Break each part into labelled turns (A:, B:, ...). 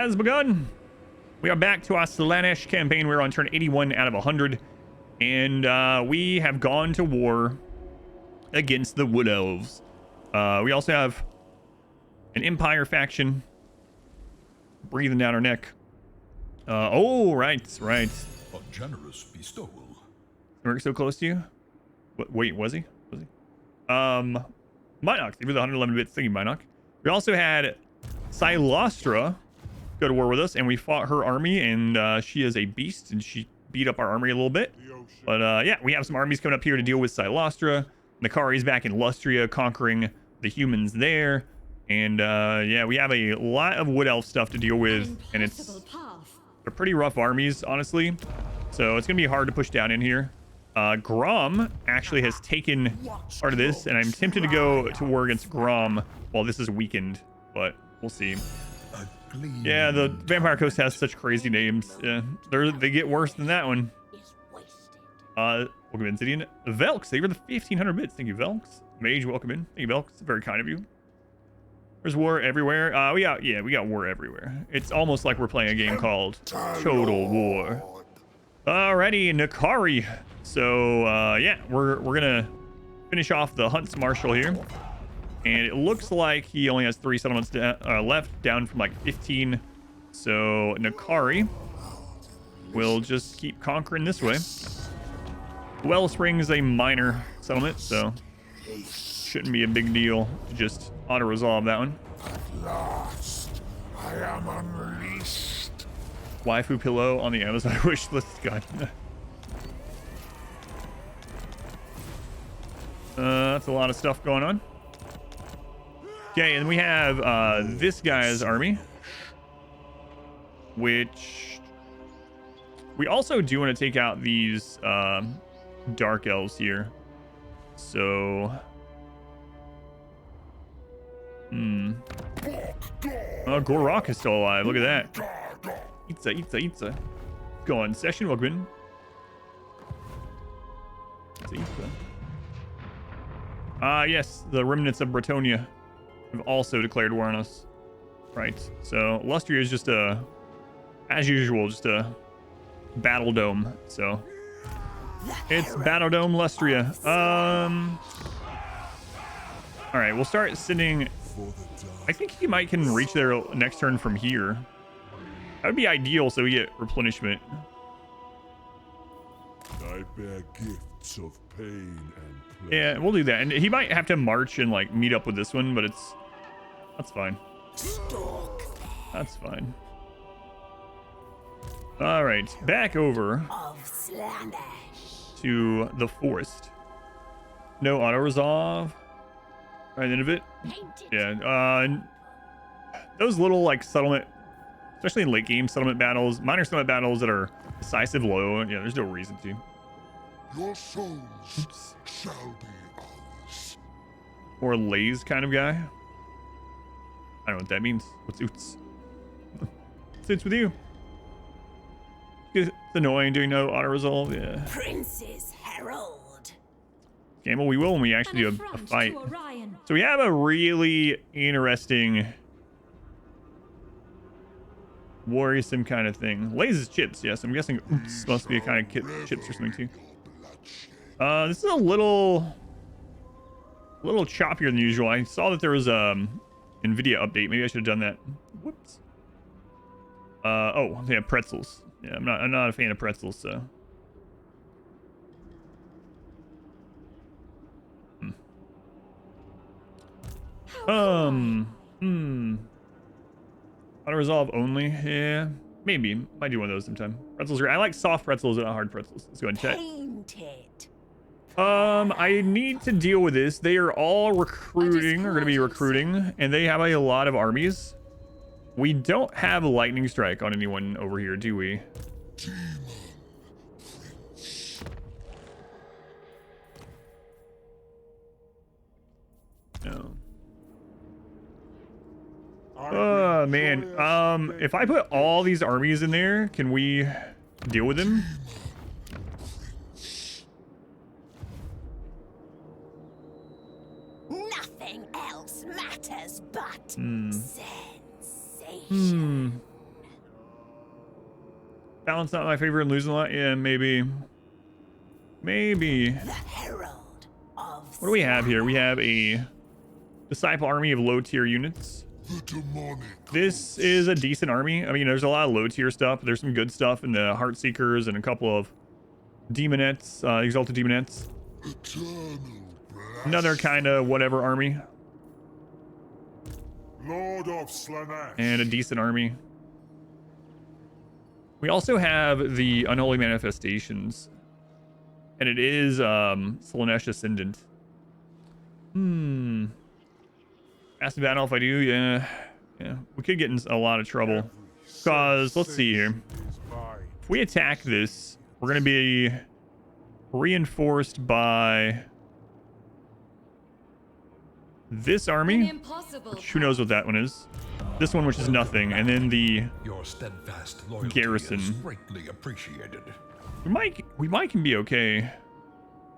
A: has begun. We are back to our Slaanesh campaign. We're on turn 81 out of 100. And we have gone to war against the Wood Elves. We also have an Empire faction breathing down our neck. Oh, right.
B: A generous bestowal.
A: We're so close to you. Wait, was he? Minox, he was 111 bits. Thank you, Minox. We also had Silostra go to war with us, and we fought her army, and she is a beast, and she beat up our army a little bit. But yeah, we have some armies coming up here to deal with Silostra. Nakari's back in Lustria, conquering the humans there. And yeah, we have a lot of Wood Elf stuff to deal with, and they're pretty rough armies, honestly. So it's gonna be hard to push down in here. Grom actually has taken part of this, and I'm tempted to go to war against Grom while this is weakened, but we'll see. Yeah, the Vampire Coast has such crazy names. Yeah, they get worse than that one. Welcome in, Zidian. Velks, they were the 1500 bits. Thank you, Velks. Mage, welcome in. Thank you, Velks. Very kind of you. There's war everywhere. We got war everywhere. It's almost like we're playing a game called Total War. Alrighty, Nakari. So yeah, we're gonna finish off the Hunts Marshal here, and it looks like he only has 3 settlements left, down from like 15. So Nakari will just keep conquering this way. Wellspring is a minor settlement, so shouldn't be a big deal to just auto-resolve that one.
C: At last, I am unleashed.
A: Waifu pillow on the Amazon wish list. God. That's a lot of stuff going on. Okay, and we have this guy's army, which we also do want to take out these dark elves here. So Gorok is still alive. Look at that. Itza. Go on session, welcome in. Yes, the remnants of Bretonia have also declared war on us. Right, so Lustria is just as usual, just a battle dome. So it's Battle Dome Lustria. All right, we'll start sending. I think he can reach there next turn from here. That would be ideal, so we get replenishment.
C: I bear gifts of pain and pleasure.
A: Yeah, we'll do that. And he might have to march and like meet up with this one, but that's fine. That's fine. All right, back over to the forest. No auto resolve. Right, end of it. Yeah. Those little like settlement, especially in late game settlement battles, minor settlement battles that are decisive low. Yeah, there's no reason to.
C: Your souls shall be ours.
A: Or lays kind of guy. I don't know what that means. What's oots? Sits with you. It's annoying doing no auto resolve. Yeah.
D: Prince's Herald.
A: Gamble, we will when we actually do a fight. So we have a really interesting, worrisome kind of thing. Lays is chips, yes. I'm guessing oops must be a kind of chips or something too. This is a little choppier than usual. I saw that there was NVIDIA update. Maybe I should have done that. Whoops. Oh, they have pretzels. Yeah, I'm not a fan of pretzels, so. Auto resolve only. Yeah, maybe. Might do one of those sometime. Pretzels are. I like soft pretzels and not hard pretzels. Let's go ahead and check. I need to deal with this. They are all recruiting. Are going to be recruiting, and they have a lot of armies. We don't have a lightning strike on anyone over here, do we? No. Oh man. If I put all these armies in there, can we deal with them?
D: Nothing else matters but sensation.
A: Balance not my favorite and losing a lot. Yeah, maybe. Maybe.
D: The herald of
A: What do we have here? We have a disciple army of low tier units.
C: The demonic.
A: This is a decent army. I mean, there's a lot of low tier stuff. There's some good stuff in the Heartseekers and a couple of demonettes, exalted demonettes.
C: Eternal blast.
A: Another kind of whatever army.
C: Lord of Slaanesh.
A: And a decent army. We also have the Unholy Manifestations. And it is Slaanesh Ascendant. Ask the battle if I do, yeah. Yeah. We could get in a lot of trouble. Because, let's see here. If we attack this, we're going to be reinforced by this army. Which, who knows what that one is. This one, which is nothing. And then the
B: Your steadfast loyalty
A: garrison.
B: is greatly appreciated.
A: We might can be okay.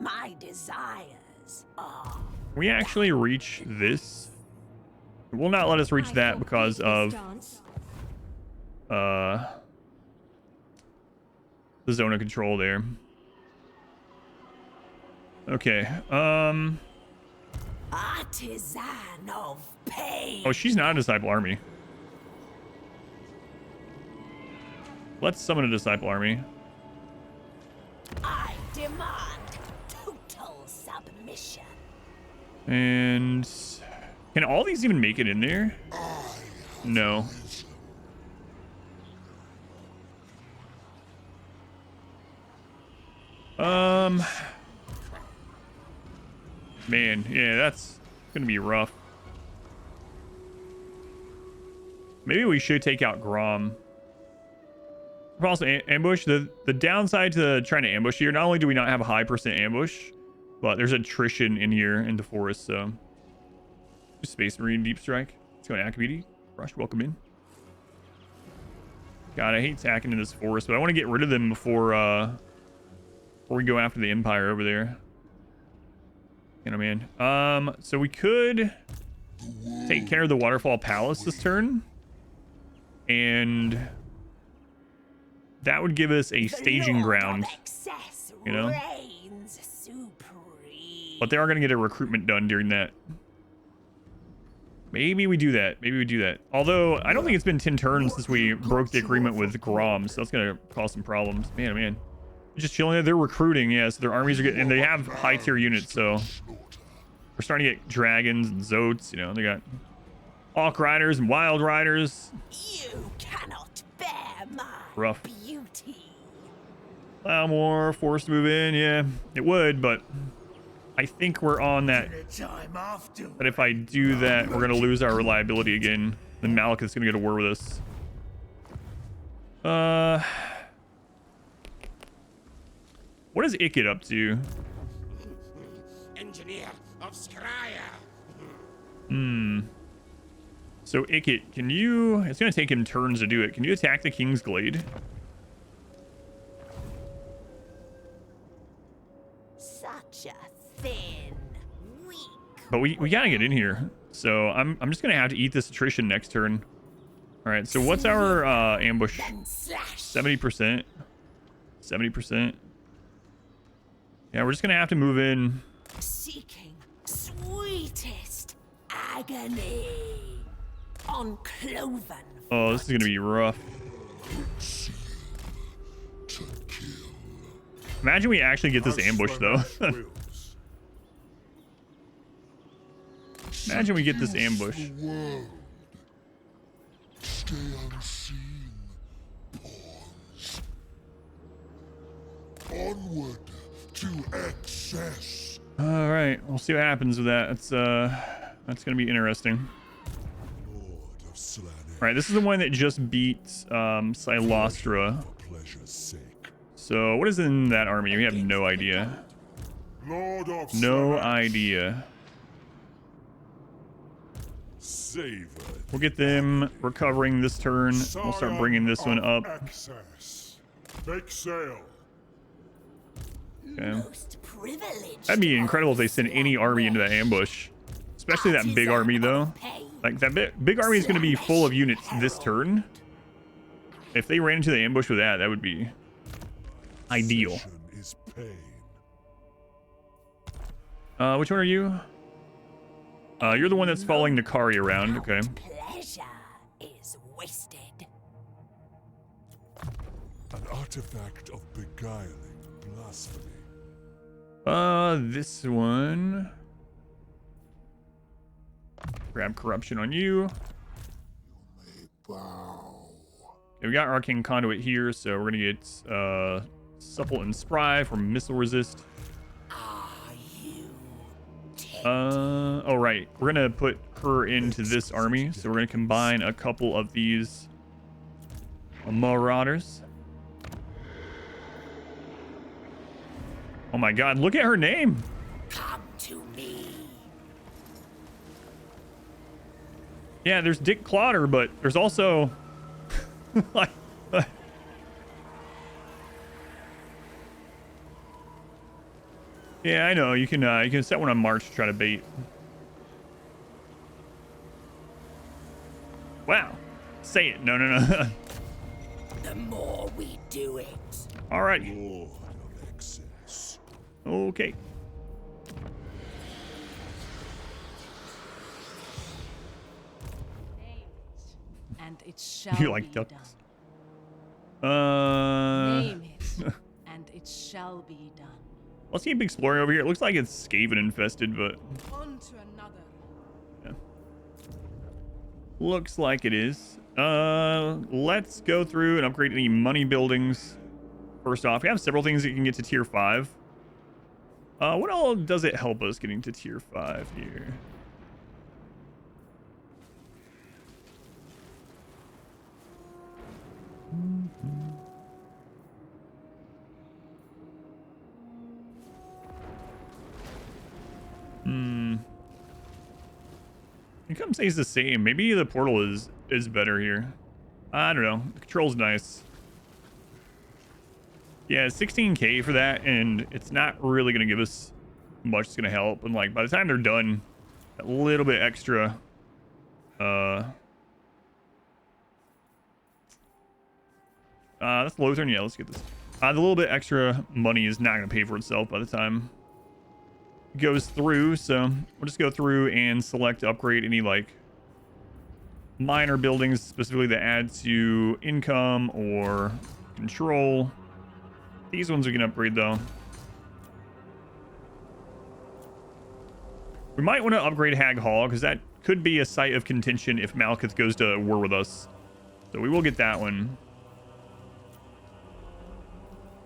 D: my desires are.
A: We actually reach this. It will not let us reach that because of the zone of control there. Okay.
D: Artisan of pain.
A: Oh, she's not a disciple army. Let's summon a disciple army.
D: I demand total submission.
A: And can all these even make it in there? No. Man, yeah, that's gonna be rough. Maybe we should take out Grom. Also, ambush. The downside to trying to ambush here, not only do we not have a high % ambush, but there's attrition in here in the forest, so. Space Marine Deep Strike. Let's go to Akabidi. Rush, welcome in. God, I hate attacking in this forest, but I want to get rid of them before we go after the Empire over there. You know, man. So we could take care of the Waterfall Palace this turn. And that would give us a staging ground. You know? But they are going to get a recruitment done during that. Maybe we do that. Maybe we do that. Although, I don't think it's been 10 turns since we broke the agreement with Grom, so that's going to cause some problems. Man, oh man. Just chilling there. They're recruiting, yeah, so their armies are getting... And they have high-tier units, so... We're starting to get dragons and zotes, you know. They got Hawk Riders and Wild Riders.
D: You cannot bear my
A: Rough.
D: beauty.
A: Allow more force to move in, yeah. It would, but... I think we're on that. But if I do that, we're gonna lose our reliability again. Then Malek is gonna go to war with us. What is Ikit up to?
E: Engineer of Skryre.
A: So Ikit, can you? It's gonna take him turns to do it. Can you attack the King's Glade?
D: Such a thin, weak.
A: But we gotta get in here. So I'm just gonna have to eat this attrition next turn. All right. So what's our ambush?
D: Then slash.
A: 70%. 70%. Yeah, we're just gonna have to move in.
D: Seeking sweetest agony on cloven.
A: Oh, this is gonna be rough.
C: To kill.
A: Imagine we actually get this ambush though.
C: Wills.
A: Imagine we get this ambush.
C: The world. Stay unseen, pawns. Onward to excess.
A: All right, we'll see what happens with that. That's gonna be interesting.
C: Lord of Slaanesh.
A: All right, this is the one that just beat Silostra.
C: For pleasure's sake.
A: So what is in that army? We have no idea.
C: Lord of
A: No
C: Slaanesh.
A: idea.
C: Savor.
A: We'll get them recovering this turn. We'll start bringing this one up.
C: Access. Make sail.
A: Okay.
D: Most privileged.
A: That'd be incredible if they send any army into that ambush. Especially that big army though. Like that big army is going to be full of units this turn. If they ran into the ambush with that, that would be ideal.
C: Session is pain.
A: Which one are you? You're the one that's following Nakari around. Okay.
D: Pleasure is wasted.
C: An artifact of beguiling blasphemy.
A: This one. Grab corruption on you.
C: Bow.
A: Okay, we got Arcane Conduit here, so we're gonna get supple and spry for missile resist.
D: Are you
A: Oh right, we're gonna put her into this army, so we're gonna combine a couple of these marauders. Oh my god, look at her name.
D: come to me?
A: Yeah, there's Dick Clotter, but there's also like yeah, I know. You can set one on March to try to bait. Wow. Say it. No, no, no.
D: The more we do it,
A: All right.
C: Lord of excess.
A: Okay.
F: And it shall
A: You like
F: be
A: ducks?
F: done. Name it, and it shall be done.
A: Let's keep exploring over here. It looks like it's Skaven infested, but
F: On to another.
A: yeah. Looks like it is. Let's go through and upgrade any money buildings. First off, we have several things that you can get to tier 5. What all does it help us getting to tier 5 here? Income stays the same. Maybe the portal is better here. I don't know. The control's nice. Yeah, 16k for that, and it's not really gonna give us much. It's gonna help, and like by the time they're done, a little bit extra. That's Lothern. Yeah, let's get this. The little bit extra money is not gonna pay for itself by the time it goes through. So we'll just go through and select upgrade any like minor buildings specifically that add to income or control. These ones we can upgrade though. We might want to upgrade Hag Hall because that could be a site of contention if Malekith goes to war with us. So we will get that one.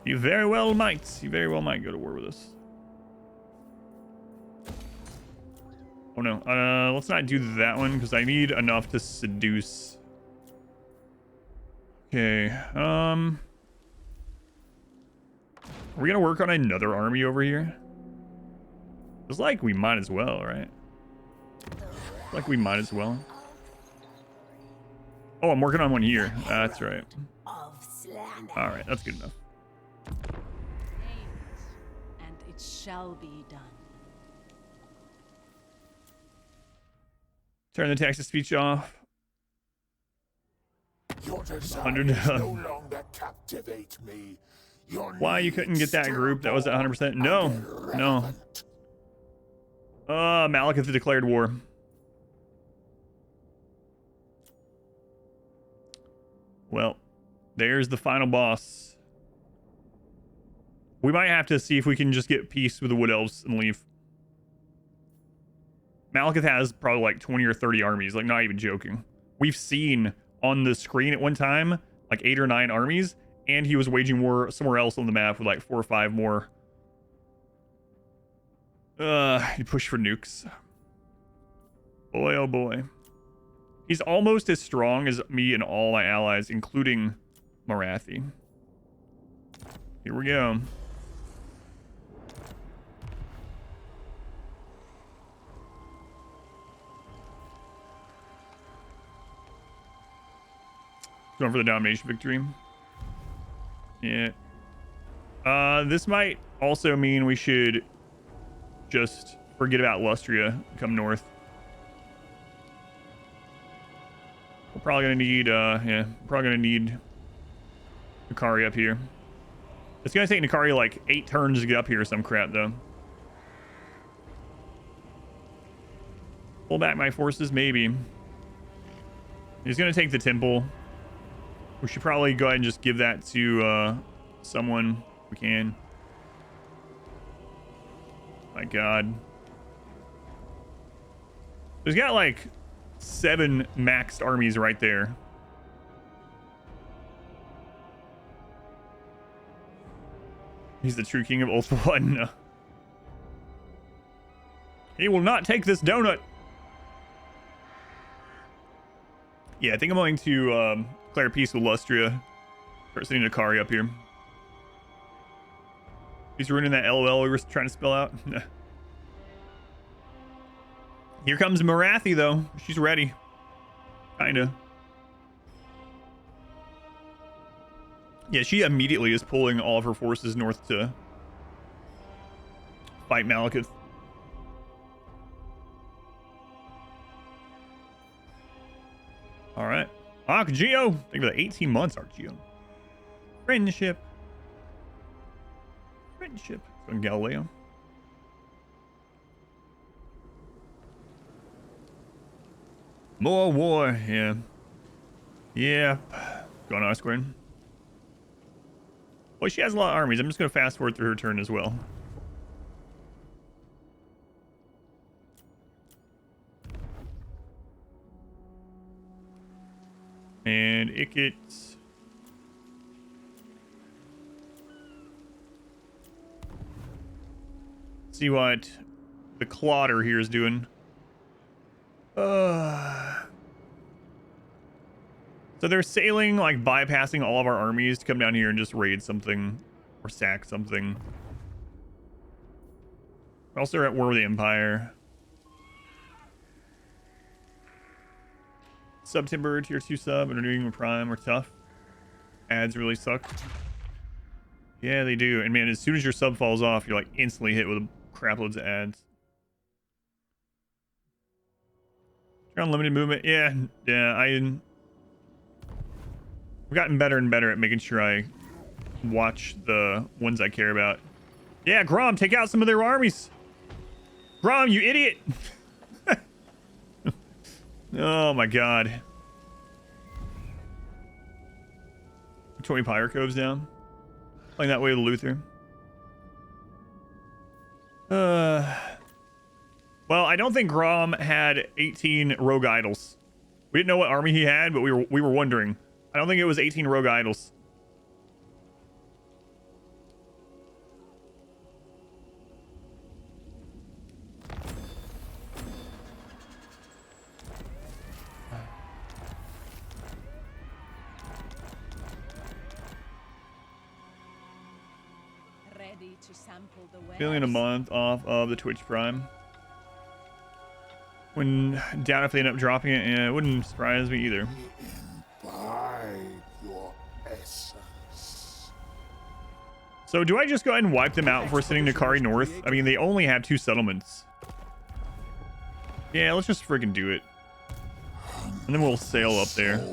A: You very well might. You very well might go to war with us. Oh no. Let's not do that one because I need enough to seduce. Okay. Are we gonna work on another army over here? It's like we might as well, right? Like we might as well. Oh, I'm working on one here. That's right.
D: of Slaanesh.
A: All right, that's good enough.
F: Name it, and it shall be done.
A: Turn the text to speech off.
C: Your desires
A: 100,
C: no longer captivate me. Your
A: Why you couldn't get that
C: needs
A: group that was at 100%? No,
C: and
A: no.
C: irrelevant.
A: Malekith declared war. Well, there's the final boss. We might have to see if we can just get peace with the Wood Elves and leave. Malekith has probably like 20 or 30 armies, like not even joking. We've seen on the screen at one time like 8 or 9 armies, and he was waging war somewhere else on the map with like 4 or 5 more. He pushed for nukes. Boy, oh boy. He's almost as strong as me and all my allies, including Marathi. Here we go. Going for the domination victory. Yeah. This might also mean we should just forget about Lustria, come north. We're probably gonna need, yeah, probably gonna need Nikari up here. It's gonna take Nikari like 8 turns to get up here or some crap though. Pull back my forces, maybe. He's gonna take the temple. We should probably go ahead and just give that to someone if we can. My God. There's got like 7 maxed armies right there. He's the true king of Ultra One. He will not take this donut. Yeah, I think I'm going to declare peace with Lustria. Start sending Nikari up here. He's ruining that LOL we were trying to spell out. Here comes Marathi, though. She's ready. Kinda. Yeah, she immediately is pulling all of her forces north to fight Malekith. All right. Arcgeo. Think of the 18 months, Arcgeo. Friendship. Friendship. On Galileo. More war. Yeah. Yeah. Going on, squared. Well, she has a lot of armies. I'm just going to fast forward through her turn as well. And Ikit. See what the Clotter here is doing. So they're sailing, like bypassing all of our armies to come down here and just raid something or sack something. We're also at war with the Empire. Sub-Timber, tier 2 sub, and renewing Prime are tough. Ads really suck. Yeah, they do. And man, as soon as your sub falls off, you're like instantly hit with crap loads of ads. Unlimited movement. Yeah. I've gotten better and better at making sure I watch the ones I care about. Yeah, Grom, take out some of their armies. Grom, you idiot. Oh my God. 20 Pyre Coves down. Playing that way with Luther. Well, I don't think Grom had 18 rogue idols. We didn't know what army he had, but we were wondering. I don't think it was 18 rogue idols.
F: Ready to sample the wares.
A: $1 billion a month off of the Twitch Prime. When down if they end up dropping it, and it wouldn't surprise me either.
C: Imbibe your essence.
A: So do I just go ahead and wipe them out before sending Nikari north? I mean, they only have 2 settlements. Yeah, let's just freaking do it. And then we'll sail up there.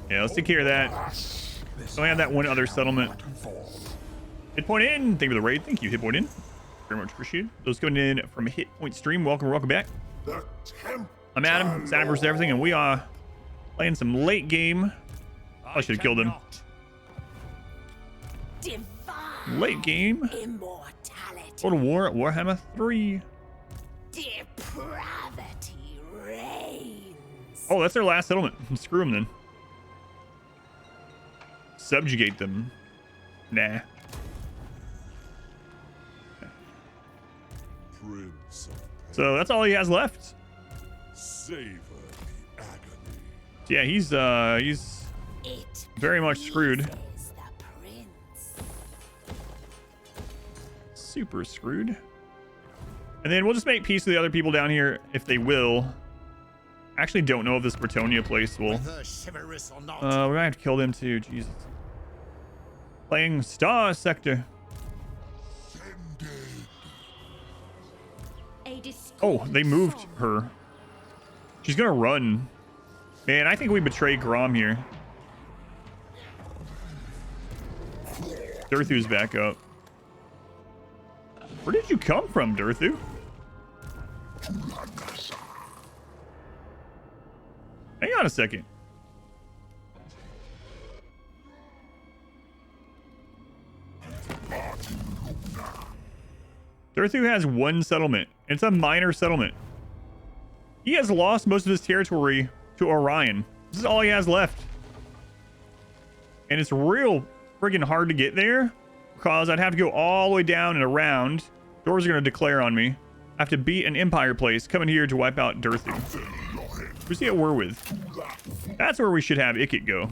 A: Yeah, let's take care of that. So I have that one other settlement. Hit point in. Thank you for the raid. Thank you, Hit point in. Very much appreciated. Those coming in from Hit Point Stream. Welcome back. I'm Adam. It's adamvseverything, and we are playing some late game. I should have killed him.
D: Divine
A: Late game.
D: immortality.
A: Total War at Warhammer 3.
D: Depravity reigns.
A: Oh, that's their last settlement. Screw them then. Subjugate them. Nah.
C: Prince of
A: So that's all he has left.
C: Savor the agony.
A: Yeah, he's
D: It
A: very much screwed.
D: pleases the prince.
A: Super screwed. And then we'll just make peace with the other people down here if they will. Actually don't know if this Bretonia place will.
E: Chivalrous or not.
A: We're gonna have to kill them too. Jesus. Playing Star Sector.
D: A
A: Oh, they moved
D: discordant
A: her. She's gonna run. Man, I think we betrayed Grom here. Durthu's back up. Where did you come from, Durthu? Hang on a second. Durthu has one settlement. It's a minor settlement. He has lost most of his territory to Orion. This is all he has left. And it's real friggin' hard to get there because I'd have to go all the way down and around. Doors are going to declare on me. I have to beat an Empire place coming here to wipe out Durthu. Who's he at war with? That's where we should have Ikit go.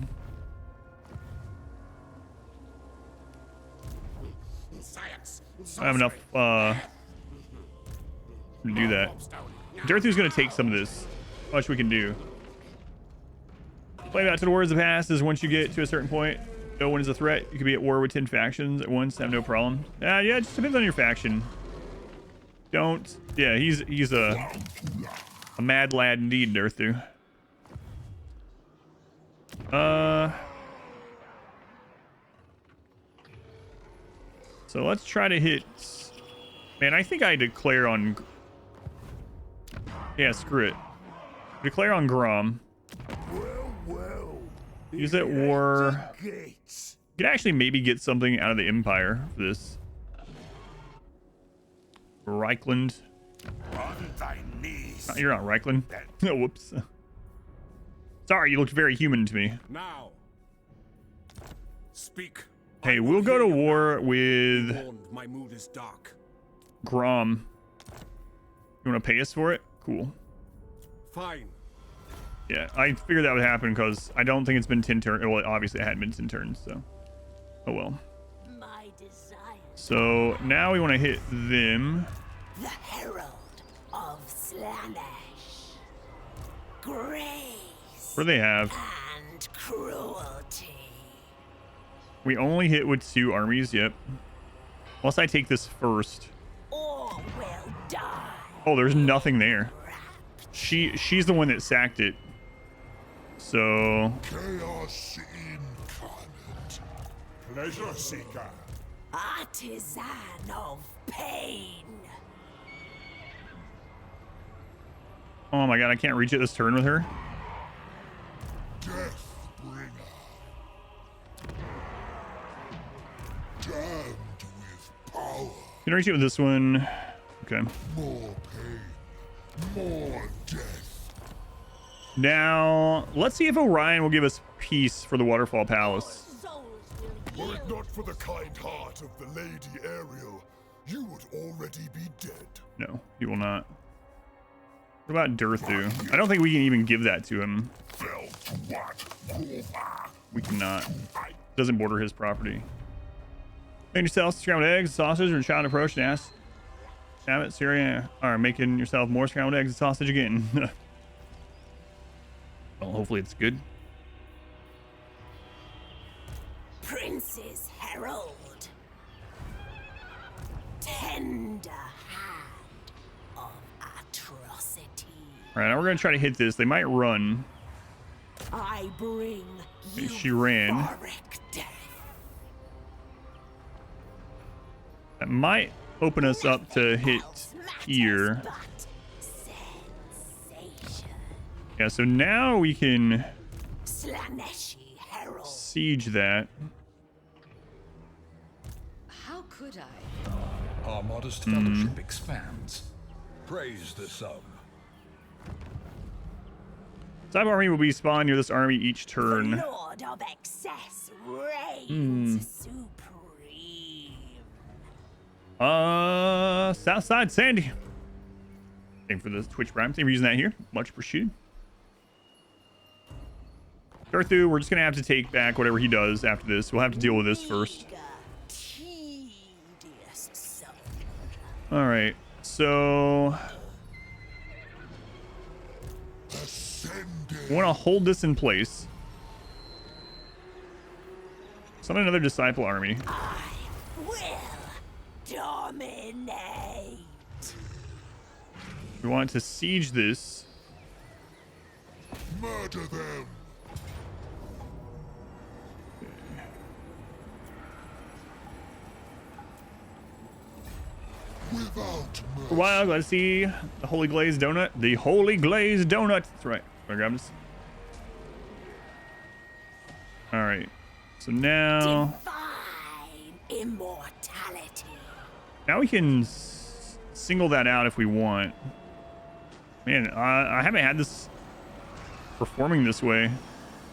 A: I have enough to do that. Durthu's going to take some of this. How much we can do. Play out to the Wars of the Past is once you get to a certain point, no one is a threat. You could be at war with 10 factions at once, have no problem. Yeah, it just depends on your faction. Don't. Yeah, he's a mad lad indeed, Durthu. So let's try to hit. Man, I think I declare on. Yeah, screw it. Declare on Grom. Use that war. You could actually maybe get something out of the Empire for this. Reichland. Oh, you're not Reichland. No, whoops. Sorry, you looked very human to me.
E: Now, speak.
A: Hey, we'll go to war with
E: My mood is dark.
A: Grom. You want to pay us for it? Cool.
E: Fine.
A: Yeah, I figured that would happen because I don't think it's been 10 turns. Well, obviously it hadn't been 10 turns, so. Oh well.
D: My desire.
A: So now we want to hit them.
D: The Herald of Slaanesh. Grace
A: What do they have?
D: and cruelty.
A: We only hit with 2 armies, yep. Unless I take this first.
D: All will die.
A: Oh, there's nothing there. She's the one that sacked it. So
C: Chaos incarnate. Pleasure seeker.
D: Artisan of pain.
A: oh my god, I can't reach it this turn with her.
C: Death bringer. Damned with power.
A: Can I reach it with this one? Okay.
C: More pain. More death.
A: Now let's see if Orion will give us peace for the Waterfall Palace.
D: Souls
C: Were
D: will
C: it
D: yield.
C: not for the kind heart of the Lady Ariel, you would already be dead.
A: No, he will not. What about Durthu? I don't think we can even give that to him. We cannot. Doesn't border his property. Make yourself scrambled eggs, sausage, or child approach and ask. Damn it, Syria are making yourself more scrambled eggs and sausage again. Well, hopefully it's good.
D: Prince's Herald. Tender hand of atrocity.
A: All right, now we're gonna try to hit this. They might run.
D: I bring you
A: She ran.
D: euphoric death.
A: That might open us up to hit
D: Else matters
A: here.
D: but sensation.
A: Yeah, so now we can
D: Slaaneshi Herald.
A: siege that.
F: How could I?
B: Our modest fellowship expands. Praise the sum.
A: Type army will be spawned near this army each turn.
D: The Lord of Excess reigns supreme.
A: Southside Sandy. Thank you for the Twitch Prime. Thank you for using that here. Much appreciated. Durthu, we're just gonna have to take back whatever he does after this. We'll have to deal with this first.
D: Tedious soul.
A: All right, so we want to hold this in place. Summon another disciple army.
D: Will dominate.
A: We want to siege this.
C: Murder them. Without
A: For a
C: mercy.
A: while, let's see the holy glazed donut. The holy glazed donut. That's right. I grab this. All right. So now
D: Divine immortality.
A: we can single that out if we want. Man, I haven't had this performing this way.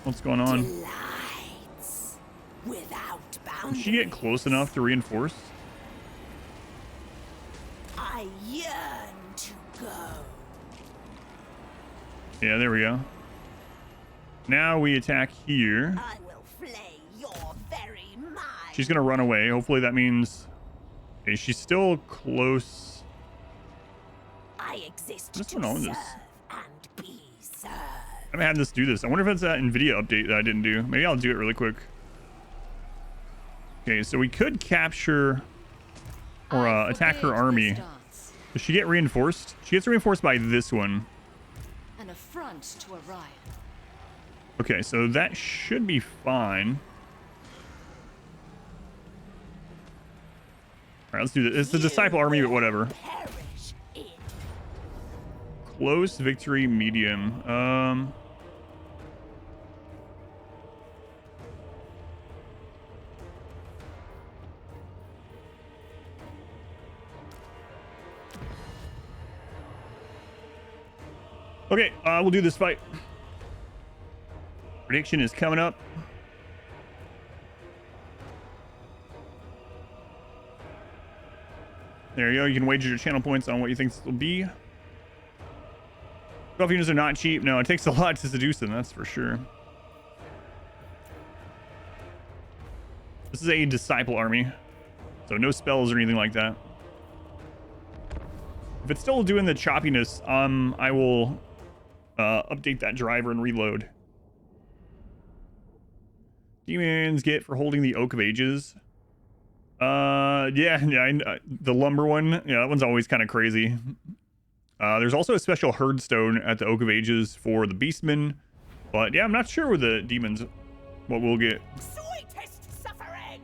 A: What's going on?
D: Delights without
A: Did
D: boundaries.
A: she get close enough to reinforce?
D: I yearn to go.
A: Yeah, there we go. Now we attack here.
D: I will flay your very mind.
A: She's gonna run away. Hopefully that means... Okay, she's still close.
D: I exist
A: What's
D: to
A: going on with
D: serve
A: this?
D: and be served.
A: I haven't had this do this. I wonder if it's that NVIDIA update that I didn't do. Maybe I'll do it really quick. Okay, so we could capture or attack her army. Does she get reinforced? She gets reinforced by this one.
F: An affront to a riot.
A: Okay, so that should be fine. All right, let's do this. It's the disciple army, but whatever.
D: Perish in
A: Close victory medium. Okay, we'll do this fight. Prediction is coming up. There you go. You can wager your channel points on what you think this will be. 12 units are not cheap. No, it takes a lot to seduce them, that's for sure. This is a disciple army, so no spells or anything like that. If it's still doing the choppiness, I will update that driver and reload. Demons get for holding the Oak of Ages. Yeah, the lumber one. Yeah, that one's always kind of crazy. There's also a special herdstone at the Oak of Ages for the Beastmen. But yeah, I'm not sure with the demons what we'll get.
D: sweetest suffering.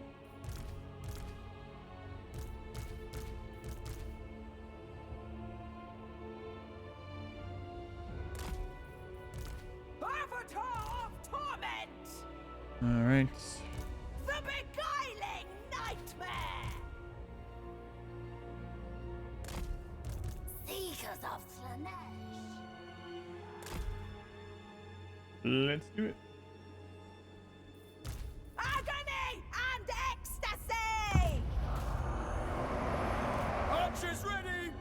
D: Avatar of torment.
A: All right.
D: The beguiling nightmare. Seekers of Slaanesh.
A: Let's do it.
D: Agony and ecstasy.
E: Archers ready!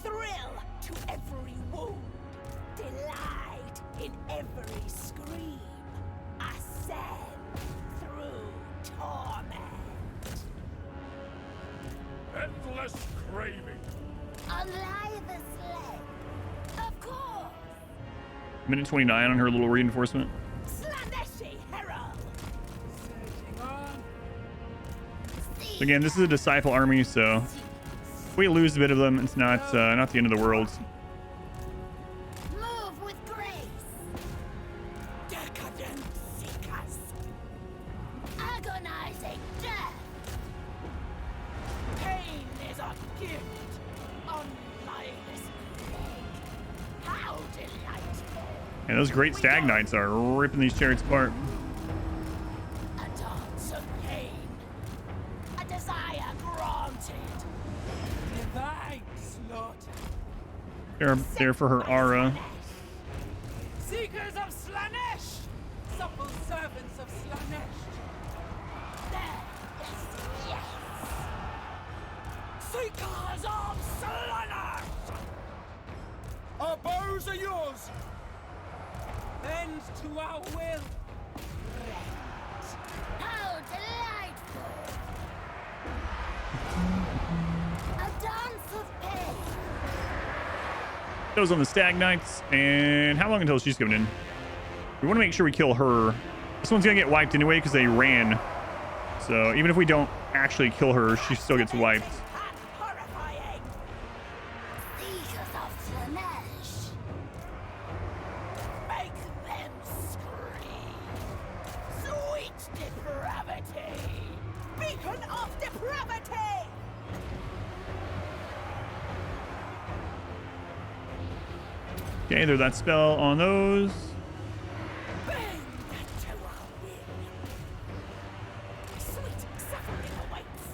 D: Thrill to every wound. Delight in every scream. Ascend through torment.
B: Endless craving.
D: Alive the slave. Of course.
A: Minute 29 on her little reinforcement.
D: Slaaneshi herald.
A: So again, this is a disciple army, so if we lose a bit of them, it's not the end of the world.
D: Move with grace. Decadent seekers. Agonizing death. Pain is a gift. Unlike this plague. How delightful.
A: And those great stag knights are ripping these chariots apart.
D: A dance of pain. A desire granted. Divine slaughter.
A: They're there for her aura.
E: Seekers of Slaanesh! Supple servants of Slaanesh!
D: There is yes. Seekers of Slaanesh.
E: Our bows are yours! Bend to our will!
D: How delightful. A dance of pain.
A: Those on the stag knights. And how long until she's coming in? We want to make sure we kill her. This one's gonna get wiped anyway because they ran. So even if we don't actually kill her, she still gets wiped.
D: And horrifying. Seekers of Slaanesh. Make them
A: Okay, there's that spell on those.
D: Bend to our will. Sweet suffering awaits.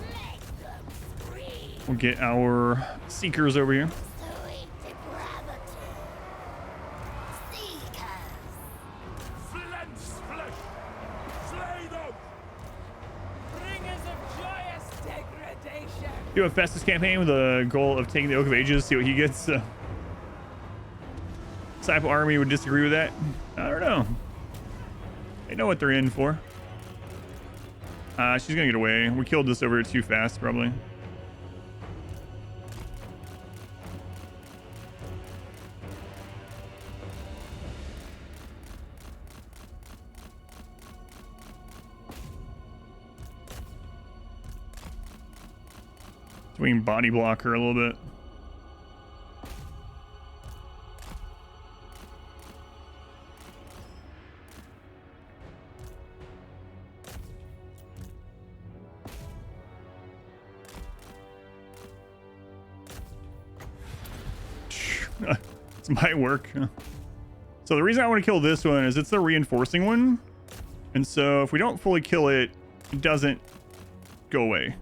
D: Let them free.
A: We'll get our seekers over here.
D: Sweet depravity. Seekers.
B: Flint's flesh! Slay them!
E: Bringers of joyous degradation.
A: Do a Festus campaign with the goal of taking the Oak of Ages, see what he gets. Disciple army would disagree with that. I don't know. They know what they're in for. She's gonna get away. We killed this over here too fast, probably. So we can body block her a little bit. This might work. So the reason I want to kill this one is it's the reinforcing one. And so if we don't fully kill it, it doesn't go away.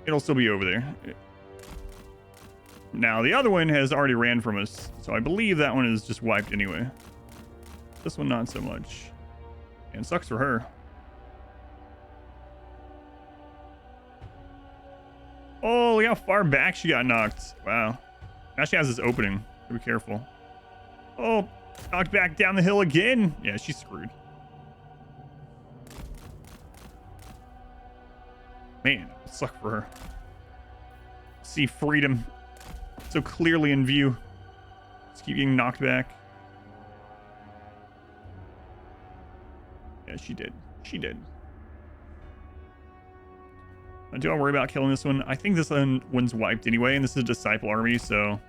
A: It'll still be over there. Now the other one has already ran from us. So I believe that one is just wiped anyway. This one, not so much. And it sucks for her. Oh, look how far back she got knocked. Wow. Now she has this opening. Be careful. Oh, knocked back down the hill again. Yeah, she's screwed. Man, it sucked for her. See freedom so clearly in view. Just keep getting knocked back. Yeah, she did. She did. Do I worry about killing this one? I think this one's wiped anyway, and this is a disciple army, so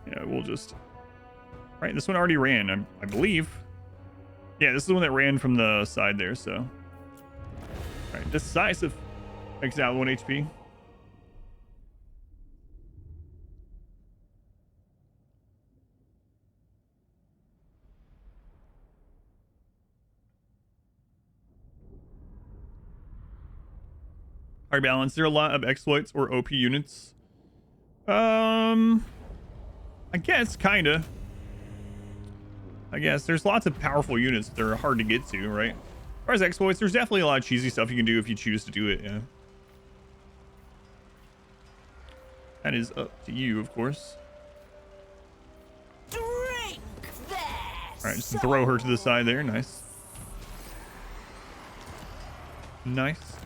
A: yeah, we'll just... Right, this one already ran, I believe. Yeah, this is the one that ran from the side there, so... All right, decisive. Takes out 1 HP. Alright, balance. There are a lot of exploits or OP units. I guess, kinda. I guess there's lots of powerful units that are hard to get to, right? As far as exploits, there's definitely a lot of cheesy stuff you can do if you choose to do it, yeah. That is up to you, of course.
D: Drink their
A: Alright, just throw her to the side there. Nice. Nice.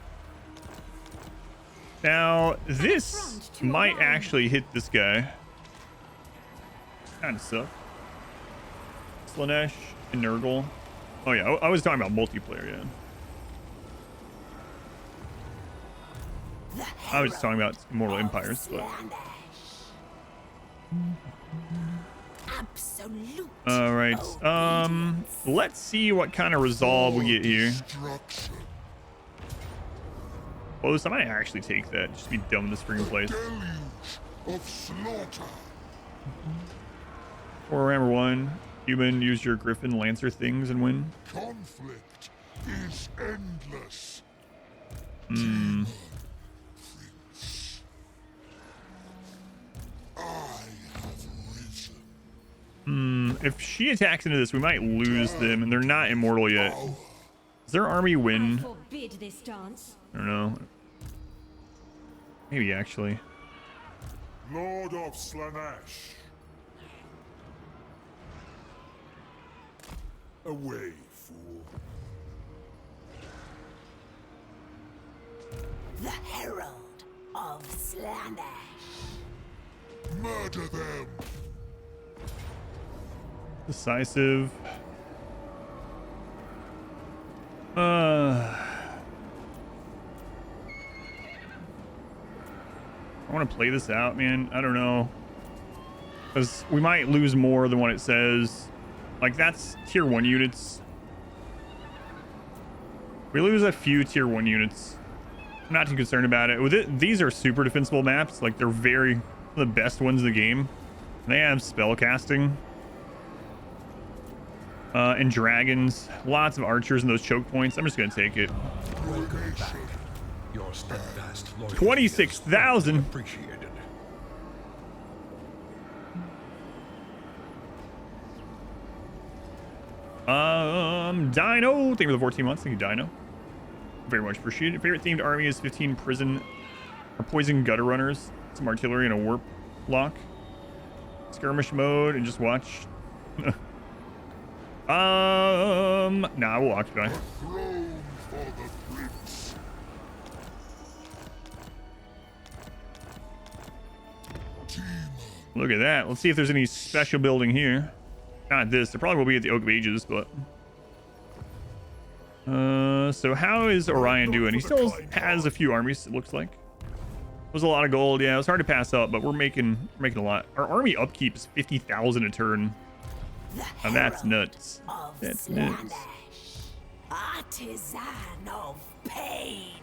A: Now, this might actually hit this guy. Kind of suck. Slaanesh and Nurgle. Oh yeah, I was talking about multiplayer, yeah. I was just talking about Immortal Empires, but...
D: Absolute.
A: Alright, let's see what kind of resolve we get here.
C: Destruction.
A: Oh, so I might actually take that. Just be dumb in this freaking place.
C: Deluge of slaughter.
A: Warhammer 1. Human, use your Griffin Lancer things and win.
C: Conflict is endless.
A: Hmm.
C: Prince. I have risen.
A: Hmm. If she attacks into this, we might lose them, and they're not immortal yet. Does their army win?
G: Forbid this dance.
A: I don't know. Maybe actually.
C: Lord of Slaanesh. Away, fool.
D: The Herald of Slaanesh.
C: Murder them.
A: Decisive. I want to play this out, man. I don't know. Because we might lose more than what it says. Like, that's tier 1 units. We lose a few tier 1 units. I'm not too concerned about it. With it, these are super defensible maps. Like, they're very the best ones in the game. They have spell casting. And dragons. Lots of archers in those choke points. I'm just gonna take it.
B: Welcome back. Your steadfast loyalty is
A: 26,000.
B: appreciated.
A: Dino. Thank you for the 14 months. Thank you, Dino. Very much appreciated. Favorite themed army is 15 prison or poison gutter runners, some artillery, and a warp lock. Skirmish mode and just watch. Nah, we'll occupy.
C: Throne for the prince.
A: Look at that. Let's see if there's any special building here. Not this. There probably will be at the Oak of Ages, but... so how is Orion doing? He still has a few armies, it looks like. Was a lot of gold. Yeah, it was hard to pass up, but we're making a lot. Our army upkeep is 50,000 a turn. Now that's nuts. That's nuts.
D: Artisan of pain.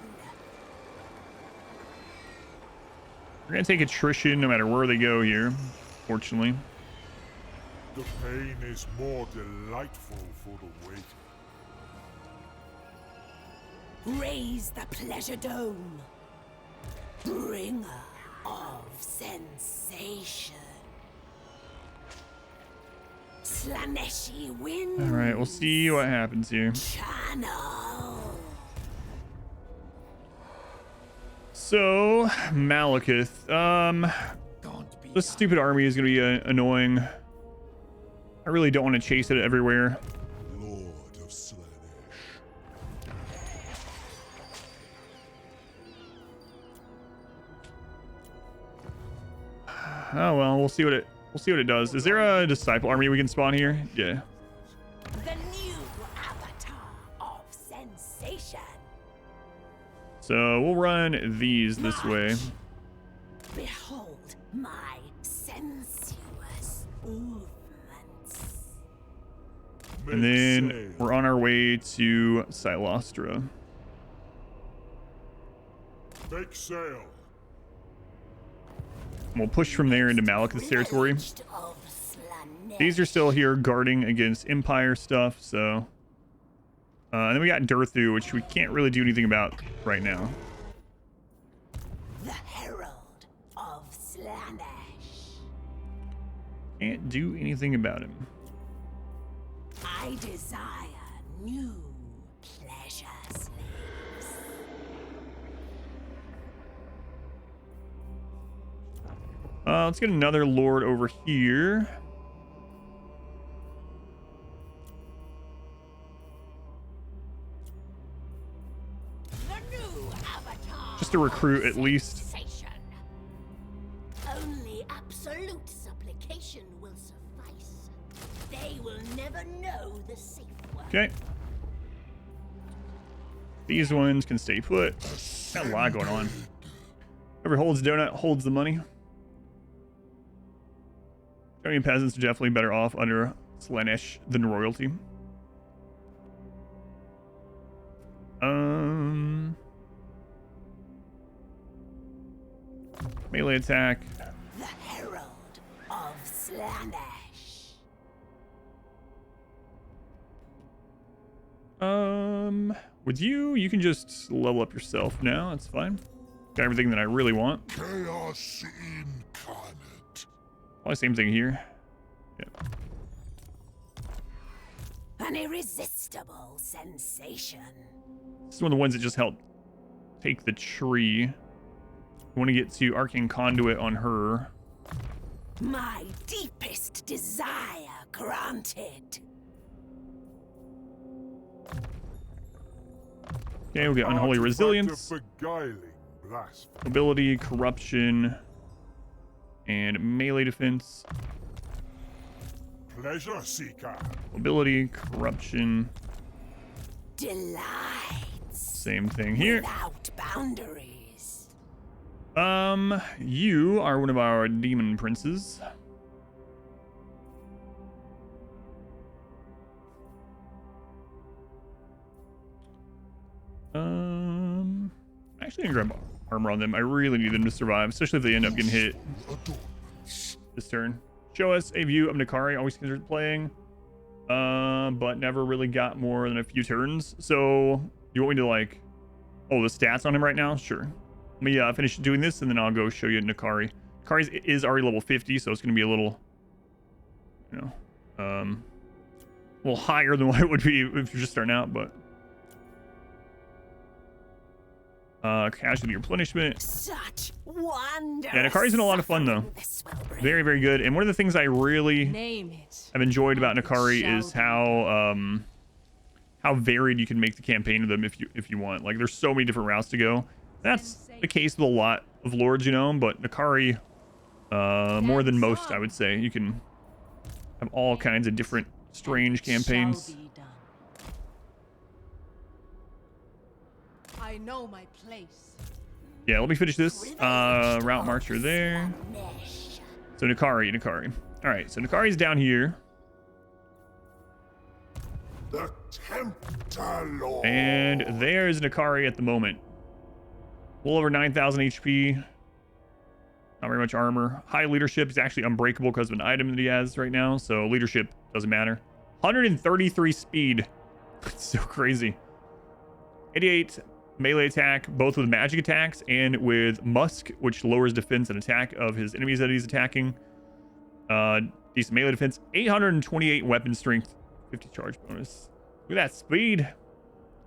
A: We're gonna take attrition no matter where they go here, fortunately.
C: The pain is more delightful for the wait.
D: Raise the pleasure dome. Bringer of sensation. Slaaneshi wind.
A: All right, we'll see what happens here.
D: Channel.
A: So, Malekith.
B: Don't be
A: This stupid army is gonna be annoying. I really don't want to chase it everywhere.
C: Lord of Slaanesh.
A: Oh well, we'll see what it does. Is there a disciple army we can spawn here? Yeah.
D: The new avatar of sensation.
A: So we'll run these this way.
D: Behold my sensuous movements.
A: And then we're on our way to Silostra.
C: Make sail.
A: And we'll push from there into Malekith's territory.
D: Privileged of Slaanesh.
A: These are still here guarding against Empire stuff, so... and then we got Durthu, which we can't really do anything about right now.
D: The herald of Slaanesh.
A: Can't do anything about him.
D: I desire new pleasure slaves.
A: Let's get another lord over here.
D: The new avatar.
A: Just to recruit at least.
D: Sensation. Only absolute supplication will suffice. They will never know the safe word.
A: Okay. These ones can stay put. Got a lot going on. Whoever holds donut holds the money. Armenian peasants are definitely better off under Slaanesh than royalty. Melee attack.
D: The herald of Slaanesh.
A: With you can just level up yourself now. That's fine. Got everything that I really want.
C: Chaos incarnate.
A: Probably same thing here. Yeah.
D: An irresistible sensation.
A: This is one of the ones that just helped take the tree. I want to get to Arcane Conduit on her.
D: My deepest desire granted.
A: Okay, we'll get Unholy
C: Artifact
A: Resilience,
C: of beguiling blasphemy.
A: Ability, Corruption, and Melee Defense.
C: Pleasure seeker.
A: Ability, Corruption,
D: Delights.
A: same thing here.
D: Without boundaries.
A: You are one of our demon princes. Actually, I'm gonna grab armor on them. I really need them to survive, especially if they end up getting hit this turn. Show us a view of Nakari. Always considered playing, but never really got more than a few turns. So you want me to like, oh, the stats on him right now? Sure. Let me finish doing this, and then I'll go show you Nakari. Nakari is already level 50, so it's going to be a little, you know, a little higher than what it would be if you're just starting out, but casualty replenishment.
D: Such wonder.
A: Yeah, Nakari's been a lot of fun though. Very, very good. And one of the things I really have enjoyed about Nakari is how varied you can make the campaign of them if you want. Like, there's so many different routes to go. That's the case with a lot of lords, you know, but Nakari, more than most, I would say. You can have all kinds of different strange campaigns.
F: I know my place.
A: Yeah, let me finish this. Route marcher there. So Nakari. All right, so Nakari's down here.
C: The Tempter Lord.
A: And there's Nakari at the moment. A little over 9,000 HP. Not very much armor. High leadership. He's actually unbreakable because of an item that he has right now. So leadership doesn't matter. 133 speed. It's so crazy. 88 melee attack, both with magic attacks and with Musk, which lowers defense and attack of his enemies that he's attacking. Decent melee defense. 828 weapon strength. 50 charge bonus. Look at that speed.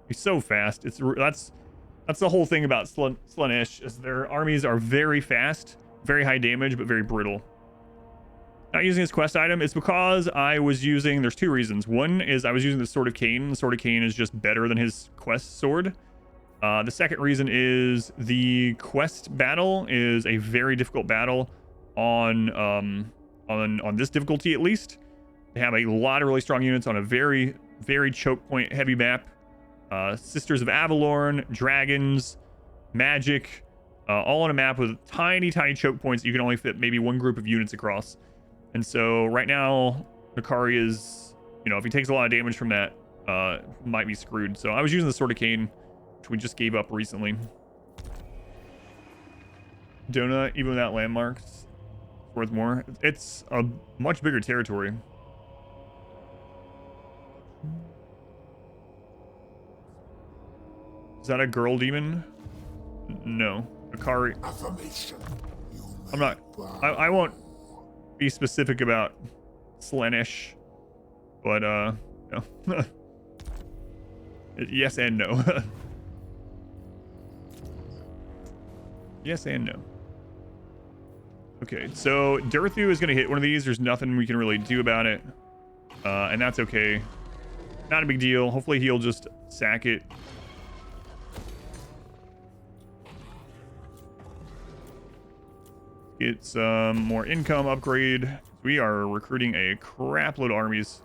A: He's so fast. That's the whole thing about Slaanesh, is their armies are very fast, very high damage, but very brittle. Not using his quest item, it's because I was using, there's two reasons. One is I was using the Sword of Cain. The Sword of Cain is just better than his quest sword. The second reason is the quest battle is a very difficult battle on this difficulty, at least. They have a lot of really strong units on a very, very choke point heavy map. Sisters of Avalorn, dragons, magic, all on a map with tiny choke points that you can only fit maybe one group of units across. And so right now, Nakari is, you know, if he takes a lot of damage from that, might be screwed. So I was using the Sword of Cain, which we just gave up recently. Donut, even without landmarks, worth more. It's a much bigger territory. Is that a girl demon? No. Nakari. I'm not. I won't be specific about Slaanesh, but no. Yes and no. Yes and no. Okay, so Durthu is gonna hit one of these. There's nothing we can really do about it, and that's okay. Not a big deal. Hopefully he'll just sack it. Get some more income upgrade. We are recruiting a crap load of armies.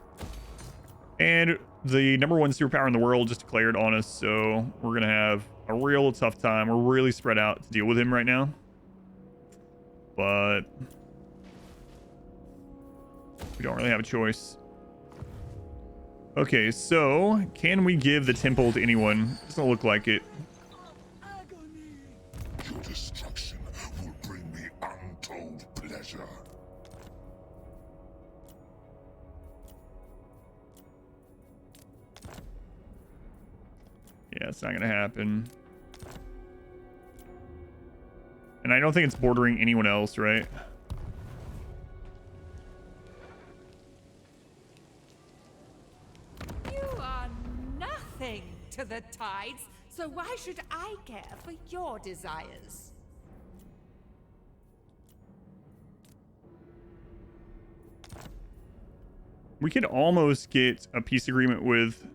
A: And the #1 superpower in the world just declared on us, so we're going to have a real tough time. We're really spread out to deal with him right now. But we don't really have a choice. Okay, so can we give the temple to anyone? Doesn't look like it.
C: Your destruction will bring me untold pleasure.
A: Yeah, it's not gonna happen. And I don't think it's bordering anyone else, right?
E: You are nothing to the tides, so why should I care for your desires?
A: We could almost get a peace agreement with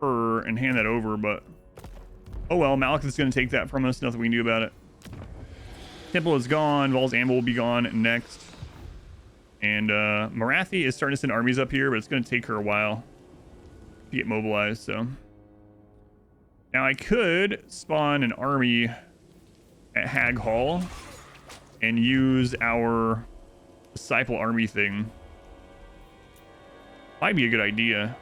A: her and hand that over, but oh well. Malekith is going to take that from us. Nothing we can do about it. Temple is gone. Vol's Amble will be gone next. And Marathi is starting to send armies up here, but it's going to take her a while to get mobilized. So now I could spawn an army at Hag Hall and use our disciple army thing. Might be a good idea.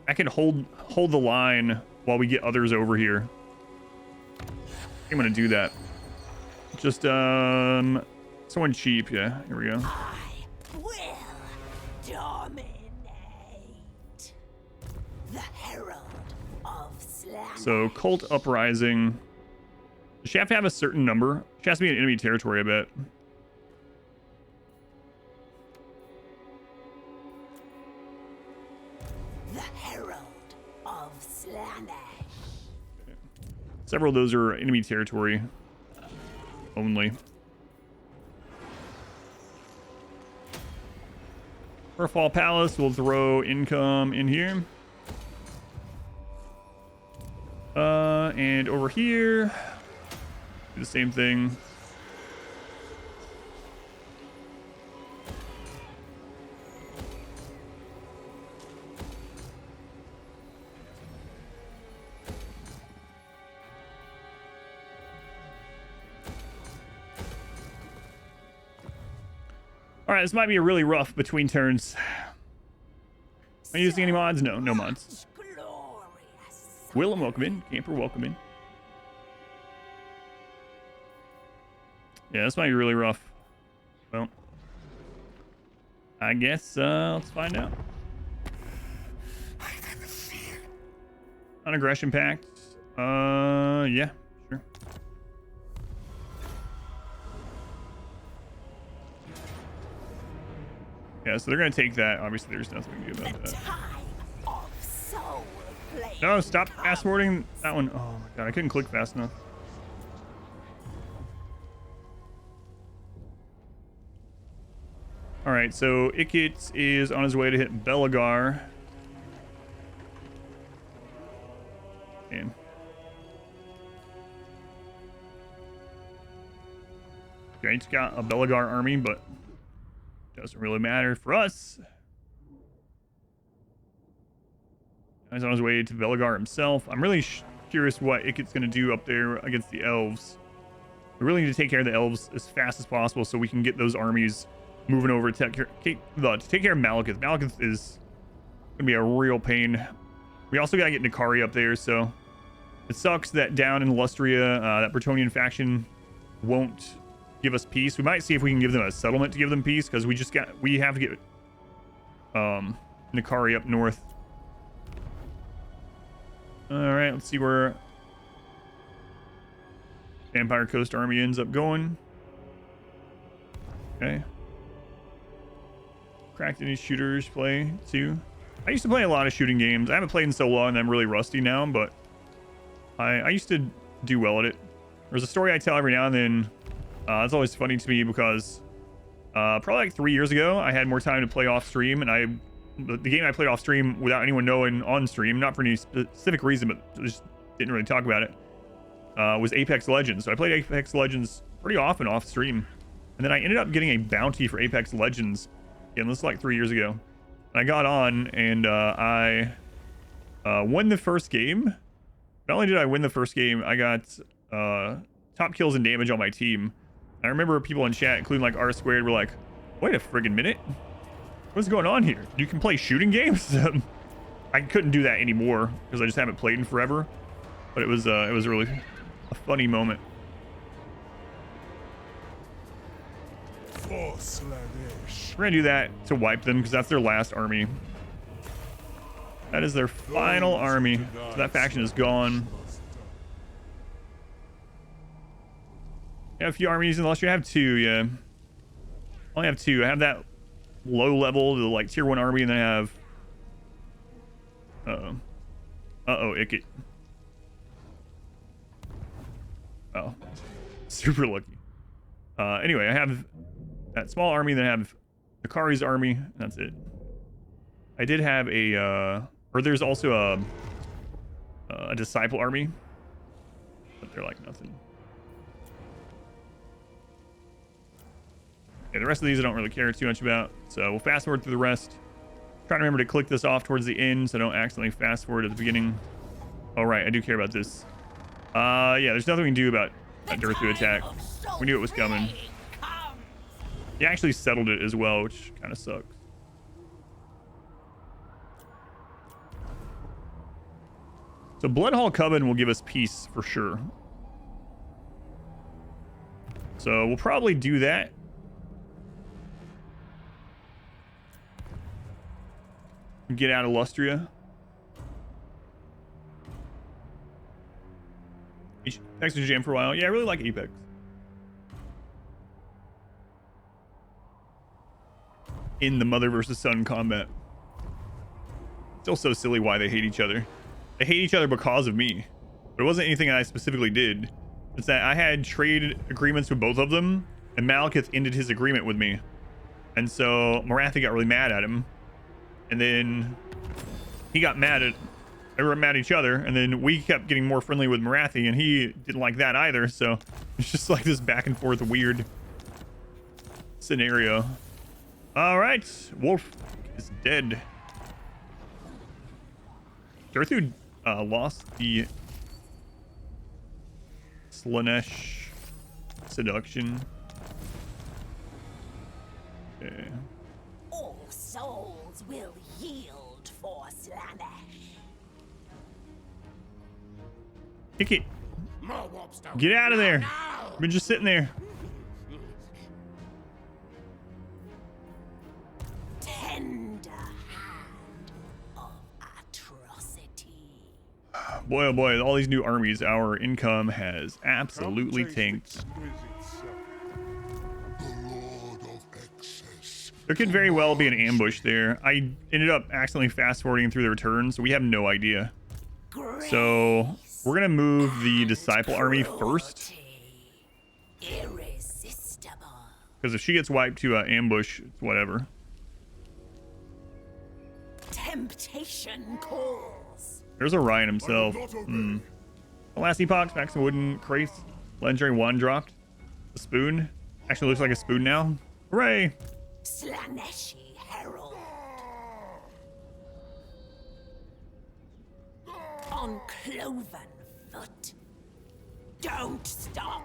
A: I can hold the line while we get others over here. I'm gonna do that. Just Someone cheap, yeah. Here we go.
D: I will dominate. The Herald of Slaanesh.
A: So cult uprising. Does she have to have a certain number? She has to be in enemy territory, I bet.
D: The Herald of Slaanesh.
A: Several of those are enemy territory only. For Fall Palace, we'll throw income in here. And over here, do the same thing. All right, this might be a really rough between turns. Am I using any mods? No, no mods.
D: Glorious.
A: Willem, welcome in. Camper, welcome in. Yeah, this might be really rough. Well, I guess let's find out. Non-aggression pact. Yeah, sure. Yeah, so they're gonna take that. Obviously, there's nothing we can do about that.
D: Time of soul play.
A: No, stop fast forwarding that one. Oh my god, I couldn't click fast enough. All right, so Ikit is on his way to hit Belagar. And okay, he's got a Belagar army, but doesn't really matter for us. He's on his way to Belagar himself. I'm really curious what Ikit's going to do up there against the elves. We really need to take care of the elves as fast as possible so we can get those armies moving over to take care of Malekith. Malekith is going to be a real pain. We also got to get Nikari up there, so it sucks that down in Lustria, that Bretonnian faction won't give us peace. We might see if we can give them a settlement to give them peace, because we have to get Nikari up north. All right, let's see where Vampire Coast Army ends up going. Okay. Cracked any shooters play too? I used to play a lot of shooting games. I haven't played in so long and I'm really rusty now, but I used to do well at it. There's a story I tell every now and then. It's always funny to me because probably like 3 years ago, I had more time to play off stream, and the game I played off stream without anyone knowing on stream, not for any specific reason, but just didn't really talk about it, was Apex Legends. So I played Apex Legends pretty often off stream. And then I ended up getting a bounty for Apex Legends. Again, this is like 3 years ago. And I got on and I won the first game. Not only did I win the first game, I got top kills and damage on my team. I remember people in chat, including like R Squared, were like, wait a friggin' minute. What's going on here? You can play shooting games? I couldn't do that anymore because I just haven't played in forever. But it was really a funny moment.
C: For Slaanesh.
A: We're gonna do that to wipe them because that's their last army. That is their final army. So that faction is gone. You have a few armies unless you have two, yeah. I only have two. I have that low level, the like tier 1 army, and then I have Ikit. Oh, super lucky. Anyway, I have that small army, then I have Nikari's army, and that's it. I did have or there's also a disciple army, but they're like nothing. Yeah, the rest of these I don't really care too much about, so we'll fast forward through the rest. Try to remember to click this off towards the end so I don't accidentally fast forward at the beginning. All right, I do care about this. Yeah, there's nothing we can do about that Durthu attack. We knew it was coming. He actually settled it as well, which kind of sucks. So Bloodhall Coven will give us peace for sure. So we'll probably do that. Get out of Lustria. Thanks to Jam for a while. Yeah, I really like Apex. In the mother versus son combat. Still so silly why they hate each other. They hate each other because of me. But it wasn't anything I specifically did. It's that I had trade agreements with both of them, and Malekith ended his agreement with me. And so Morathi got really mad at him. And then he got mad at... They were mad at each other, and then we kept getting more friendly with Morathi, and he didn't like that either. So it's just like this back and forth weird scenario. All right, Wolf is dead. Gertrude lost the Slaanesh seduction. Okay.
D: All souls will yield for Slaanesh.
A: Kick it. Get out of there. I've been just sitting there.
D: Tender hand of atrocity.
A: Boy, oh boy, all these new armies, our income has absolutely tanked. There could very well be an ambush there. I ended up accidentally fast forwarding through the returns, so we have no idea. So we're gonna move the disciple army first,
D: Irresistible.
A: because if she gets wiped to ambush, it's whatever.
D: Temptation calls.
A: There's Orion himself. The last epoch, Max and Wooden Crates, legendary one dropped. The spoon actually looks like a spoon now. Hooray!
D: Slaaneshi Herald. On cloven foot. Don't stop.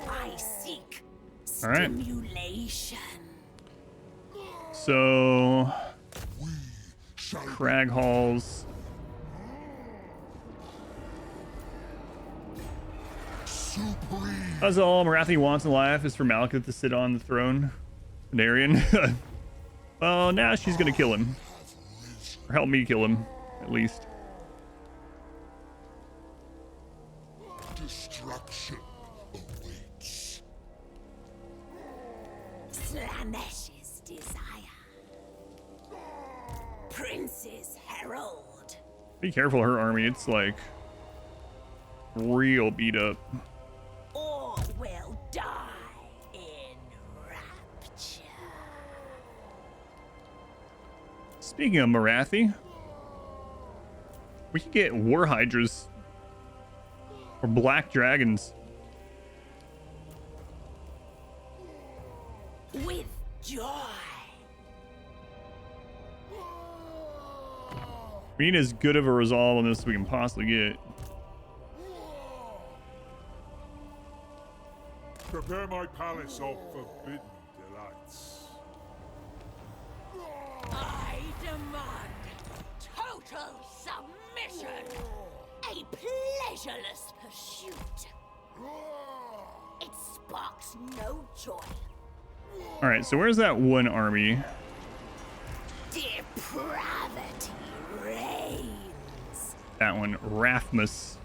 D: I seek
A: All right.
D: stimulation.
A: So, Crag Halls. That's all Morathi wants in life is for Malekith to sit on the throne. Darian. Well, now she's gonna kill him. Or help me kill him, at least.
C: Destruction awaits.
D: Slaanesh's desire. Prince's herald.
A: Be careful, her army. It's like real beat up.
D: All will die in rapture.
A: Speaking of Morathi, we could get war hydras or black dragons.
D: With joy.
A: We need as good of a resolve on this as we can possibly get.
C: Prepare my palace of forbidden delights.
D: I demand total submission. A pleasureless pursuit. It sparks no joy.
A: All right, so where's that one army?
D: Depravity reigns.
A: That one, Rathmus.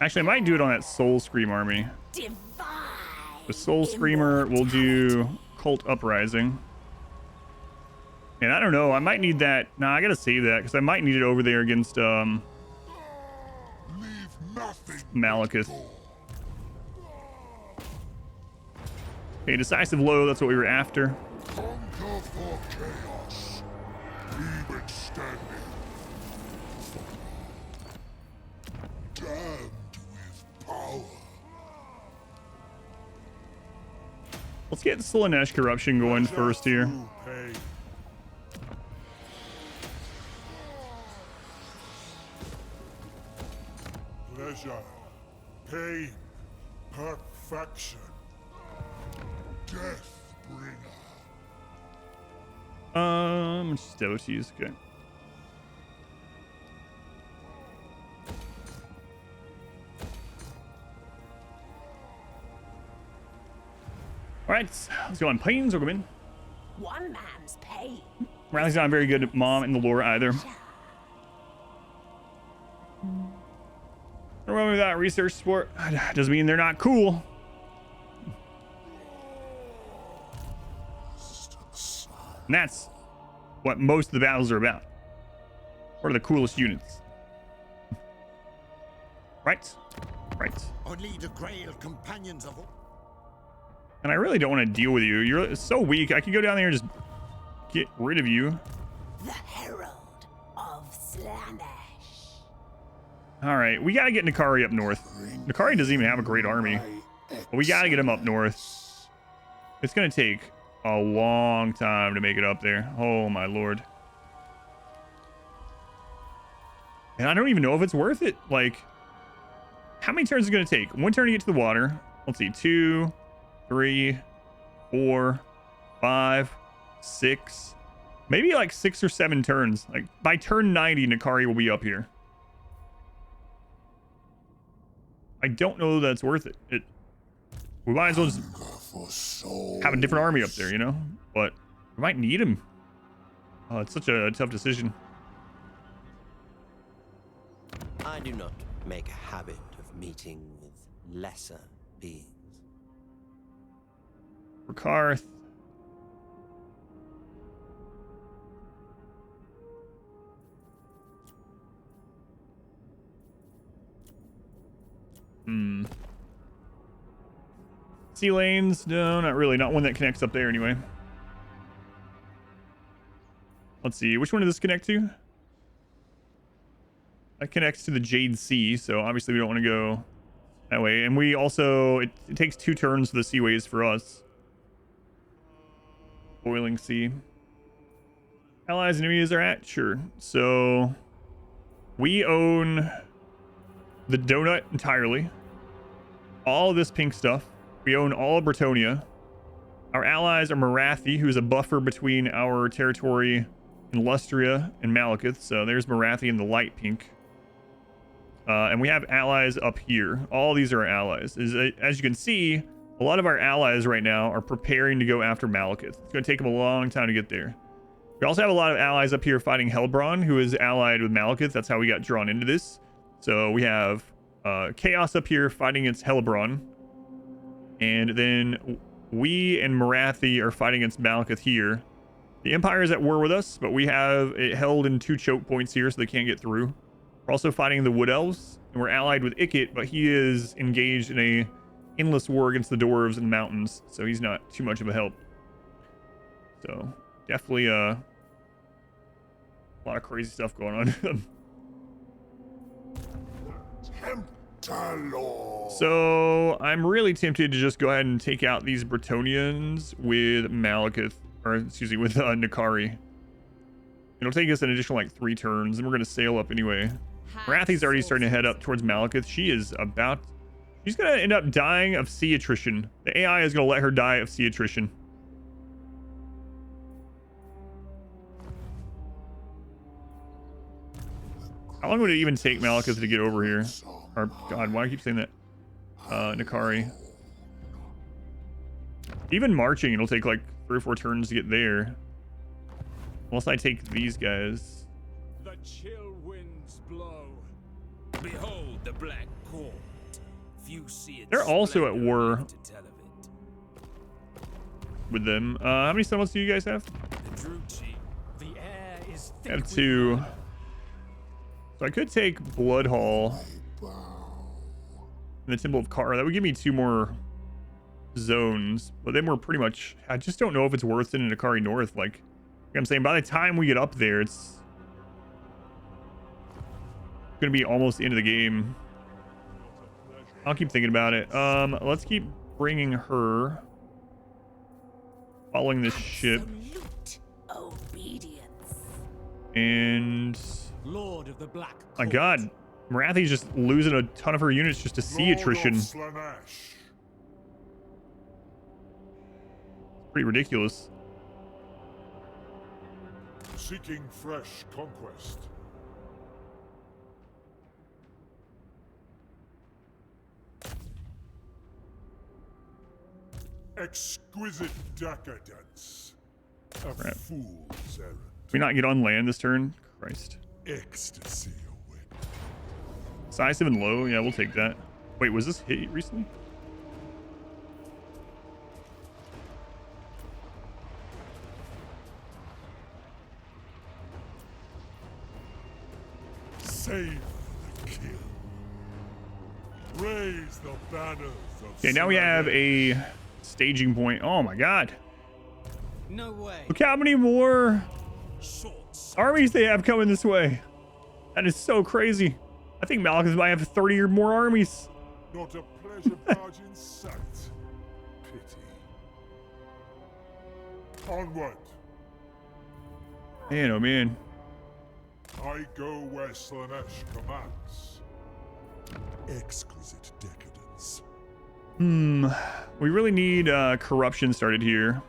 A: Actually, I might do it on that Soul Scream army.
D: Divine.
A: The Soul Screamer will do Cult Uprising. And I don't know, I might need that. Nah, I gotta save that because I might need it over there against
C: Leave nothing.
A: Malekith. Okay, decisive low, that's what we were after.
C: Conquer for chaos. Keep it standing. Damned with power.
A: Let's get Slaanesh Corruption going first here.
C: True pain. Pleasure, pain, perfection, death bringer.
A: Just devotees, okay. All right, let's go on planes or go in.
D: One man's pain.
A: Riley's not a very good mom in the lore either. Don't remember that research sport. Doesn't mean they're not cool. And that's what most of the battles are about. What are the coolest units? Right. Right.
G: Only the Grail companions of...
A: And I really don't want to deal with you. You're so weak. I could go down there and just get rid of you.
D: The Herald of Slaanesh.
A: All right, we got to get Nakari up north. Nakari doesn't even have a great army. But we got to get him up north. It's going to take a long time to make it up there. Oh, my lord. And I don't even know if it's worth it. Like, how many turns is it going to take? One turn to get to the water. Let's see. 2, 3, 4, 5, 6. Maybe like 6 or 7 turns. Like, by turn 90, Nakari will be up here. I don't know that's worth it. We might as well just have a different army up there, you know? But we might need him. Oh, it's such a tough decision.
H: I do not make a habit of meeting with lesser beings.
A: For Karth. Sea lanes? No, not really. Not one that connects up there anyway. Let's see. Which one does this connect to? That connects to the Jade Sea, so obviously we don't want to go that way. And we also... It takes 2 turns to the seaways for us. Boiling Sea. Allies and enemies are at? Sure. So... We own... the donut entirely. All of this pink stuff. We own all of Bretonia. Our allies are Marathi, who is a buffer between our territory in Lustria and Malekith. So there's Marathi in the light pink. And we have allies up here. All these are our allies. As you can see, a lot of our allies right now are preparing to go after Malekith. It's going to take them a long time to get there. We also have a lot of allies up here fighting Helbron, who is allied with Malekith. That's how we got drawn into this. So we have Chaos up here fighting against Helbron. And then we and Marathi are fighting against Malekith here. The Empire is at war with us, but we have it held in 2 choke points here, so they can't get through. We're also fighting the Wood Elves, and we're allied with Ikit, but he is engaged in a endless war against the Dwarves and the mountains, so he's not too much of a help. So, definitely a lot of crazy stuff going on. So I'm really tempted to just go ahead and take out these Bretonians with Malekith, or excuse me, with Nakari. It'll take us an additional like 3 turns, and we're gonna sail up anyway. Marathi's already starting to head up towards Malekith. She's gonna end up dying of sea attrition. The AI is gonna let her die of sea attrition. How long would it even take Malekith to get over here? Or, God, why do I keep saying that? Nakari. Even marching, it'll take like 3 or 4 turns to get there. Unless I take these guys.
B: The chill winds blow. Behold the black court. Few see it.
A: They're also at war
B: to tell of it.
A: with them. How many settlements do you guys have?
B: The Druchi. The air is
A: I have 2. So I could take Bloodhall and the Temple of Kara. That would give me 2 more zones. But then we're pretty much... I just don't know if it's worth it in Nakari North. Like I'm saying, by the time we get up there, it's going to be almost the end of the game. I'll keep thinking about it. Let's keep bringing her. Following this ship.
D: Obedience.
A: And...
B: Lord of the Black Court.
A: My God. Marathi's just losing a ton of her units just to sea attrition. Pretty ridiculous.
C: Seeking fresh conquest. Exquisite decadence. A
A: Crap.
C: fool's errand.
A: Can we not get on land this turn? Christ.
C: Ecstasy awaits.
A: Size 7 low. Yeah, we'll take that. Wait, was this hit recently?
C: Save the kill. Raise the banners of
A: Okay, now we have
C: Slaanesh.
A: a staging point. Oh my god.
H: No way.
A: Look how many more
B: Shorts.
A: armies they have coming this way. That is so crazy. I think Malekith might have 30 or more armies.
C: Not a pleasure barge in sight. Pity. Onward.
A: Man, oh man.
C: I go where Slaanesh commands. Exquisite decadence.
A: We really need corruption started here.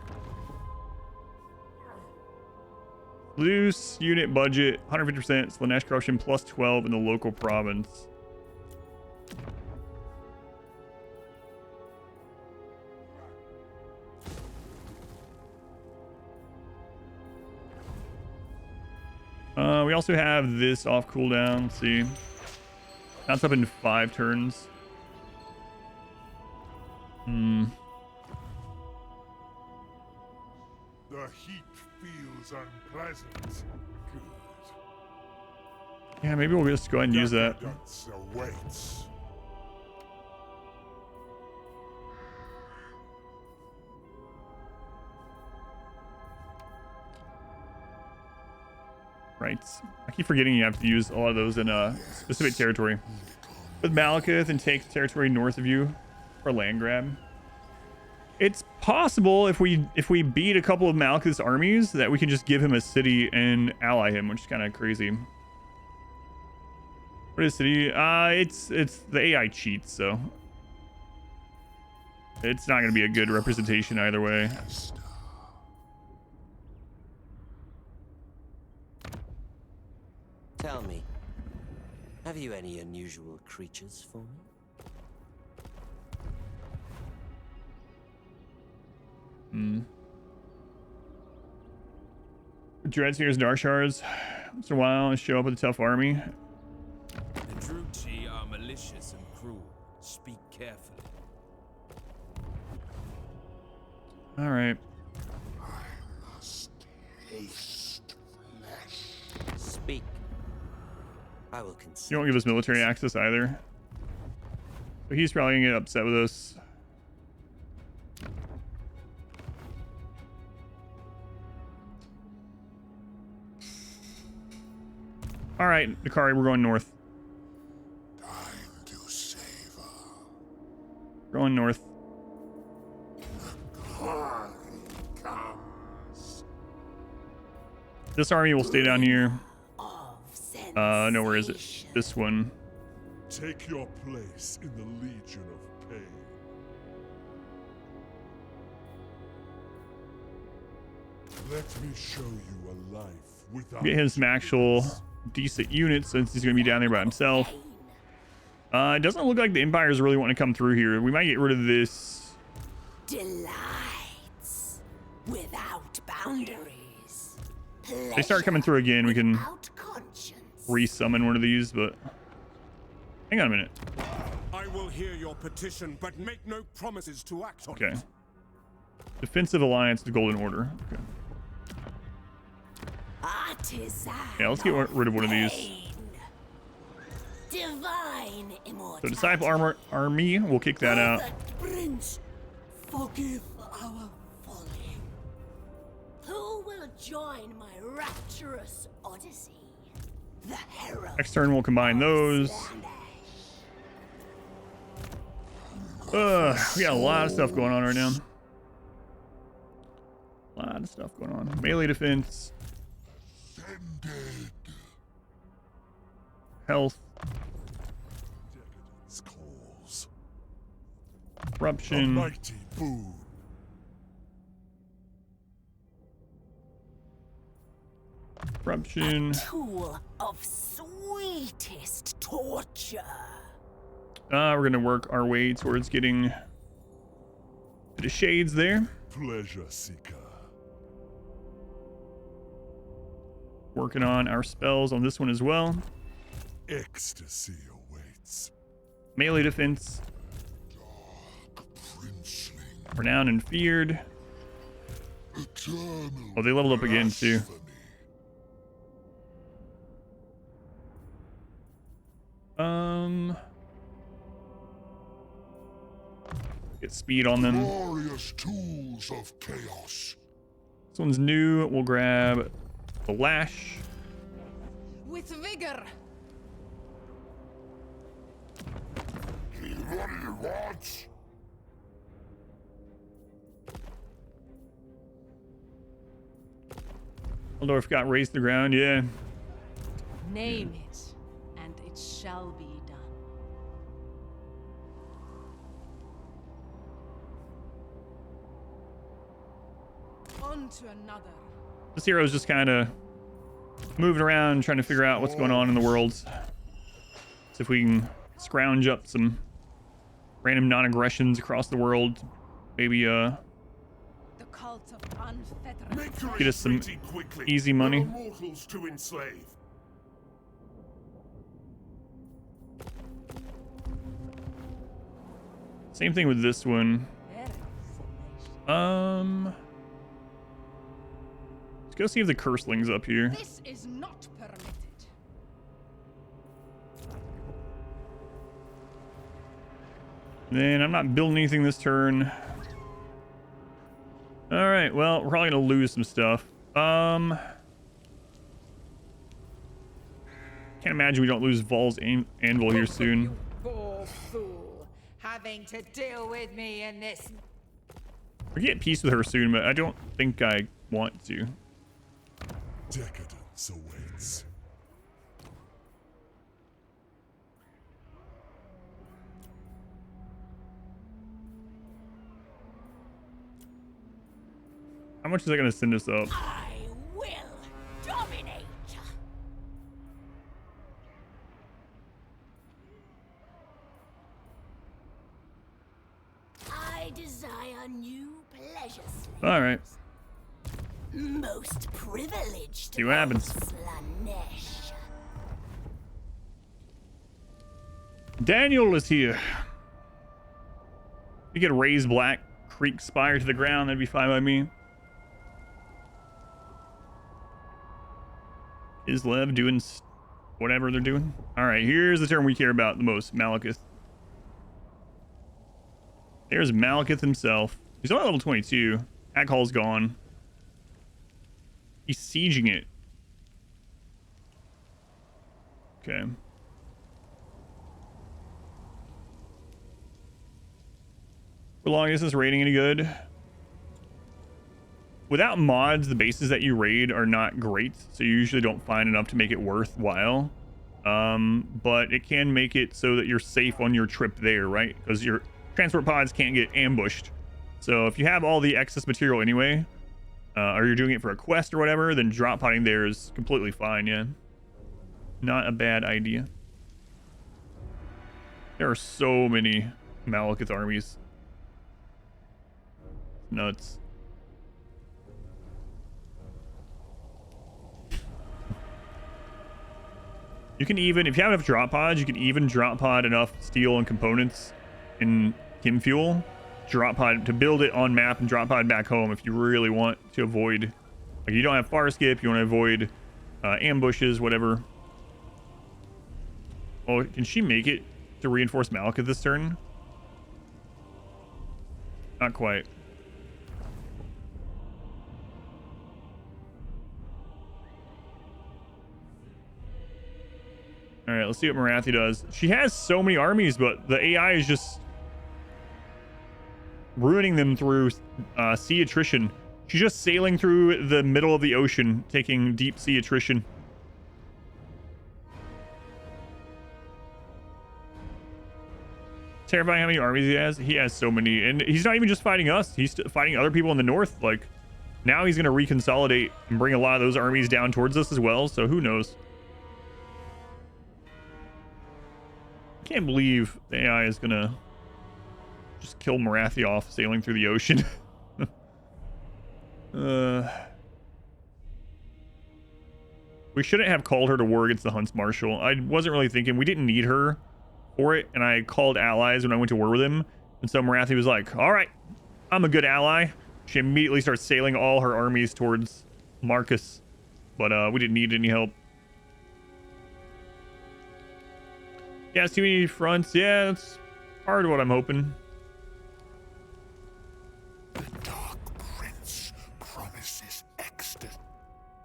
A: Loose unit budget, 150%, Slaanesh corruption plus 12 in the local province. We also have this off cooldown. Let's see. That's up in 5 turns.
C: The heat feels unpleasant. Good.
A: Yeah, maybe we'll just go ahead and use that.
C: Decadence awaits.
A: Right. I keep forgetting you have to use a lot of those in a specific territory. With Malekith and take the territory north of you for land grab. It's possible if we beat a couple of Malekith's armies that we can just give him a city and ally him, which is kind of crazy. What is city? It's the AI cheats, so it's not going to be a good representation either way.
H: Tell me, have you any unusual creatures for me?
A: Dreadspears, Dark Shards, once in a while, and show up with a tough army.
B: The Druchi are malicious and cruel. Speak carefully.
A: All right.
H: Speak. I will
A: You
H: consider.
A: don't give us military access either. So he's probably gonna get upset with us. All right, Nakari, we're going north.
C: Time to savor.
A: We're going north.
C: Glory comes.
A: This army will stay down here.
D: Of
A: No, where is it?
D: sensation.
A: This one.
C: Take your place in the Legion of Pain. Let me show you a life without.
A: Get him some actual decent units since he's gonna be down there by himself. It doesn't look like the Empires really want to come through here. We might get rid of this.
D: Delights without boundaries.
A: They start coming through again. We can
D: Without conscience.
A: resummon one of these, but hang on a minute.
G: I will hear your petition, but make no promises to act on
A: Okay.
G: it.
A: Defensive Alliance, the Golden Order. Okay.
D: Artisan
A: Yeah, let's get rid of one of these.
D: pain. Divine
A: So
D: immortality.
A: Disciple Army, we'll kick that out.
D: Perfect Prince, forgive our folly. Who will join my rapturous odyssey? The herald.
A: Next turn, we'll combine those. We got a lot of stuff going on right now. A lot of stuff going on. Melee defense,
C: Offended.
A: health,
C: Decadence calls. A
A: corruption,
C: mighty boon.
A: corruption.
D: Tool of sweetest torture.
A: We're gonna work our way towards getting Bit of shades there.
C: Pleasure seeker.
A: Working on our spells on this one as well.
C: Ecstasy awaits.
A: Melee defense.
C: Princeling.
A: Renowned and feared.
C: Eternal.
A: Oh, they leveled up again too. Get speed on them.
C: Glorious tools of chaos.
A: This one's new. We'll grab the lash.
E: With vigor.
C: What do you want?
A: Eldorf got raised to the ground. Yeah.
F: Name it, and it shall be done. On to another.
A: This hero's just kind of moving around, trying to figure out what's going on in the world. See if we can scrounge up some random non-aggressions across the world. Maybe
F: The cult of unfettered.
G: Make your
A: get us some
G: retreat quickly.
A: easy money.
G: There are mortals to enslave.
A: Same thing with this one.
F: Very foolish.
A: Let's go see if the curseling's up here.
F: This is not permitted.
A: Then I'm not building anything this turn. All right, well, we're probably gonna lose some stuff. Can't imagine we don't lose Vol's anvil here soon.
E: Poor fool, having to deal with me in this.
A: We get peace with her soon, but I don't think I want to.
C: Decadence awaits.
A: How much is that gonna send us up?
D: I will dominate. I desire new pleasures.
A: All right,
D: Most privileged.
A: see what happens.
D: Slaanesh.
A: Daniel is here. You could raise Black Creek Spire to the ground, that'd be fine by me. Is Lev doing whatever they're doing? All right, here's the turn we care about the most, Malekith. There's Malekith himself. He's only level 22. Aghall's gone. He's sieging it. Okay. For long distance raiding any good? Without mods, the bases that you raid are not great, so you usually don't find enough to make it worthwhile. But it can make it so that you're safe on your trip there, right? Because your transport pods can't get ambushed. So if you have all the excess material anyway, or you're doing it for a quest or whatever, then drop podding there is completely fine, yeah. Not a bad idea. There are so many Malekith armies. Nuts. You can even, if you have enough drop pods, you can even drop pod enough steel and components in Kim Fuel. Drop pod to build it on map and drop pod back home if you really want to avoid, like, you don't have far skip, you want to avoid ambushes, whatever. Oh, can she make it to reinforce Malekith this turn? Not quite. All right, let's see what Marathi does. She has so many armies, but the AI is just ruining them through sea attrition. She's just sailing through the middle of the ocean, taking deep sea attrition. Terrifying how many armies he has. He has so many, and he's not even just fighting us. He's fighting other people in the north. Like, now he's going to reconsolidate and bring a lot of those armies down towards us as well. So who knows? Can't believe the AI is gonna Just kill Marathioth sailing through the ocean. We shouldn't have called her to war against the Hunts Marshal. I wasn't really thinking. We didn't need her for it, and I called allies when I went to war with him. And so Marathi was like, all right, I'm a good ally. She immediately starts sailing all her armies towards Marcus. But we didn't need any help. Yeah, it's too many fronts. Yeah, that's part of what I'm hoping.
C: The Dark Prince promises ecstasy.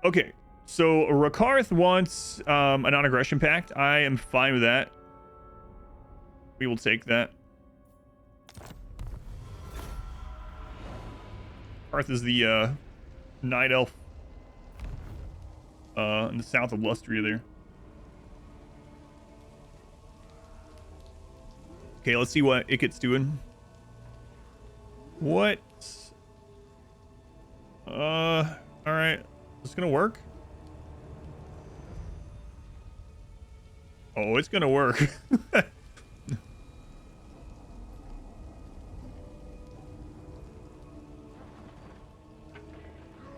A: Okay, so Rakarth wants a non-aggression pact. I am fine with that. We will take that. Rakarth is the night elf in the south of Lustria there. Okay, let's see what Ikit's doing. What? All right. Is this gonna work? Oh, it's gonna work.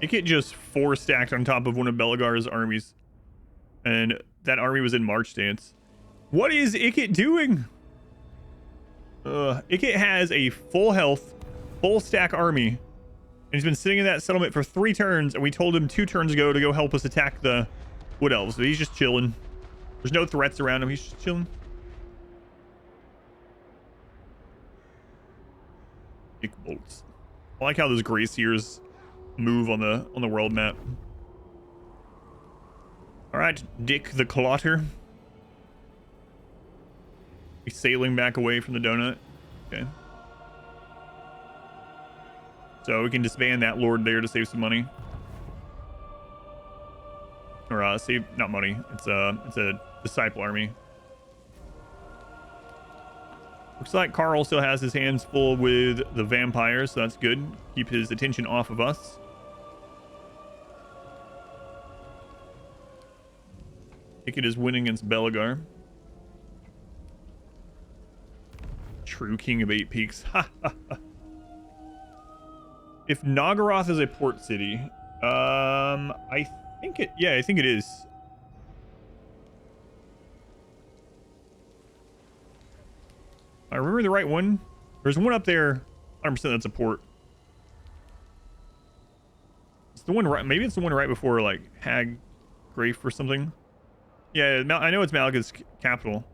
A: Ikit just 4-stacked on top of one of Belagar's armies. And that army was in March stance. What is Ikit doing? Ikit has a full health, full stack army. And he's been sitting in that settlement for 3 turns, and we told him 2 turns ago to go help us attack the Wood Elves. So he's just chilling. There's no threats around him. He's just chilling. Big bolts. I like how those Graciers move on the world map. All right, Dick the Clotter. He's sailing back away from the donut. Okay. So we can disband that lord there to save some money. Or save, not money. It's a disciple army. Looks like Carl still has his hands full with the vampires, so that's good. Keep his attention off of us. Ikit is winning against Belagar. True king of 8 peaks. If Nagaroth is a port city, I think it is. I remember the right one. There's one up there, 100% that's a port. It's the one right, maybe it's the one right before like Hag Grafe or something. Yeah, I know it's Malaga's capital.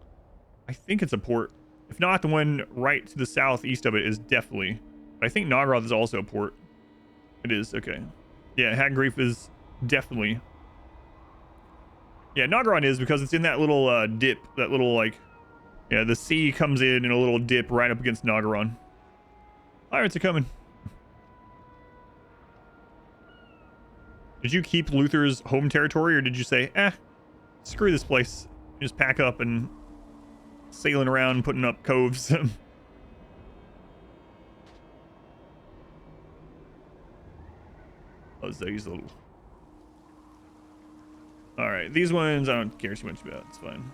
A: I think it's a port. If not, the one right to the southeast of it is definitely. But I think Nagaroth is also a port. It is, okay. Yeah, Hag Grafe is definitely. Yeah, Nagaroth is because it's in that little dip, that little like, yeah, the sea comes in a little dip right up against Nagaron. Pirates are coming. Did you keep Luther's home territory, or did you say, screw this place, just pack up and sailing around putting up coves? Oh, Zazel. All right, these ones I don't care too much about. It's fine.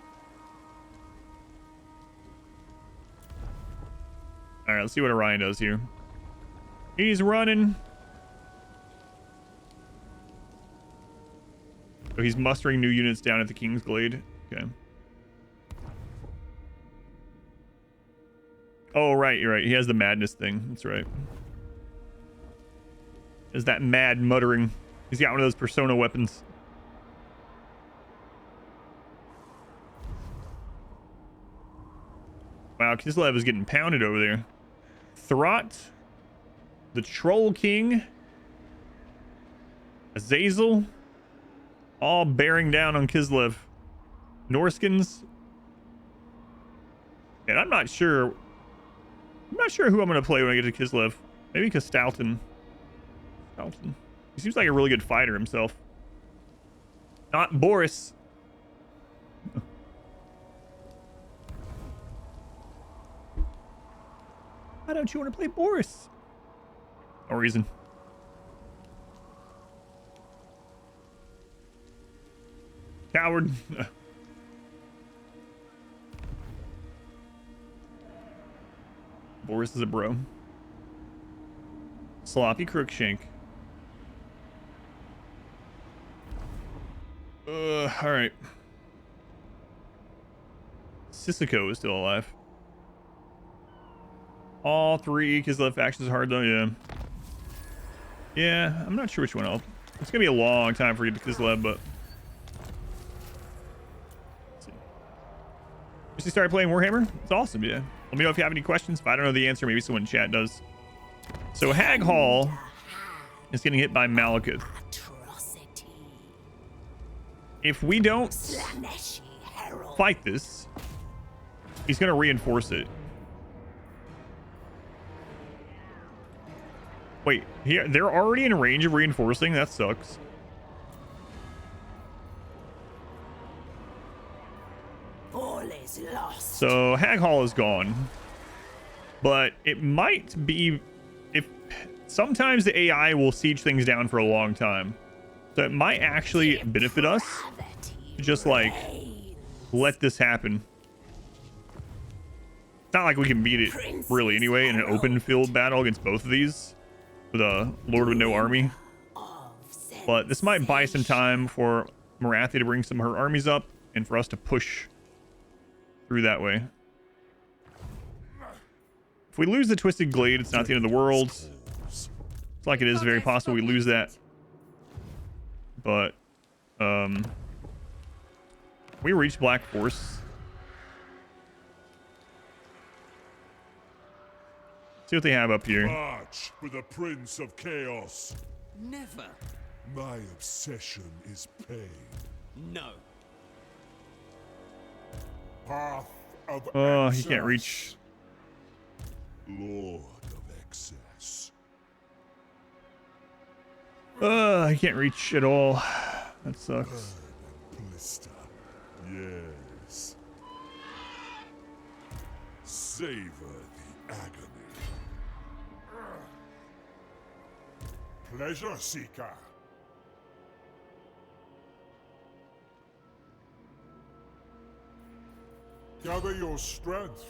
A: All right, let's see what Orion does here. He's running. So he's mustering new units down at the King's Glade. Okay. Oh, right, you're right. He has the madness thing. That's right. Is that mad muttering? He's got one of those persona weapons. Wow, Kislev is getting pounded over there. Throt, the Troll King, Azazel, all bearing down on Kislev. Norskins. And I'm not sure who I'm going to play when I get to Kislev. Maybe Kastalton. He seems like a really good fighter himself. Not Boris. Why don't you want to play Boris? No reason. Coward. Boris is a bro. Sloppy Crookshank. All right. Sissiko is still alive. All three Kislev factions hard though, yeah. Yeah, I'm not sure which one else. It's gonna be a long time for you to Kislev, but let's see. You started playing Warhammer? It's awesome, yeah. Let me know if you have any questions. If I don't know the answer, maybe someone in chat does. So Hag Hall is getting hit by Malekith.
D: Atrocity.
A: If we don't
D: Slaanesh herald.
A: fight this, he's gonna reinforce it. Wait, here they're already in range of reinforcing. That sucks.
D: All is lost.
A: So Hag Hall is gone, but it might be if sometimes the AI will siege things down for a long time, so it might actually benefit us to just like let this happen. It's not like we can beat it really anyway in an open field battle against both of these with a Lord with no army, but this might buy some time for Marathi to bring some of her armies up and for us to push through that way. If we lose the Twisted Glade, it's not the end of the world. It's like it is very possible we lose that, but we reach Black Force. See what they have up here.
C: March with the Prince of Chaos.
B: Never.
C: My obsession is pain.
B: No.
C: Path of
A: Oh, he
C: excess.
A: can't reach.
C: Lord of excess.
A: He can't reach at all. That sucks.
C: Blister. Yes. Savor the agony. Pleasure seeker. Gather your strength.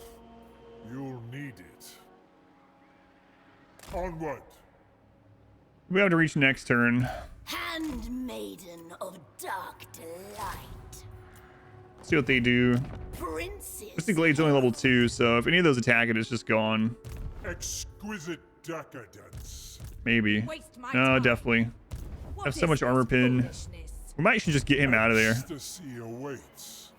C: You'll need it. Onward.
A: We have to reach next turn.
D: Handmaiden of dark delight.
A: See what they do.
D: Princess.
A: Twisted Glade's only level 2, so if any of those attack it, it's just gone.
C: Exquisite decadence.
A: Maybe.
E: Waste my
A: No,
E: time.
A: definitely.
E: What
A: Have so
E: is
A: much
E: this
A: armor pin.
E: foolishness?
A: We might should just get him out of there.
C: Ecstasy awaits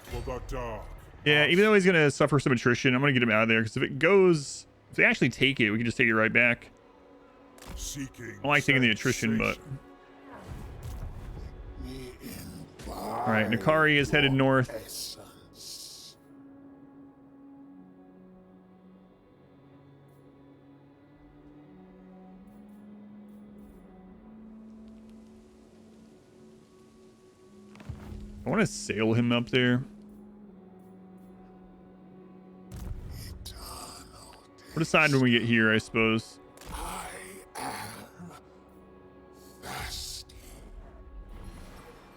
C: for the dark.
A: Yeah, even though he's gonna suffer some attrition, I'm gonna get him out of there because if they actually take it, we can just take it right back.
C: Seeking
A: I like taking the attrition, but all right, Nakari is headed north. I want to sail him up there. We'll decide when we get here, I suppose.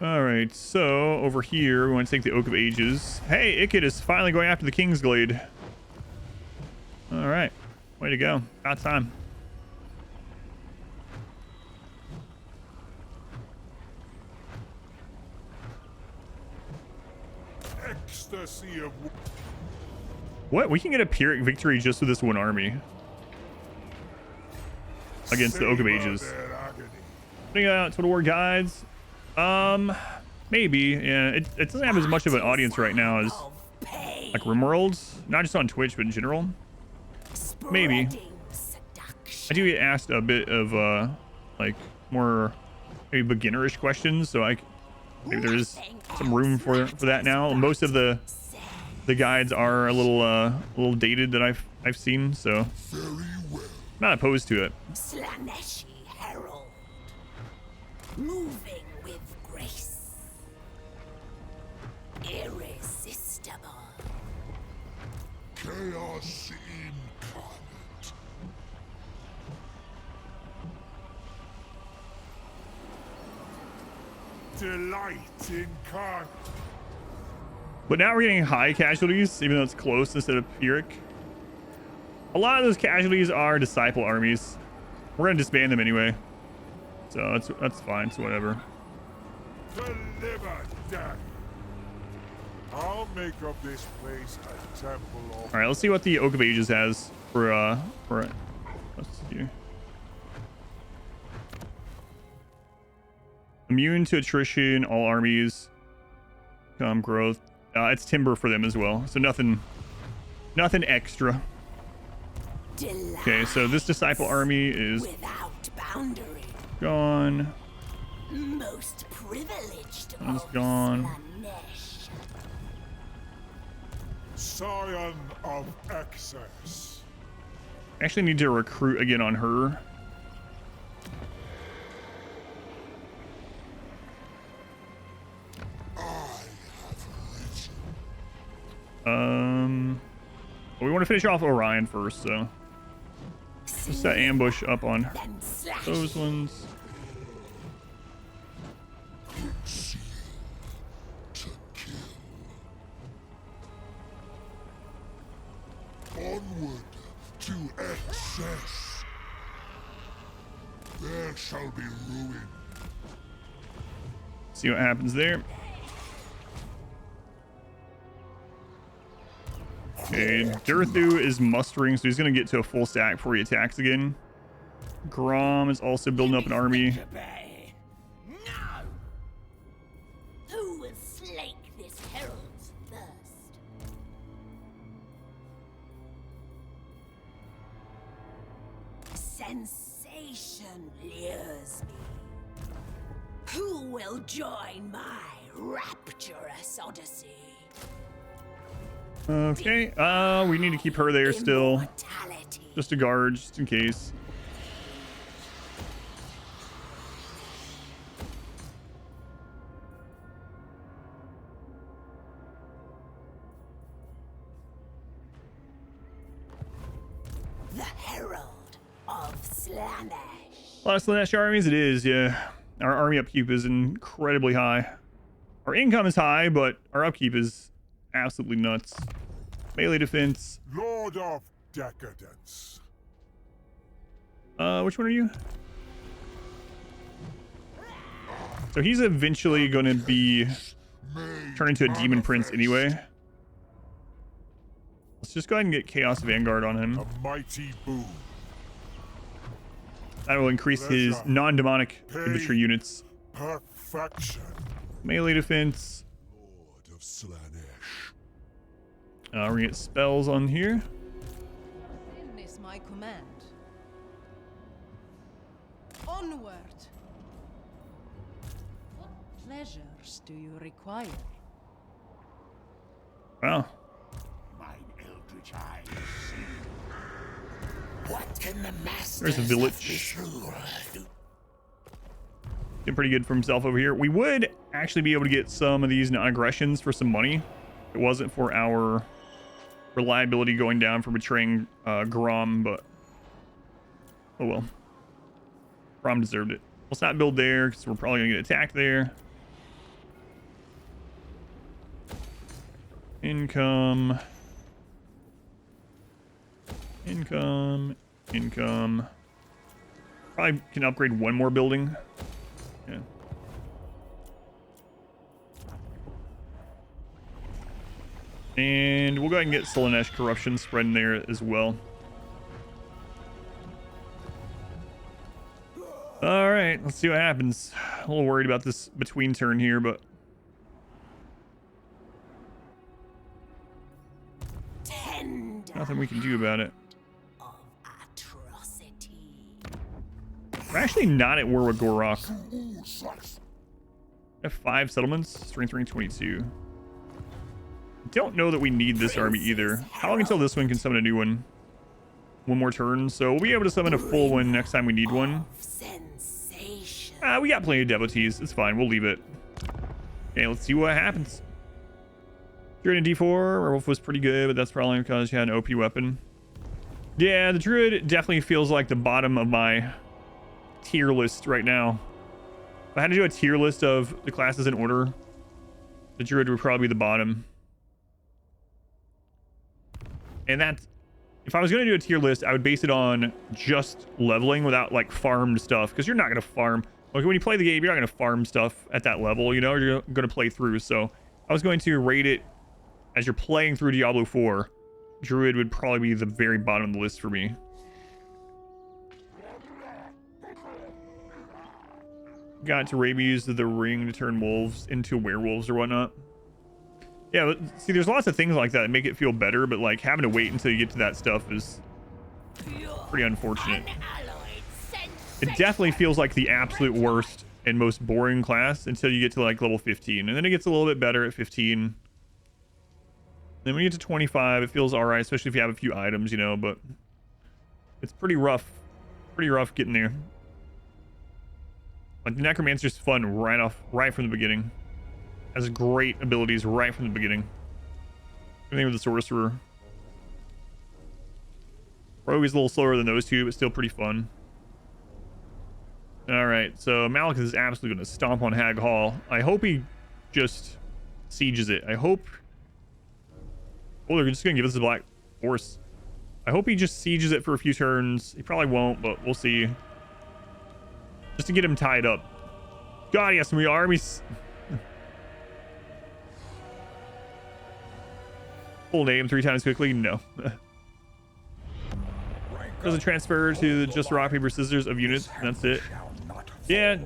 A: All right, so over here, we want to take the Oak of Ages. Hey, Ikit is finally going after the Kingsglade. All right, way to go. Got time.
C: Ecstasy of
A: What? We can get a Pyrrhic victory just with this one army against the Oak of
C: savor
A: Ages.
C: their agony.
A: Putting out Total War guides. Maybe. Yeah, it doesn't have as much of an audience right now as like RimWorld. Not just on Twitch, but in general. Maybe. I do get asked a bit of like more maybe beginnerish questions, so maybe there is some room for that now. Most of the guides are a little dated that I've seen, so
C: Very well.
A: not opposed to it.
D: Slaanesh herald. Moving with grace. Irresistible.
C: Chaos incarnate. Delight incarnate.
A: But now we're getting high casualties, even though it's close instead of Pyrrhic. A lot of those casualties are disciple armies. We're gonna disband them anyway, so that's fine. So whatever.
C: Deliver death. I'll make of this place a temple of...
A: All right, let's see what the Oak of Ages has for let's see. Immune to attrition, all armies. Growth. It's timber for them as well, so nothing extra. Okay, so this disciple army is
D: without boundary.
A: Gone.
D: Most privileged
A: One's
D: of
A: gone.
D: Slaanesh.
C: Scion of excess.
A: Actually need to recruit again on her. We want to finish off Orion first, so let's set ambush up on
D: Then slash.
A: those ones.
C: Onward to excess. There shall be ruin.
A: See what happens there. Okay, Durthu is mustering, so he's going to get to a full stack before he attacks again. Grom is also building up an army.
D: No. Who will slake this herald's thirst? Sensation lures me. Who will join my rapturous odyssey?
A: Okay, we need to keep her there still.
D: Immortality.
A: Just a guard, just in case.
D: The Herald of Slaanesh.
A: A lot of Slaanesh armies, it is, yeah. Our army upkeep is incredibly high. Our income is high, but our upkeep is absolutely nuts. Melee defense.
C: Lord of decadence.
A: Which one are you? So he's eventually going to be turned into a demon prince anyway. Let's just go ahead and get Chaos Vanguard on him.
C: A mighty boon.
A: That will increase his non-demonic infantry units.
C: Perfection.
A: Melee defense.
C: Lord of Slaanesh.
A: We're gonna get spells on here.
F: Sin is my command. Onward. What pleasures do you require?
A: Wow.
C: Mine eldritch eyes.
D: What can the master
A: There's a village. Getting pretty good for himself over here. We would actually be able to get some of these non-aggressions for some money. If it wasn't for our reliability going down for betraying Grom, but oh well. Grom deserved it. Let's not build there because we're probably gonna get attacked there. Income. Probably can upgrade one more building. Yeah. And we'll go ahead and get Slaanesh corruption spread in there as well. All right, let's see what happens. A little worried about this between turn here, but nothing we can do about it.
D: Of atrocity.
A: We're actually not at war with Gorok. We have 5 settlements, strength rank 22. Don't know that we need this army either. How long until this one can summon a new one? One more turn, so we'll be able to summon a full one next time we need one.
D: Sensation.
A: We got plenty of devotees. It's fine. We'll leave it. Okay, let's see what happens. Druid in D4, Werewolf was pretty good, but that's probably because she had an OP weapon. Yeah, the Druid definitely feels like the bottom of my tier list right now. If I had to do a tier list of the classes in order, the Druid would probably be the bottom. And that's if I was going to do a tier list, I would base it on just leveling without like farmed stuff, because you're not going to farm. Like when you play the game, you're not going to farm stuff at that level, you know, you're going to play through. So I was going to rate it as you're playing through Diablo 4. Druid would probably be the very bottom of the list for me. Got to use the ring to turn wolves into werewolves or whatnot. Yeah, but see, there's lots of things like that make it feel better, but like having to wait until you get to that stuff is pretty unfortunate. It definitely feels like the absolute worst and most boring class until you get to like level 15, and then it gets a little bit better at 15. Then when you get to 25, it feels all right, especially if you have a few items, you know, but it's pretty rough getting there. Like the Necromancer's fun right from the beginning. Has great abilities right from the beginning. Everything with the Sorcerer. Rogue is a little slower than those two, but still pretty fun. Alright, so Malekith is absolutely going to stomp on Hag Hall. I hope he just sieges it. I hope... Oh, they're just going to give us the Black Force. I hope he just sieges it for a few turns. He probably won't, but we'll see. Just to get him tied up. God, he has so many armies. Full name 3 times quickly? No. Doesn't transfer to just rock, paper, scissors of units. That's it. Yeah.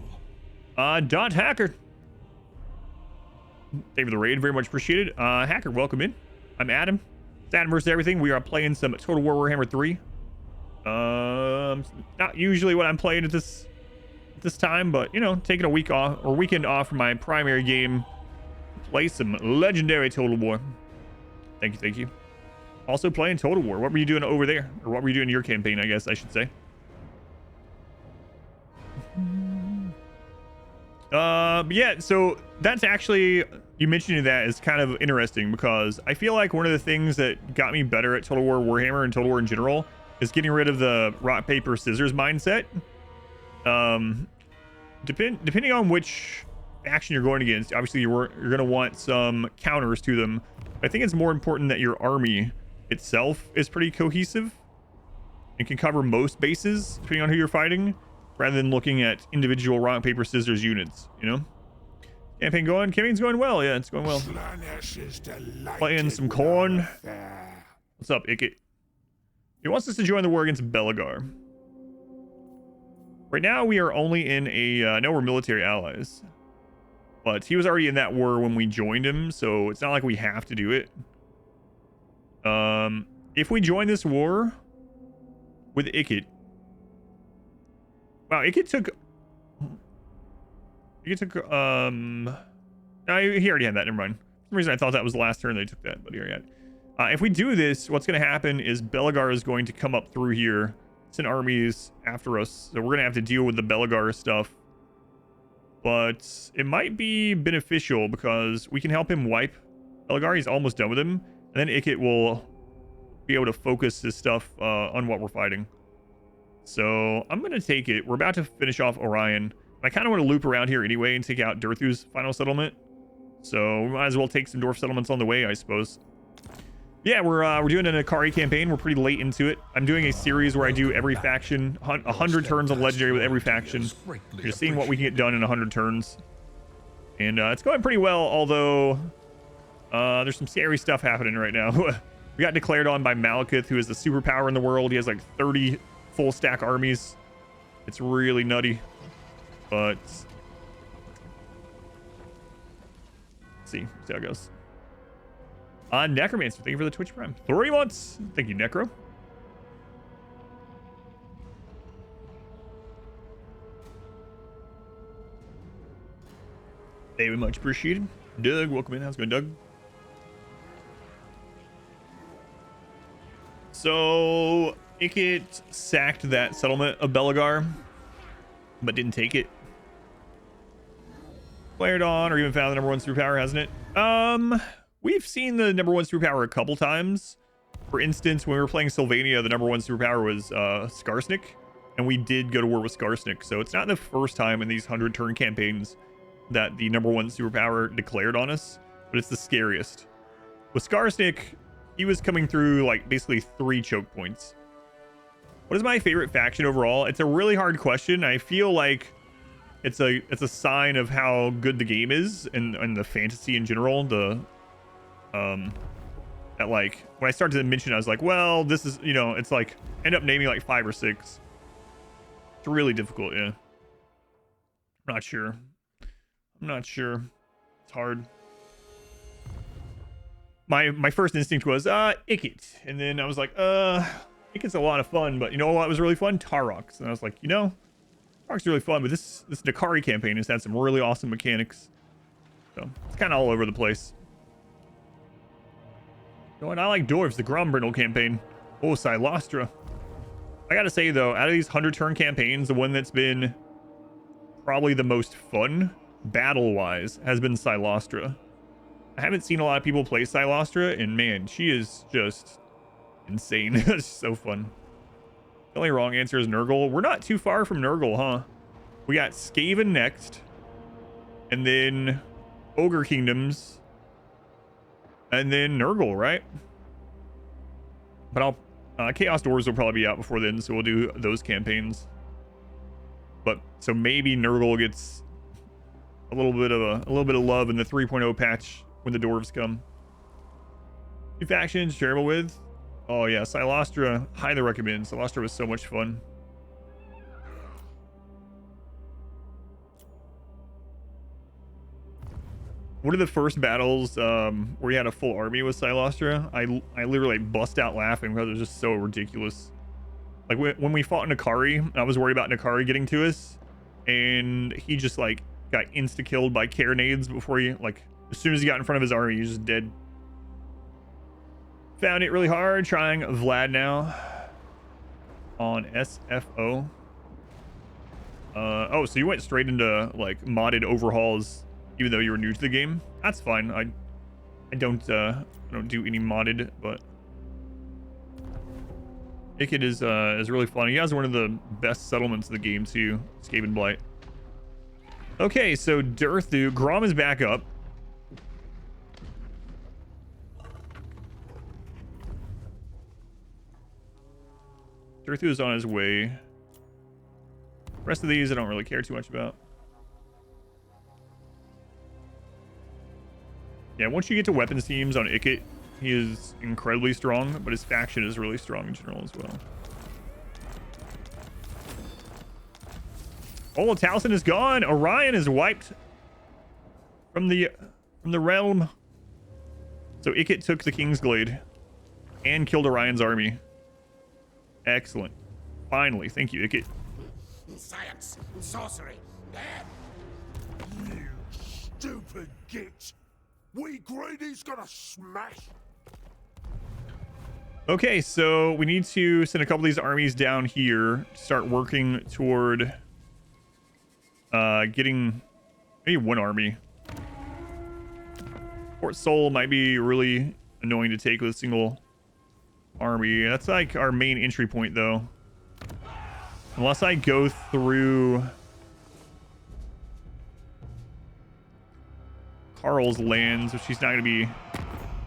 A: Dot Hacker. Thank you for the raid. Very much appreciated. Hacker, welcome in. I'm Adam. It's Adam versus everything. We are playing some Total War Warhammer 3. Not usually what I'm playing at this time, but you know, taking a week off or weekend off from my primary game, play some legendary Total War. Thank you. Also playing Total War. What were you doing over there? Or what were you doing in your campaign, I guess I should say. But yeah, so that's actually, you mentioning that is kind of interesting, because I feel like one of the things that got me better at Total War Warhammer and Total War in general is getting rid of the rock, paper, scissors mindset. Depending on which faction you're going against, obviously you're going to want some counters to them. I think it's more important that your army itself is pretty cohesive and can cover most bases depending on who you're fighting, rather than looking at individual rock, paper, scissors units, you know? Campaign's going well. Yeah, it's going well.
C: Slaanesh is delighted.
A: Playing some corn. What's up, Ikit? He wants us to join the war against Belagar. Right now, we are only in a... I know we're military allies. But he was already in that war when we joined him, so it's not like we have to do it. If we join this war with Ikit... Wow, Ikit took... No, he already had that. Never mind. For some reason, I thought that was the last turn they took that, but he already had. If we do this, what's going to happen is Belagar is going to come up through here, send armies after us, so we're going to have to deal with the Belagar stuff. But it might be beneficial because we can help him wipe Belagar. He's almost done with him, and then Ikit will be able to focus his stuff on what we're fighting. So I'm going to take it. We're about to finish off Orion. I kind of want to loop around here anyway and take out Durthu's final settlement. So we might as well take some dwarf settlements on the way, I suppose. Yeah, we're doing an Akari campaign. We're pretty late into it. I'm doing a series where I do every faction, 100 turns on legendary with every faction. Just seeing what we can get done in 100 turns. And it's going pretty well, although there's some scary stuff happening right now. We got declared on by Malekith, who is the superpower in the world. He has like 30 full stack armies. It's really nutty. But let's see how it goes. Necromancer, thank you for the Twitch Prime. 3 months. Thank you, Necro. Very much appreciated. Doug, welcome in. How's it going, Doug? So, Ikit sacked that settlement of Belagar, but didn't take it. Flared on, or even found the number 1 superpower, hasn't it? We've seen the number 1 superpower a couple times. For instance, when we were playing Sylvania, the number 1 superpower was Skarsnik, and we did go to war with Skarsnik. So it's not the first time in these 100-turn campaigns that the number 1 superpower declared on us, but it's the scariest. With Skarsnik, he was coming through like basically 3 choke points. What is my favorite faction overall? It's a really hard question. I feel like it's a sign of how good the game is and the fantasy in general. That like when I started to mention, I was like, well, this is, you know, it's like end up naming like 5 or 6. It's really difficult. Yeah. I'm not sure. It's hard. My first instinct was Ikit, and then I was like, Ikit's a lot of fun, but you know what was really fun? Tarox. And I was like, you know, Tarox is really fun, but this Nakari campaign has had some really awesome mechanics. So it's kind of all over the place. You know what? I like Dwarves, the Grombrindle campaign. Oh, Silostra. I gotta say though, out of these 100-turn campaigns, the one that's been probably the most fun battle-wise has been Silostra. I haven't seen a lot of people play Silostra, and man, she is just insane. It's so fun. The only wrong answer is Nurgle. We're not too far from Nurgle, huh? We got Skaven next, and then Ogre Kingdoms, and then Nurgle, right? But Chaos Dwarves will probably be out before then, so we'll do those campaigns. But so maybe Nurgle gets a little bit of love in the 3.0 patch when the dwarves come. 2 factions shareable with. Oh yeah, Silostra, highly recommend. Silostra was so much fun. One of the first battles where you had a full army with Silostra, I literally bust out laughing because it was just so ridiculous. Like when we fought Nakari, I was worried about Nakari getting to us, and he just like got insta-killed by carronades before he, like, as soon as he got in front of his army, he was just dead. Found it really hard trying Vlad now on SFO. Oh, so you went straight into like modded overhauls even though you were new to the game? That's fine. I don't do any modded, but Ikit is really fun. He has one of the best settlements of the game too, Skaven Blight. Okay, so Durthu, Grom is back up. Durthu is on his way. The rest of these I don't really care too much about. Yeah, once you get to weapons teams on Ikit, he is incredibly strong, but his faction is really strong in general as well. Oh, Taliesin is gone. Orion is wiped from the realm. So Ikit took the Kingsglade and killed Orion's army. Excellent. Finally, thank you, Ikit.
G: Science, sorcery,
C: You stupid git! We greedy's gonna smash.
A: Okay, so we need to send a couple of these armies down here to start working toward getting maybe one army. Fort Sol might be really annoying to take with a single army. That's like our main entry point though. Unless I go through Carl's lands, which he's not going to be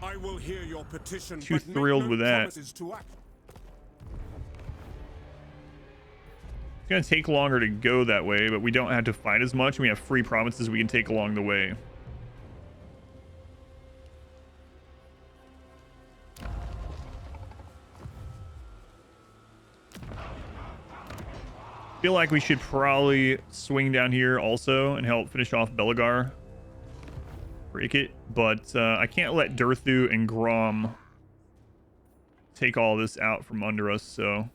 G: I will hear your petition,
A: too
G: but make
A: thrilled
G: no
A: with that.
G: promises to act.
A: It's going to take longer to go that way, but we don't have to fight as much. We have free provinces we can take along the way. Feel like we should probably swing down here also and help finish off Belagar for Ikit, but I can't let Durthu and Grom take all this out from under us, so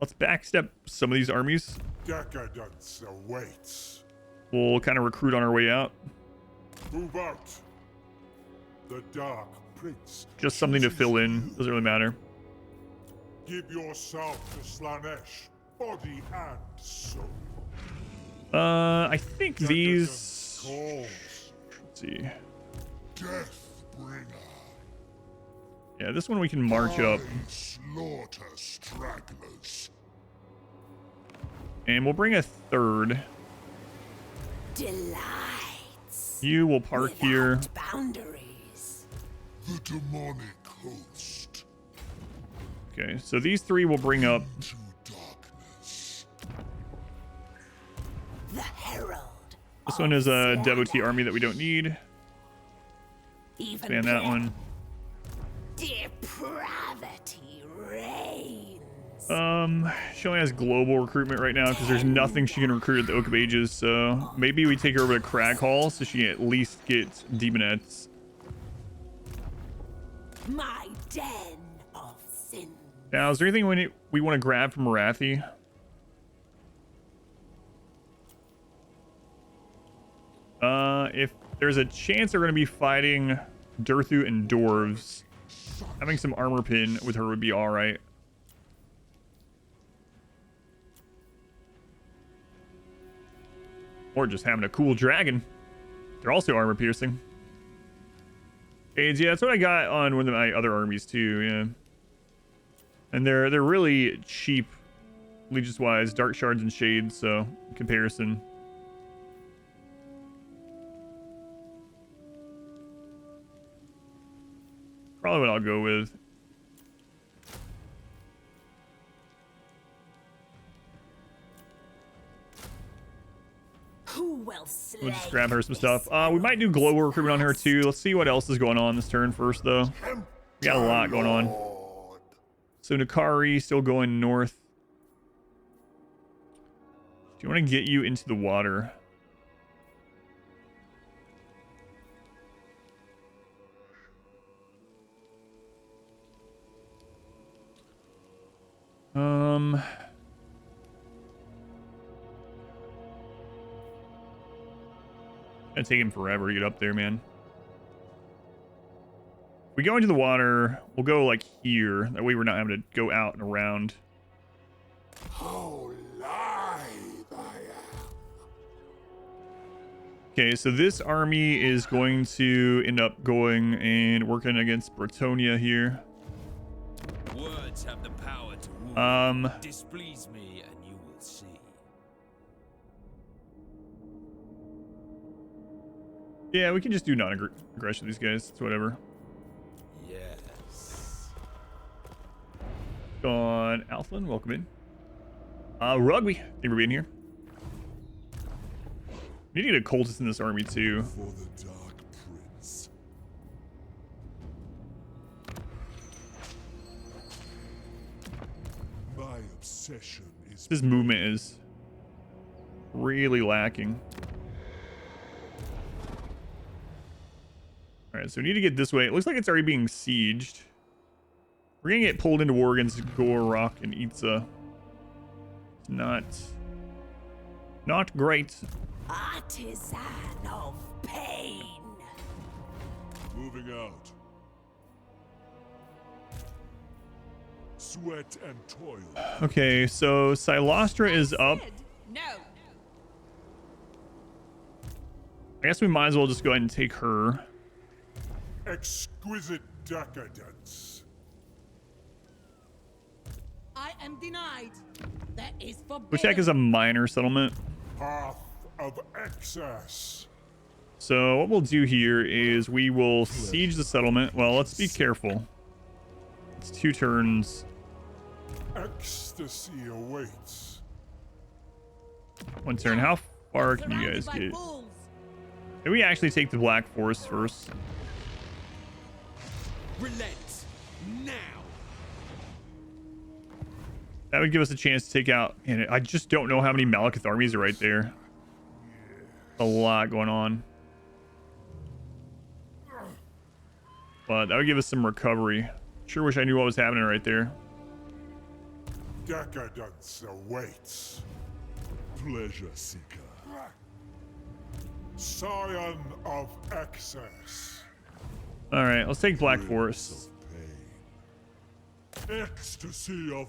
A: let's backstep some of these armies.
C: Decadence awaits.
A: We'll kind of recruit on our way out.
C: Move out. The Dark Prince.
A: Just something to fill in.
C: chooses you.
A: Doesn't really matter.
C: Give yourself to Slaanesh, body and soul.
A: I think these.
C: Decadence calls.
A: Let's see.
C: Deathbringer.
A: Yeah, this one we can march up,
C: I slaughter stragglers.
A: and we'll bring a third.
D: Delights.
A: You will park here.
D: Without boundaries.
C: The demonic coast
A: Okay, so these three will bring up.
C: to darkness.
D: The herald.
A: This one is a devotee army that we don't need.
D: Even
A: Expand that one.
D: Depravity reigns.
A: She only has global recruitment right now because there's nothing she can recruit at the Oak of Ages. So maybe we take her over to Crag Hall so she can at least get demonettes.
D: My den of sin.
A: Now, is there anything we want to grab from Marathi? If there's a chance they're going to be fighting Durthu and Dwarves, having some armor pin with her would be all right. Or just having a cool dragon. They're also armor piercing. Yeah, that's what I got on one of my other armies too. Yeah, and they're really cheap, Legis wise, dark shards and shades. So in comparison. Probably what I'll go with.
D: Who will slay
A: We'll just grab her some
D: this
A: stuff. We might do global recruitment on her too. Let's see what else is going on this turn first, though. We got a lot going on.
C: Lord,
A: So Nakari still going north. Do you want to get you into the water? It'd take him forever to get up there, man. If we go into the water, we'll go like here. That way we're not having to go out and around.
C: how lithe I am.
A: Okay, so this army is going to end up going and working against Bretonia here.
B: Words have the power to wound. Displease me and you will see.
A: Yeah, we can just do non-aggression with these guys. It's whatever.
B: Yes.
A: On Alphalin, welcome in. Rugby, thank you for being here. We need to get a cultist in this army too.
C: For the Dark Prince. My obsession is
A: His movement is really lacking. All right, so we need to get this way. It looks like it's already being sieged. We're gonna get pulled into war against Gorok and Itza. It's not great.
D: Artisan of pain.
C: moving out. Sweat and toil.
A: Okay, so Silostra is up.
E: No.
A: I guess we might as well just go ahead and take her.
C: Exquisite decadence.
E: I am denied. That is forbidden.
A: Bushak is a minor settlement.
C: Path of excess.
A: So what we'll do here is we will siege the settlement. Well, let's be careful. It's 2 turns.
C: Ecstasy awaits.
A: 1 turn. How far can you guys
E: Surrounded by
A: get?
E: bulls.
A: Maybe we actually take the Black Forest first.
B: Relent now.
A: That would give us a chance to take out. And I just don't know how many Malekith armies are right there. A lot going on. But that would give us some recovery. Sure wish I knew what was happening right there.
C: Decadence awaits. Pleasure seeker. Scion of excess.
A: All right, let's take Black Forest.
C: Pain. Ecstasy of.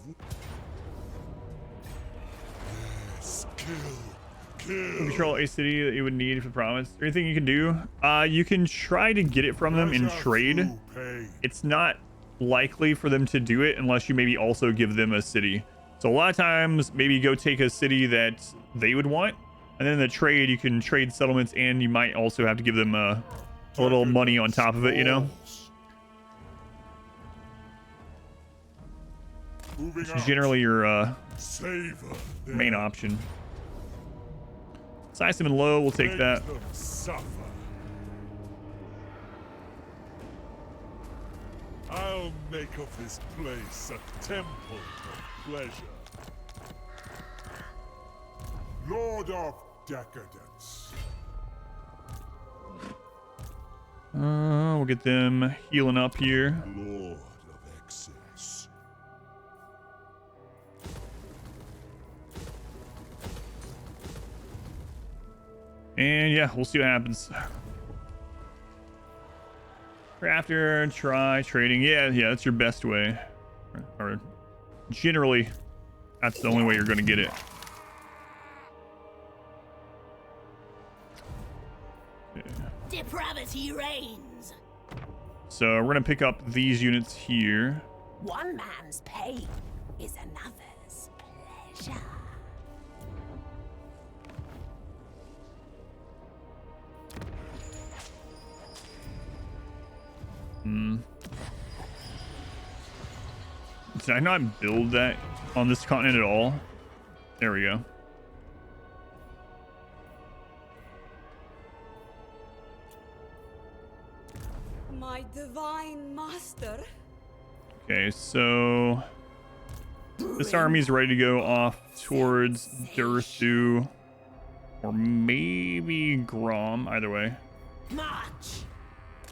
C: Yes, kill.
A: Control a city that you would need for promise. Anything you can do? You can try to get it from them in
C: Pleasure
A: trade.
C: through pain.
A: It's not likely for them to do it unless you maybe also give them a city. So a lot of times, maybe go take a city that they would want, and then in the trade, you can trade settlements, and you might also have to give them a little money on top of it, you know?
C: Moving
A: Which is
C: out.
A: generally your
C: Savor
A: main
C: them.
A: option. Size them in low, we'll take
C: Make
A: that.
C: them suffer. I'll make of this place a temple of pleasure. Lord of Decadence.
A: We'll get them healing up here.
C: Lord of Excess.
A: And yeah, we'll see what happens. Crafter, try trading. Yeah, that's your best way. Or generally, that's the only way you're going to get it.
D: Depravity reigns.
A: So we're going to pick up these units here.
D: One man's pain is another's pleasure.
A: Did I not build that on this continent at all? There we go.
E: My divine master.
A: Okay, so this army's ready to go off towards Durthu or maybe Grom, either way.
D: March.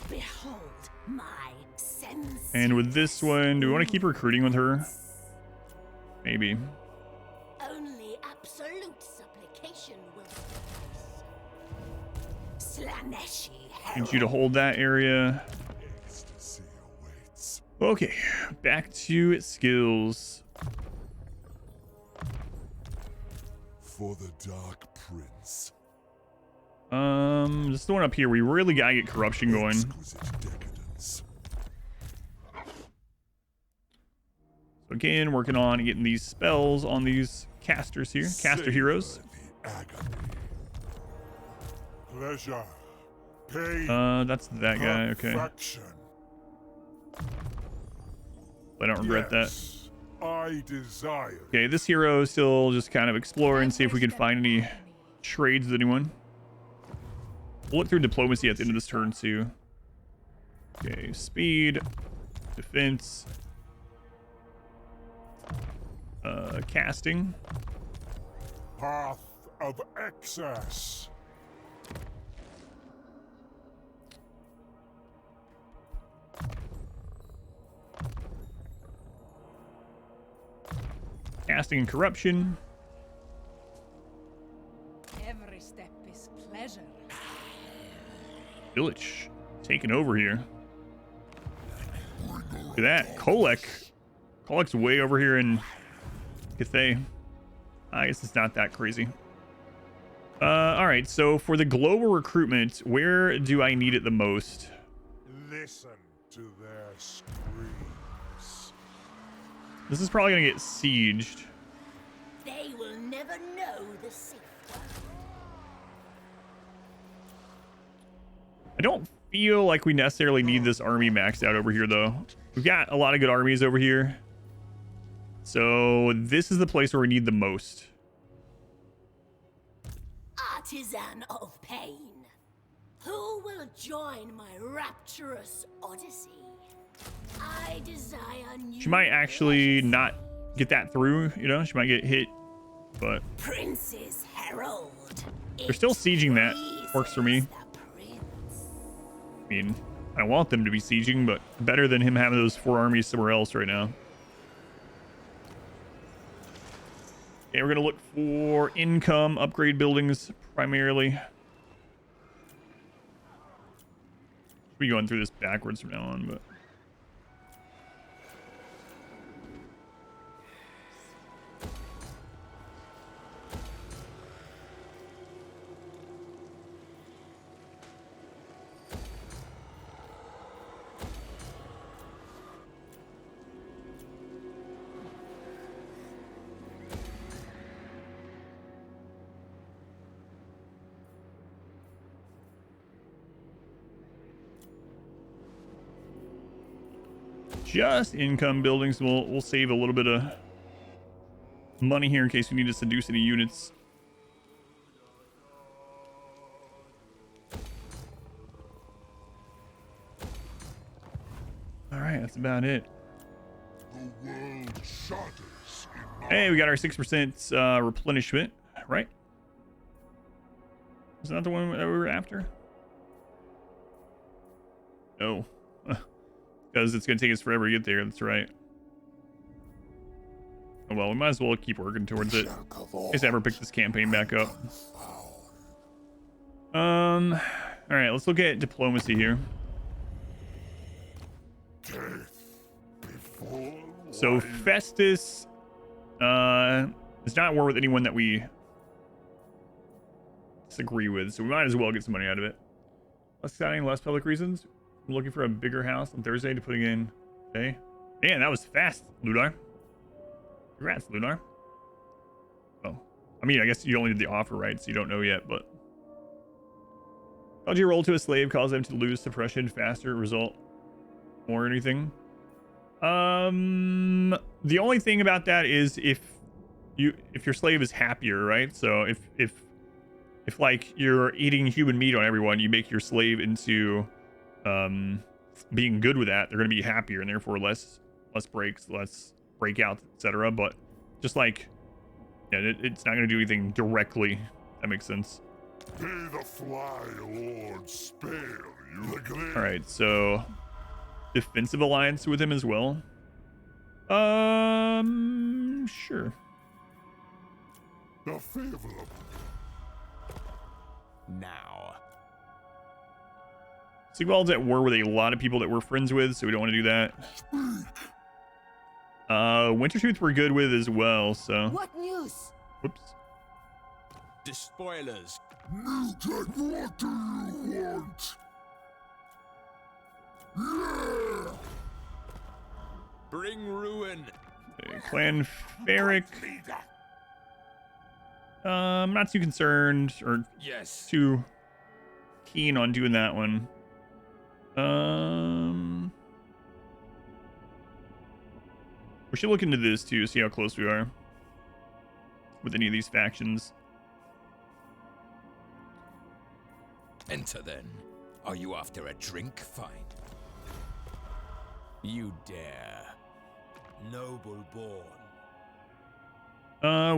D: Behold my sense.
A: And with this one, do we want to keep recruiting with her? Maybe.
D: Only absolute supplication will suffice. Slaanesh.
A: Need you to hold that area.
C: Ecstasy awaits.
A: Okay, back to skills.
C: For the Dark Prince.
A: This is the one up here. We really gotta get corruption going.
C: Exquisite decadence.
A: So again, working on getting these spells on these casters here, caster heroes.
C: The agony. Pleasure. Pain.
A: That's that guy. Okay,
C: Perfection.
A: I don't regret that.
C: Yes, I desire.
A: Okay, this hero is still just kind of exploring, see if we can find any trades with anyone. We'll look through diplomacy at the end of this turn too. Okay, speed, defense, casting.
C: Path of excess.
A: Casting and corruption.
F: Every step is pleasure.
A: Village taking over here. Look at that. Kolek. Kolek's way over here in Cathay. I guess it's not that crazy. All right, so for the global recruitment, where do I need it the most?
C: Listen to their screams.
A: This is probably gonna get sieged.
D: They will never know the safe word.
A: I don't feel like we necessarily need this army maxed out over here, though. We've got a lot of good armies over here. So this is the place where we need the most.
D: Artisan of pain. Who will join my rapturous odyssey? I desire new.
A: She might actually not get that through, you know? She might get hit, but
D: Prince's Herald.
A: they're still sieging that. Works for me. I mean, I don't want them to be sieging, but better than him having those 4 armies somewhere else right now. Okay, we're going to look for income, upgrade buildings primarily. Should be going through this backwards from now on, but... just income building, so we'll save a little bit of money here in case we need to seduce any units. All right, that's about it.
C: The world shudders in my
A: Hey, we got our 6% replenishment, right? Is that the one that we were after? No. Because it's going to take us forever to get there. That's right. Oh, well, we might as well keep working towards it. In case I ever pick this campaign back up. All right, let's look at diplomacy here. So Festus is not at war with anyone that we disagree with, so we might as well get some money out of it. Less exciting, less public reasons. I'm looking for a bigger house on Thursday to put in today. Man, that was fast, Ludar. Congrats, Lunar. Oh, I mean, I guess you only did the offer, right? So you don't know yet, but called your roll to a slave, cause them to lose suppression faster, result or anything. The only thing about that is if your slave is happier, right? So if like you're eating human meat on everyone, you make your slave into being good with that, they're going to be happier and therefore less breaks, less breakouts, etc. But just like, yeah, it's not going to do anything directly. That makes sense.
C: May the fly lord spare you again.
A: All right, so defensive alliance with him as well. Sure.
C: The favorable.
B: Now.
A: Sigvald's at war with a lot of people that we're friends with, so we don't want to do that. Wintertooth we're good with as well, so.
D: What news?
A: Whoops.
B: Despoilers.
C: Mildred, what do you want? Yeah!
B: Bring ruin.
A: Okay, Clan Ferric. I'm not too concerned or
B: Yes.
A: too keen on doing that one. We should look into this too, see how close we are with any of these factions.
B: Enter then. Are you after a drink? Fine. You dare. Noble born.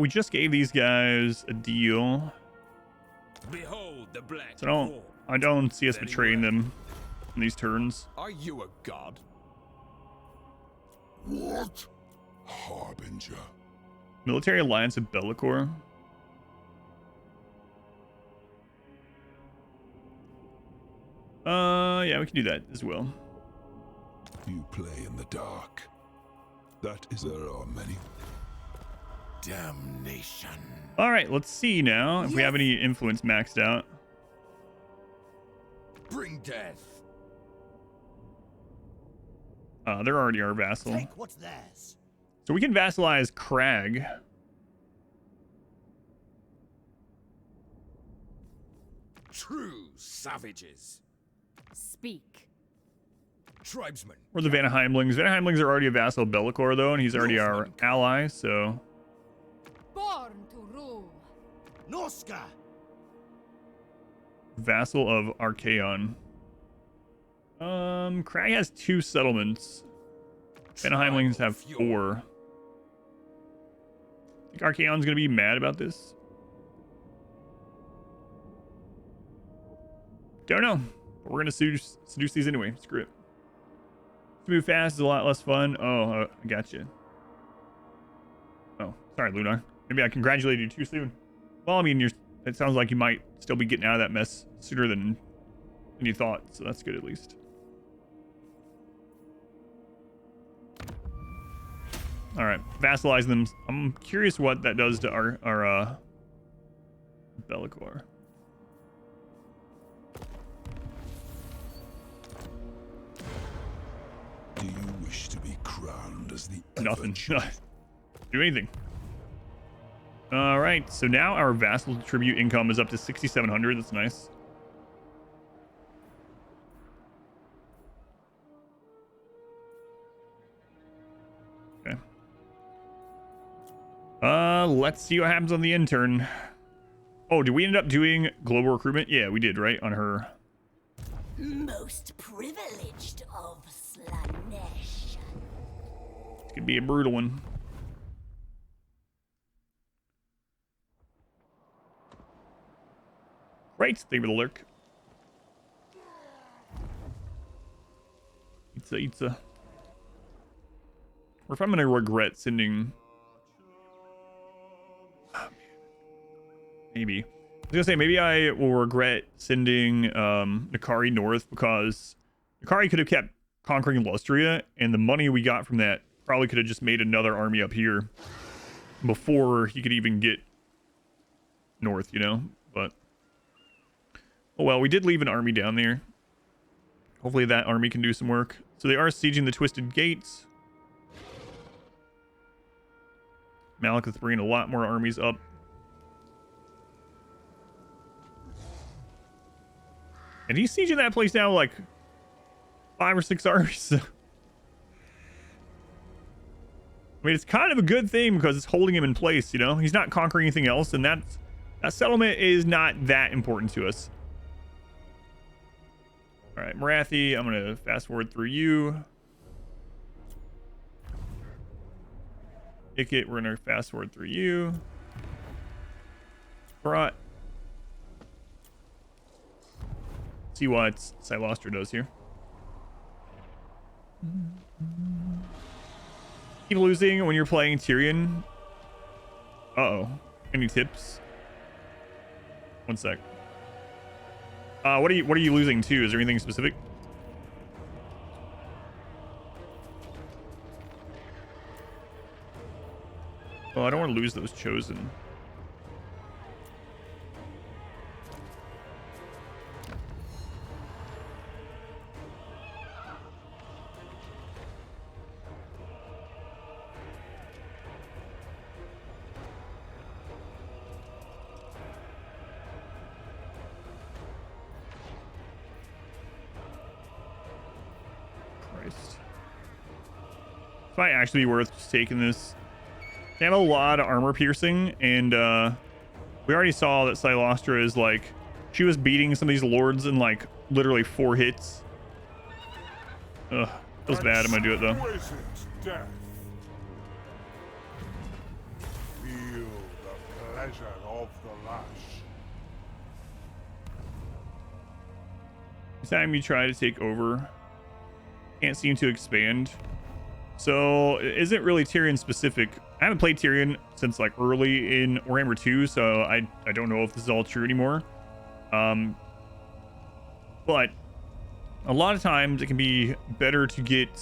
A: We just gave these guys a deal.
B: Behold the black.
A: So I don't see us betraying them in these turns.
B: Are you a god?
C: What? Harbinger.
A: Military alliance of Bellicor. Yeah, we can do that as well.
C: You play in the dark. That is there are many.
B: Damnation.
A: All right, let's see now if we have any influence maxed out.
B: Bring death.
A: They're already our vassal.
I: Take what's theirs.
A: So we can vassalize Crag.
B: True savages.
F: Speak.
B: Tribesmen.
A: Or the Vanaheimlings. Vanaheimlings are already a vassal of Bellicor, though, and he's already our ally, so.
F: Born to rule.
I: Norska.
A: Vassal of Archaon. Crag has 2 settlements. Vanaheimlings have 4. Think Archaon's gonna be mad about this? Don't know. But we're gonna seduce these anyway. Screw it. To move fast is a lot less fun. Oh, I gotcha. Oh, sorry, Lunar. Maybe I congratulated you too soon. Well, I mean, it sounds like you might still be getting out of that mess sooner than you thought, so that's good at least. All right, vassalizing them. I'm curious what that does to our Bellicor.
C: Do you wish to be crowned as the
A: Nothing. Do anything. All right, so now our vassal tribute income is up to 6,700. That's nice. Let's see what happens on the intern. Oh, did we end up doing global recruitment? Yeah, we did, right? On her.
D: Most privileged of Slaanesh.
A: It's gonna be a brutal one. Right, thank you for the lurk. Itza. Or if I'm gonna regret sending. Oh, man. Maybe. I was gonna say maybe I will regret sending Nakari north, because Nakari could have kept conquering Lustria, and the money we got from that probably could have just made another army up here before he could even get north, you know? But oh well, we did leave an army down there. Hopefully that army can do some work. So they are sieging the Twisted Gates. Malekith's bringing a lot more armies up. And he's sieging that place now like 5 or 6 armies. I mean, it's kind of a good thing because it's holding him in place, you know? He's not conquering anything else, and that settlement is not that important to us. All right, Marathi, I'm going to fast forward through you. Ikit, we're going to fast forward through you. Brought. See what Silostra does here. Keep losing when you're playing Tyrion. Uh-oh. Any tips? One sec. What are you losing to? Is there anything specific? Well, I don't want to lose those chosen. Might actually be worth just taking this. They have a lot of armor piercing, and we already saw that Silostra is like, she was beating some of these lords in like literally 4 hits. Ugh, feels bad. I'm gonna do it though.
C: Death. Feel the pleasure of the lash.
A: This time you try to take over, can't seem to expand. So it isn't really Tyrion specific. I haven't played Tyrion since like early in Warhammer 2, so I don't know if this is all true anymore. But a lot of times it can be better to get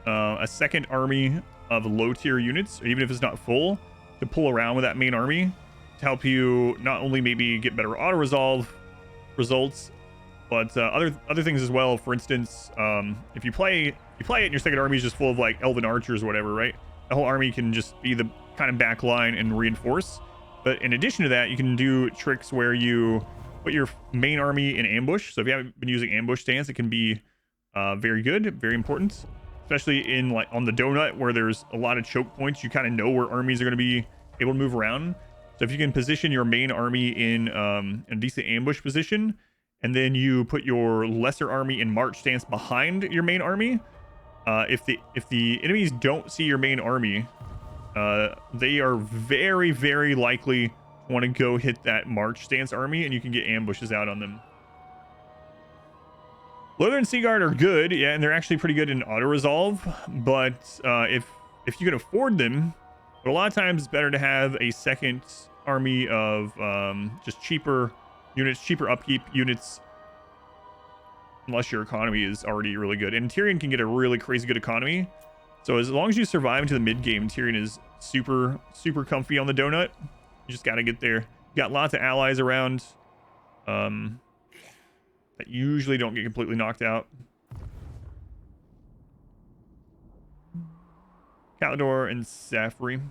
A: a second army of low tier units, or even if it's not full, to pull around with that main army to help you not only maybe get better auto resolve results, but other things as well. For instance, if you play it and your second army is just full of like elven archers or whatever, right? The whole army can just be the kind of back line and reinforce. But in addition to that, you can do tricks where you put your main army in ambush. So if you haven't been using ambush stance, it can be very good, very important, especially in like on the donut where there's a lot of choke points. You kind of know where armies are going to be able to move around. So if you can position your main army in a decent ambush position, and then you put your lesser army in march stance behind your main army, if the enemies don't see your main army, they are very, very likely to want to go hit that march stance army, and you can get ambushes out on them. Lothar and Seaguard are good, yeah, and they're actually pretty good in auto resolve. But if you can afford them, but a lot of times it's better to have a second army of just cheaper units, cheaper upkeep units, unless your economy is already really good. And Tyrion can get a really crazy good economy. So as long as you survive into the mid game, Tyrion is super, super comfy on the donut. You just got to get there. You got lots of allies around that usually don't get completely knocked out. Kalidor and Safri.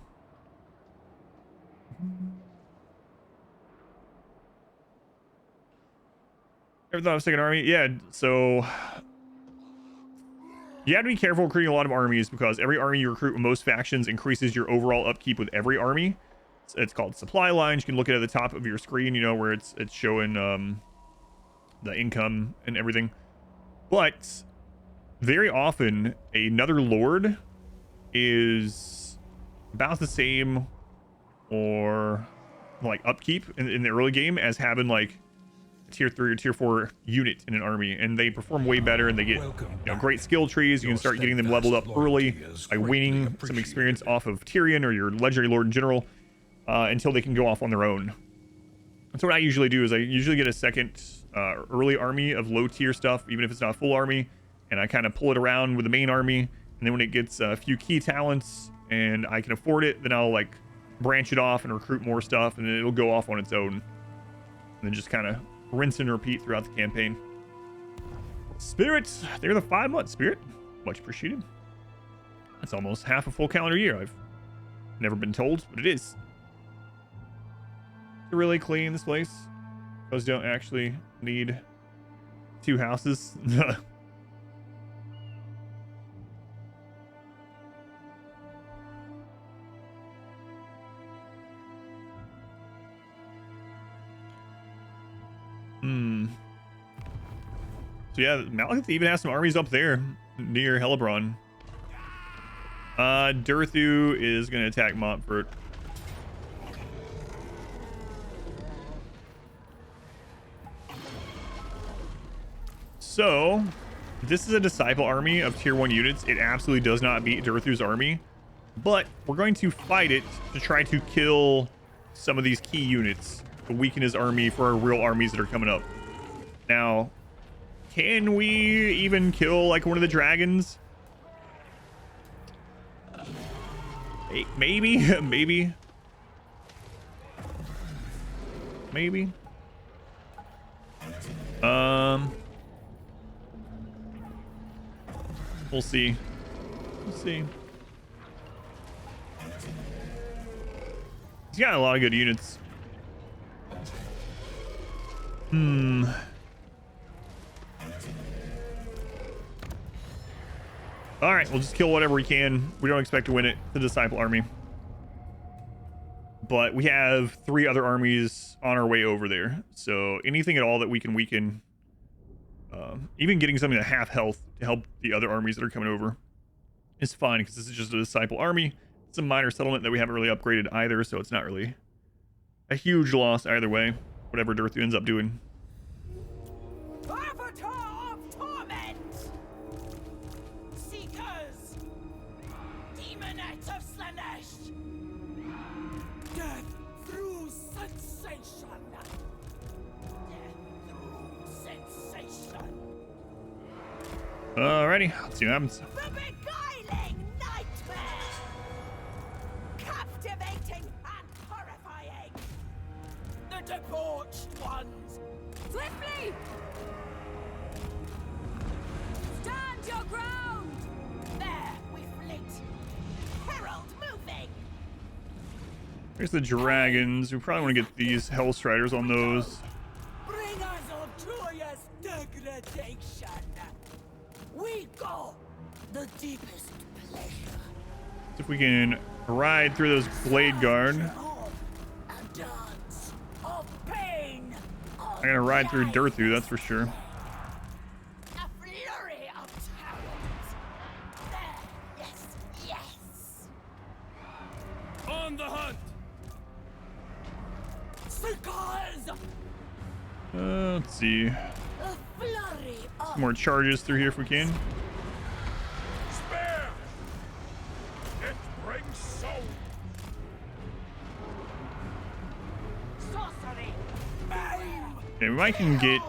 A: Ever thought of second army? Yeah, so you have to be careful recruiting a lot of armies, because every army you recruit with most factions increases your overall upkeep with every army. It's called supply lines. You can look at the top of your screen, you know, where it's showing the income and everything. But very often another lord is about the same or like upkeep in the early game as having like a tier 3 or tier 4 unit in an army, and they perform way better and they get, you know, great skill trees. You can start getting them leveled up early by weaning some experience off of Tyrion or your legendary lord in general until they can go off on their own. That's what I usually do. Is I usually get a second early army of low tier stuff, even if it's not a full army, and I kind of pull it around with the main army, and then when it gets a few key talents and I can afford it, then I'll like branch it off and recruit more stuff, and then it'll go off on its own, and then just kind of rinse and repeat throughout the campaign. Spirits, they're the 5 months. Spirit, much appreciated. That's almost half a full calendar year. I've never been told, but it is. To really clean this place, those don't actually need 2 houses. So yeah, Malekith even has some armies up there near Helebron. Durthu is going to attack Montfort. So this is a disciple army of tier 1 units. It absolutely does not beat Durthu's army, but we're going to fight it to try to kill some of these key units to weaken his army for our real armies that are coming up. Now, can we even kill like one of the dragons? Maybe. We'll see. He's got a lot of good units. All right, we'll just kill whatever we can. We don't expect to win it, the disciple army. But we have 3 other armies on our way over there. So anything at all that we can weaken, even getting something at half health to help the other armies that are coming over is fine, because this is just a disciple army. It's a minor settlement that we haven't really upgraded either, so it's not really a huge loss either way, whatever Durthu ends up doing.
E: Avatar of torment! Seekers! Demonettes of Slaanesh! Death through sensation! Death through sensation!
A: Alrighty, let's see what happens.
E: The beguiling nightmare! Captivating and horrifying! The debauched ones! Swiftly! Stand your ground! There we flit! Herald moving!
A: Here's the dragons. We probably want to get these Hellstriders on those.
E: Bring us on joyous degradation! We go the deepest pleasure.
A: See if we can ride through those Blade Guard.
E: A dance of pain.
A: I'm gonna ride through Durthu, that's for sure.
E: A flurry of talent. There, yes.
B: On the hunt!
E: Seekers!
A: Let's see.
E: A flurry of
A: Some more charges through here if we can.
B: Spare! It brings soul!
E: sorcery.
A: Okay, we might can get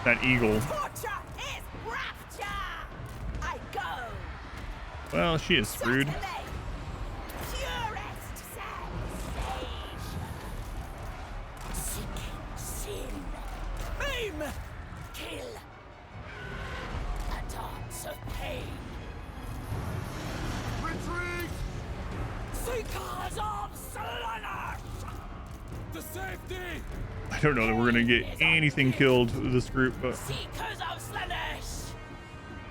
A: that eagle.
E: Torture is rapture. I go.
A: Well, she is screwed.
E: Purest sensation. Seeking sin. Aim. Kill. A dance of pain.
B: Retreat!
E: Seekers of Slaanesh.
B: To safety!
A: I don't know that we're gonna get anything killed with this group, but
E: Seekers of Slaanesh.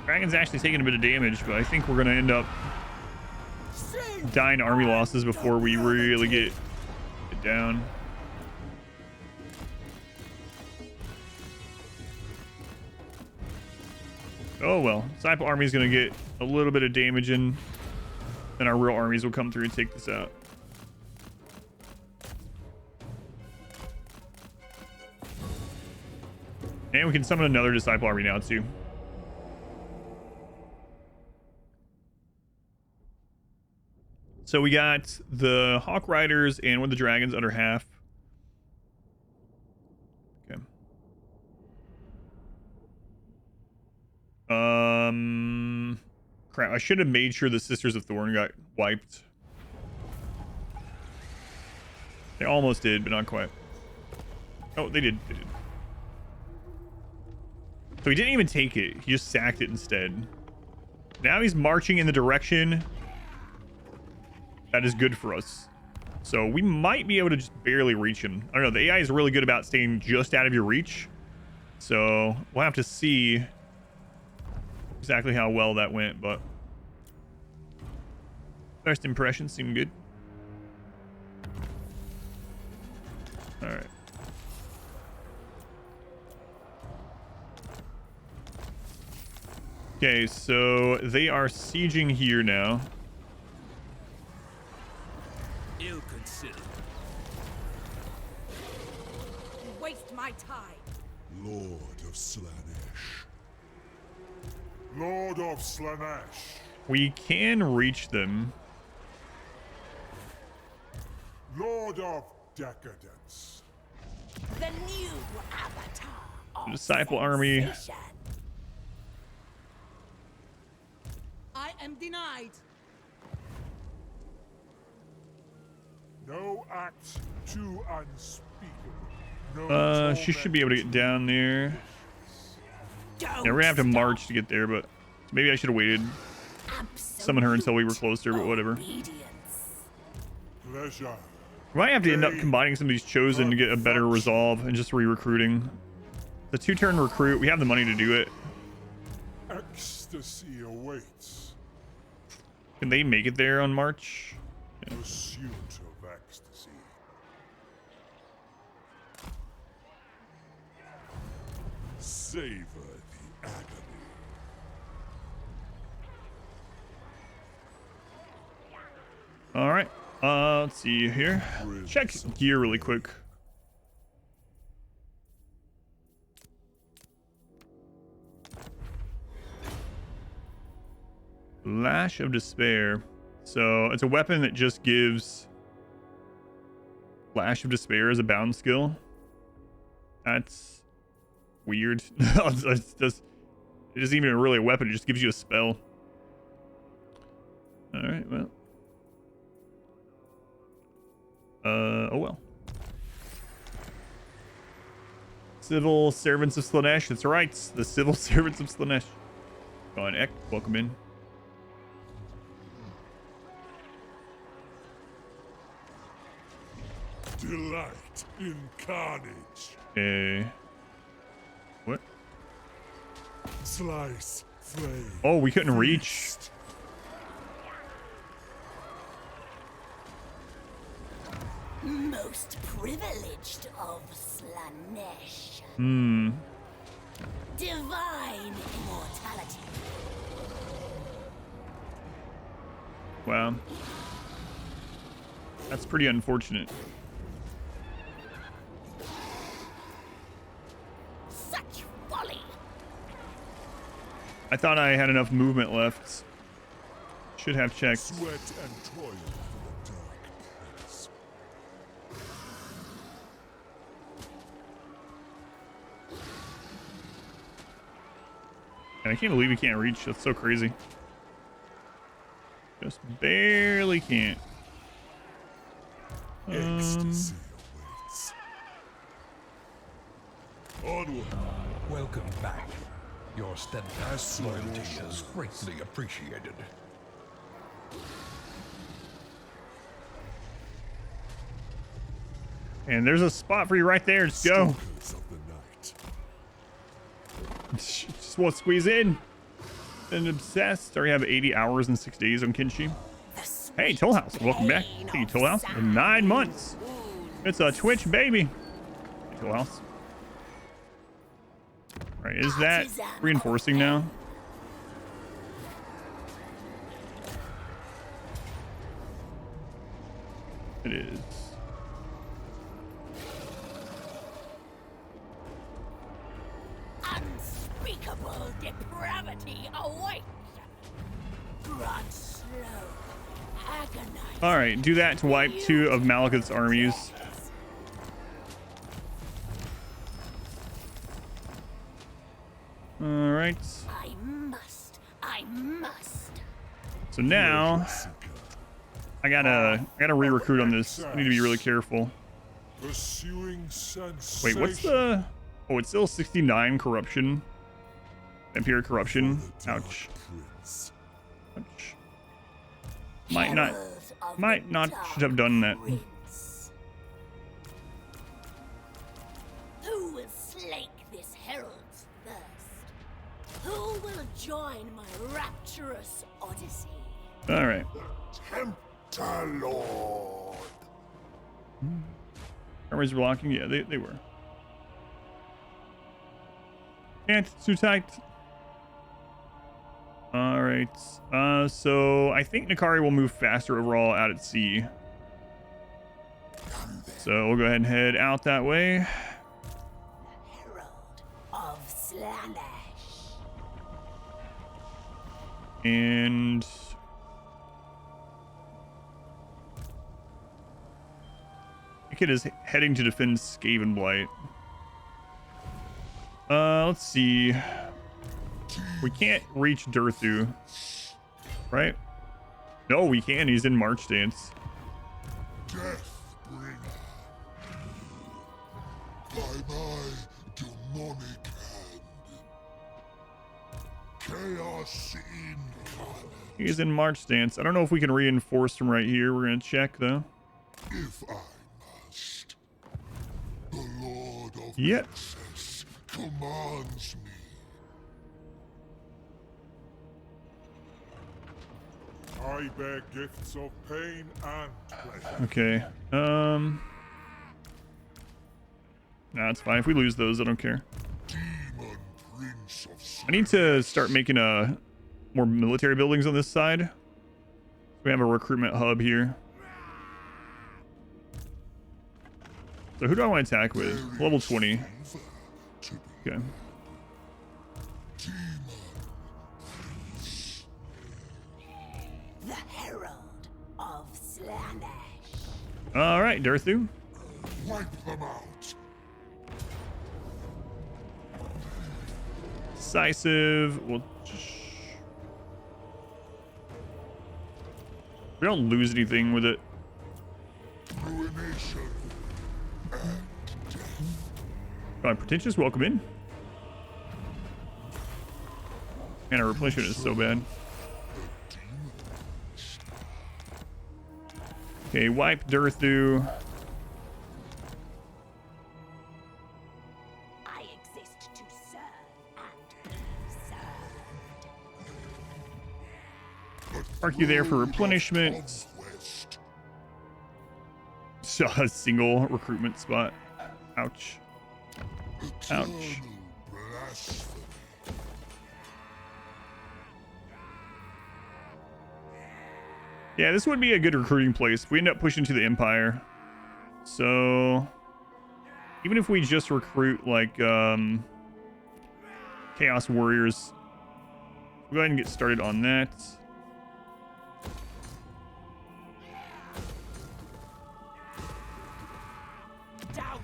A: Dragon's actually taking a bit of damage, but I think we're gonna end up
E: Sing
A: dying army losses before we really get it down. Oh well, Disciple army is going to get a little bit of damage in, and our real armies will come through and take this out. And we can summon another Disciple army now too. So we got the Hawk Riders and one of the dragons under half. Okay. Crap, I should have made sure the Sisters of Thorn got wiped. They almost did, but not quite. Oh, they did. They did. So he didn't even take it. He just sacked it instead. Now he's marching in the direction that is good for us. So we might be able to just barely reach him. I don't know. The AI is really good about staying just out of your reach. So we'll have to see exactly how well that went, but first impressions seem good. All right. Okay, so they are sieging here now.
B: Ill considered.
E: Waste my time.
C: Lord of Slaanesh. Lord of Slaanesh.
A: We can reach them.
C: Lord of Decadence.
D: The new avatar of
A: The Disciple army.
D: sensation.
E: I am denied.
C: No act too unspeakable. No
A: She should be able to get down there. Yeah, we're gonna have to march to get there, but maybe I should have waited. Summon her until we were closer, but whatever.
C: Pleasure.
A: We might have to end up combining some of these chosen to get a better resolve and just re-recruiting. The 2-turn recruit, we have the money to do it.
C: Ecstasy awaits.
A: Can they make it there on March? Yeah.
C: Pursuit of ecstasy. Savor the agony.
A: All right. Let's see here. Check gear really quick. Lash of Despair. So it's a weapon that just gives Lash of Despair as a bound skill. That's weird. It isn't even really a weapon. It just gives you a spell. All right, well. Oh well. Civil Servants of Slaanesh. That's right. The Civil Servants of Slaanesh. Go on, Ek. Welcome in.
C: Delight in carnage.
A: Okay. What?
C: Slice, flame.
A: Oh, we couldn't reach.
C: Feast.
D: Most privileged of Slaanesh. Divine immortality.
A: Wow. That's pretty unfortunate.
D: Such folly.
A: I thought I had enough movement left. Should have checked.
C: Sweat and toil for the dark prince.
A: And I can't believe we can't reach. That's so crazy. Just barely can't.
C: Ecstasy awaits. Onward.
J: Welcome back. Your steadfast loyalty is greatly appreciated.
A: And there's a spot for you right there. Just go.
C: Stalkers of the night.
A: Just won't squeeze in. And obsessed. Already have 80 hours and 6 days on Kinshi.
D: The
A: Hey, Toll House, welcome back. Hey, Toll House, 9 months. It's a Twitch baby. Hey, Toll House. All right, is that reinforcing now? It is.
D: Unspeakable depravity awaits. Run slow, agonize.
A: All right, do that to wipe 2 of Malekith's armies. All right.
D: I must.
A: So now I gotta re-recruit on this. I need to be really careful.
C: Pursuing sensation.
A: Wait, what's the? Oh, it's still 69 corruption. Vampire corruption. Ouch. Ouch. Might not should have done that.
D: Who will slake this herald's thirst? Who will join my rapturous odyssey?
A: All right.
C: Tempter Lord.
A: Armies blocking. Yeah, they were. Can't, it's too tight. All right. So I think Nakari will move faster overall out at sea. So we'll go ahead and head out that way.
D: Herald of Slaanesh.
A: And Kid is heading to defend Skaven Blight. Let's see. We can't reach Durthu, right? No, we can. He's in March Dance.
C: Death bringer. By my demonic hand. Chaos incarnate.
A: He's in March Dance. I don't know if we can reinforce from right here. We're gonna check though.
C: If I must. The Lord of
A: Yep.
C: Excess commands me. I bear gifts of pain and pleasure.
A: Okay. No, it's fine. If we lose those, I don't care.
C: Demon Prince of
A: I need to start making more military buildings on this side. We have a recruitment hub here. So who do I want to attack with? Level 20. Okay.
D: The Herald of Slaanesh.
A: All right, Durthu.
C: Wipe them out.
A: Decisive. We'll we don't lose anything with it.
C: Ruination and death.
A: All right, pretentious. Welcome in. Man, our replenishment is so bad. Okay, wipe Durthu.
D: I exist to serve and be served.
A: Park you there for replenishment. So a single recruitment spot. Ouch. Ouch.
C: Blasphemy.
A: Yeah, this would be a good recruiting place if we end up pushing to the Empire. So even if we just recruit like Chaos Warriors, we'll go ahead and get started on that.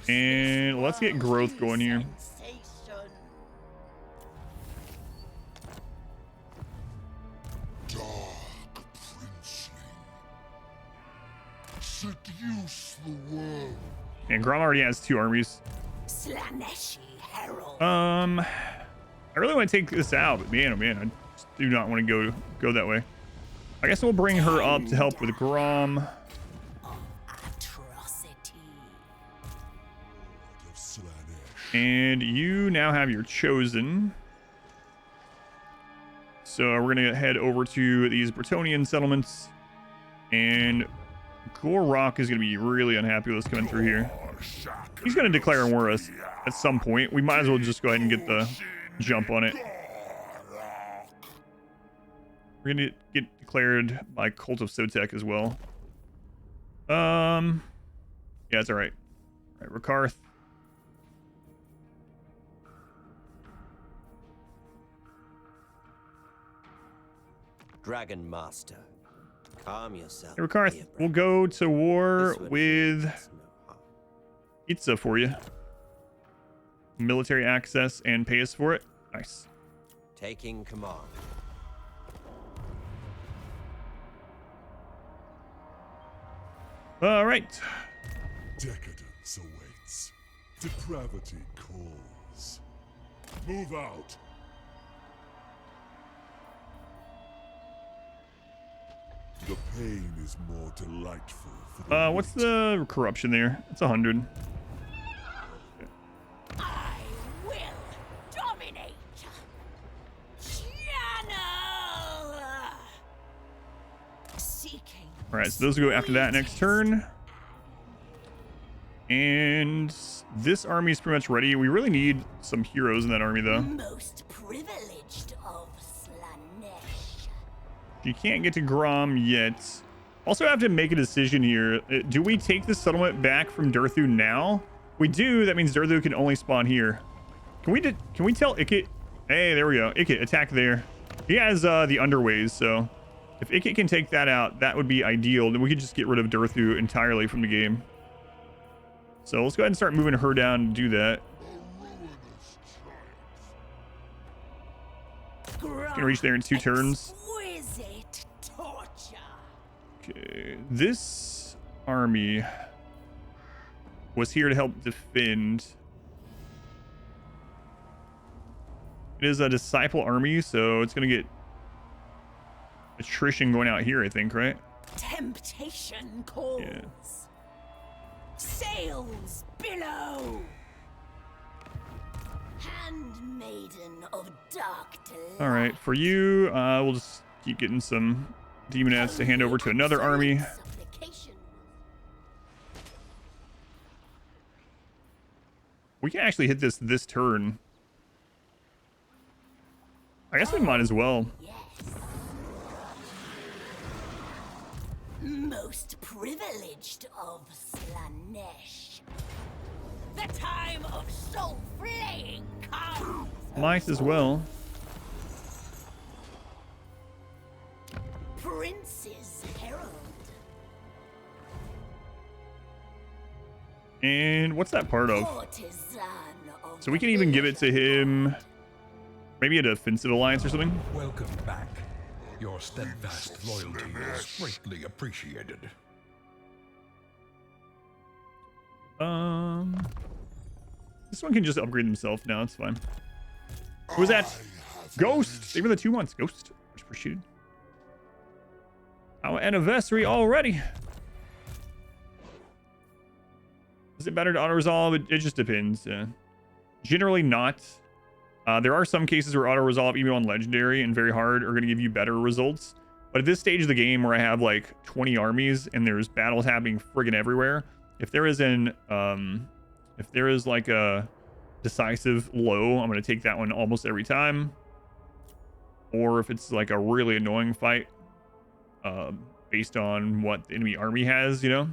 A: And let's get growth going here.
C: Dark princeling. Seduce the world.
A: And Grom already has 2 armies.
D: Slaaneshi Herald.
A: I really want to take this out, but man, oh man, I just do not want to go that way. I guess we'll bring her up to help with Grom. And you now have your chosen. So we're gonna head over to these Bretonian settlements. And Gorok is going to be really unhappy with us coming through here. He's going to declare war us at some point. We might as well just go ahead and get the jump on it. We're going to get declared by Cult of Sotek as well. Yeah, it's all right. All right, Rakarth.
H: Dragon Master, calm yourself.
A: Hey, Rakarth,
H: dear
A: we'll
H: brother.
A: go to war
H: This one
A: with
H: means no harm.
A: Itza for you. Military access and pay us for it. Nice.
H: Taking command.
A: All right.
C: Decadence awaits. Depravity calls. Move out. The pain is more delightful for the
A: What's the corruption there? It's 100.
D: I will dominate. Channel. Seeking.
A: All right, so those will go after that next turn. And this army is pretty much ready. We really need some heroes in that army, though.
D: Most privileged of Slaanesh.
A: You can't get to Grom yet. Also have to make a decision here. Do we take the settlement back from Durthu now? We do. That means Durthu can only spawn here. Can we tell Ikit? Hey, there we go. Ikit, attack there. He has the underways, so if Ikit can take that out, that would be ideal. Then we could just get rid of Durthu entirely from the game. So let's go ahead and start moving her down and do that. Gonna reach there in 2 turns.
D: Exquisite torture.
A: Okay, this army was here to help defend. It is a disciple army, so it's gonna get attrition going out here, I think, right?
D: Temptation calls.
A: Yeah.
D: Sails below. Handmaiden of dark delight.
A: All right, for you, we'll just keep getting some demonettes to hand over to another army.
D: Supplication.
A: We can actually hit this turn. I guess we might as well.
D: Yes. Most privileged of Slaanesh. The time of soul flaying comes.
A: Might as well.
D: Prince's Herald.
A: And what's that part of?
D: Courtesan of
A: So we can even give it to him. Maybe a defensive alliance or something.
J: Welcome back. Your steadfast loyalty is greatly appreciated.
A: This one can just upgrade himself now. It's fine. Who was that? Ghost. Even the 2 months. Ghost. Much appreciated. Our anniversary already. Is it better to auto resolve? It just depends. Generally not. There are some cases where auto resolve, even on legendary and very hard, are going to give you better results. But at this stage of the game, where I have like 20 armies and there's battles happening friggin' everywhere, if there is like a decisive low, I'm going to take that one almost every time. Or if it's like a really annoying fight, based on what the enemy army has, you know.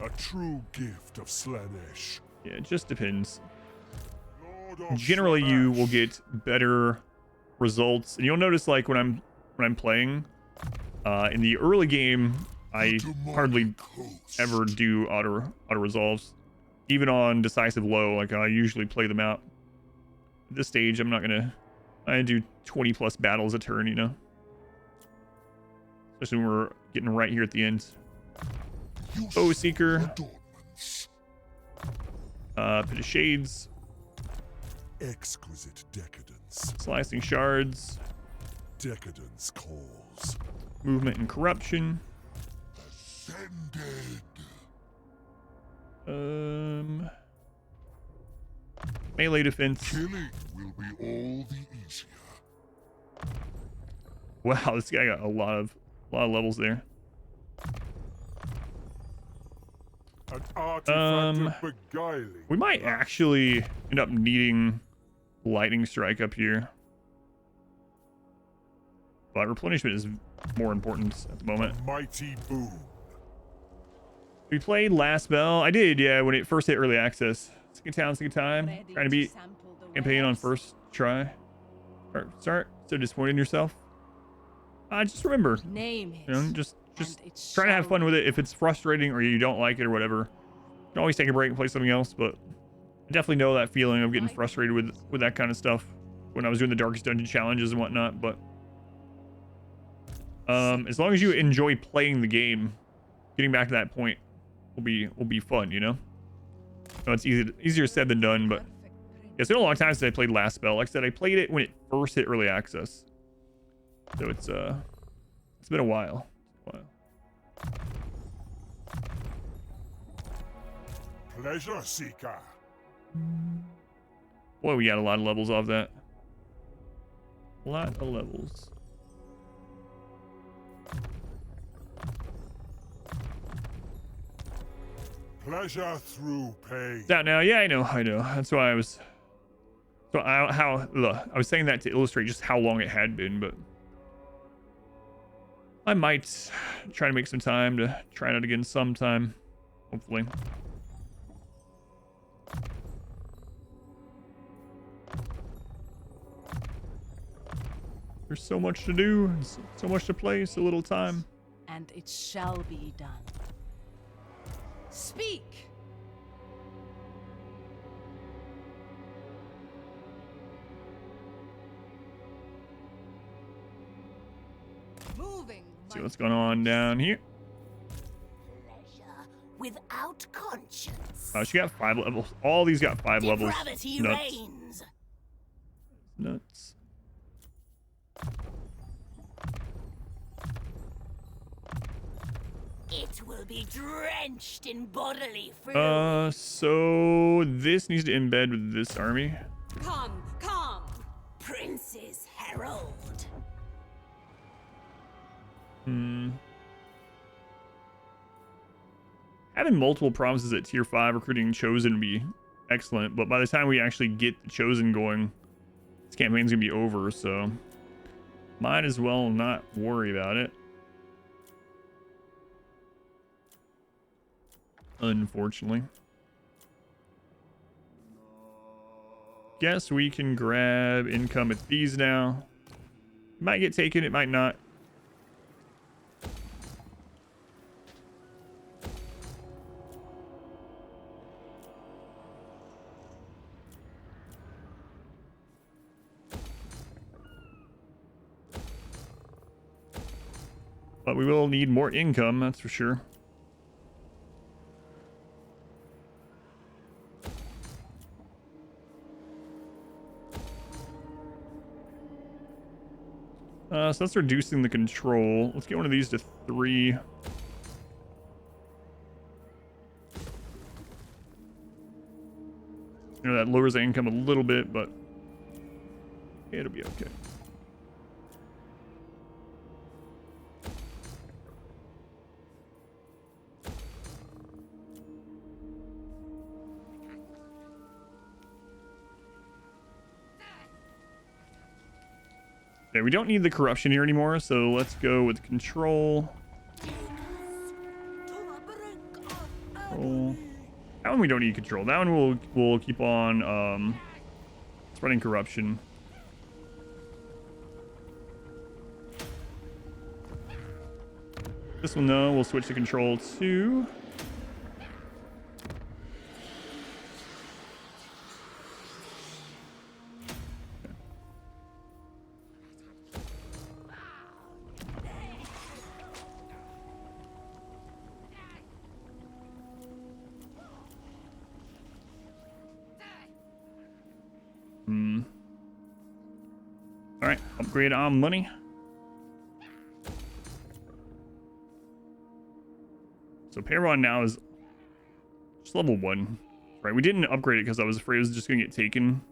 C: A true gift of Slaanesh.
A: Yeah, it just depends.
C: Lord of
A: Generally, you will
C: Slaanesh.
A: get better results, and you'll notice like when I'm playing in the early game, I hardly ever do auto resolves, even on decisive low. Like I usually play them out. At this stage, I'm not gonna. I do 20 plus battles a turn, you know. Especially when we're getting right here at the end. Bow Seeker.
C: Adornments.
A: Pit of Shades.
C: Exquisite decadence.
A: Slicing Shards.
C: Decadence calls.
A: Movement and Corruption.
C: Ascended.
A: Melee Defense.
C: Killing will be all the easier.
A: Wow, this guy got a lot of levels there.
C: An artifact of beguiling.
A: We might actually end up needing lightning strike up here, but replenishment is more important at the moment.
C: A mighty boom.
A: We played Last Bell. I did, yeah, when it first hit early access. Second town, second time. Trying to beat campaign on first try. Start. So disappointed in yourself. Just remember,
F: Name it,
A: you know, just try to have fun with it. If it's frustrating or you don't like it or whatever, you can always take a break and play something else. But I definitely know that feeling of getting frustrated with that kind of stuff when I was doing the Darkest Dungeon challenges and whatnot. But as long as you enjoy playing the game, getting back to that point will be fun, you know. No, it's easier said than done, but yeah, it's been a long time since I played Last Spell. Like I said, I played it when it first hit early access, so it's been a while.
C: Pleasure seeker.
A: Boy, we got a lot of levels off that. A lot of levels.
C: Pleasure through pain.
A: It's out now. Yeah, I know. That's why I was. So I was saying that to illustrate just how long it had been, but I might try to make some time to try it out again sometime, hopefully. There's so much to do, and so much to play, so little time.
F: And it shall be done. Speak. Moving.
A: See what's going on down here.
D: Pleasure without conscience.
A: She got 5 levels. All these got 5 levels.
D: Depravity
A: Nuts.
D: reigns.
A: Nuts.
D: It will be drenched in bodily fluid.
A: So this needs to embed with this army.
E: Come.
D: Prince's Herald.
A: Having multiple promises at tier 5 recruiting Chosen would be excellent, but by the time we actually get the Chosen going, this campaign's gonna be over, so might as well not worry about it. Unfortunately. Guess we can grab income at these now. It might get taken, it might not. But we will need more income, that's for sure. So that's reducing the control. Let's get one of these to 3. You know, that lowers the income a little bit, but it'll be okay. Yeah, we don't need the corruption here anymore, so let's go with control. Control. That one we don't need control. That one we'll keep on spreading corruption. This one though, we'll switch to control to. All right, upgrade our money. So payroll now is just level 1. Right, we didn't upgrade it because I was afraid it was just gonna get taken.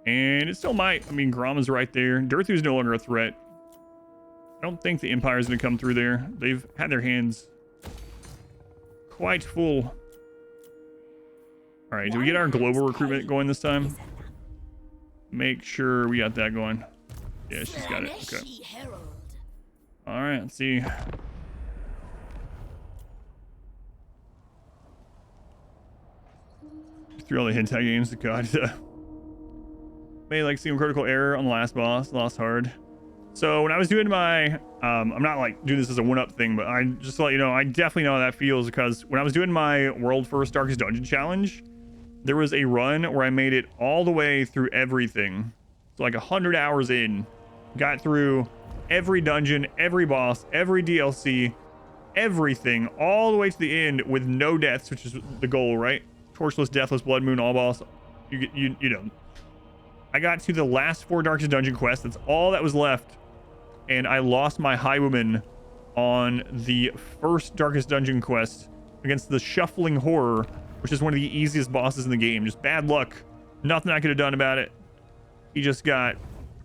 A: And it still might. I mean, Grama's right there. Dirthu's no longer a threat. I don't think the Empire's gonna come through there. They've had their hands quite full. All right, do we get our global recruitment going this time? Make sure we got that going. Yeah, she's got it. Okay. All right, let's see. Through all the hentai games, God. Made like single critical error on the last boss, lost hard. So when I was doing my, I'm not like doing this as a one-up thing, but I just to let you know, I definitely know how that feels because when I was doing my World First Darkest Dungeon challenge, there was a run where I made it all the way through everything. So like 100 hours in, got through every dungeon, every boss, every DLC, everything, all the way to the end with no deaths, which is the goal, right? Torchless, Deathless, Blood Moon, all boss. You know. I got to the last 4 Darkest Dungeon quests. That's all that was left. And I lost my Highwayman on the first Darkest Dungeon quest against the Shuffling Horror, which is one of the easiest bosses in the game. Just bad luck. Nothing I could have done about it. He just got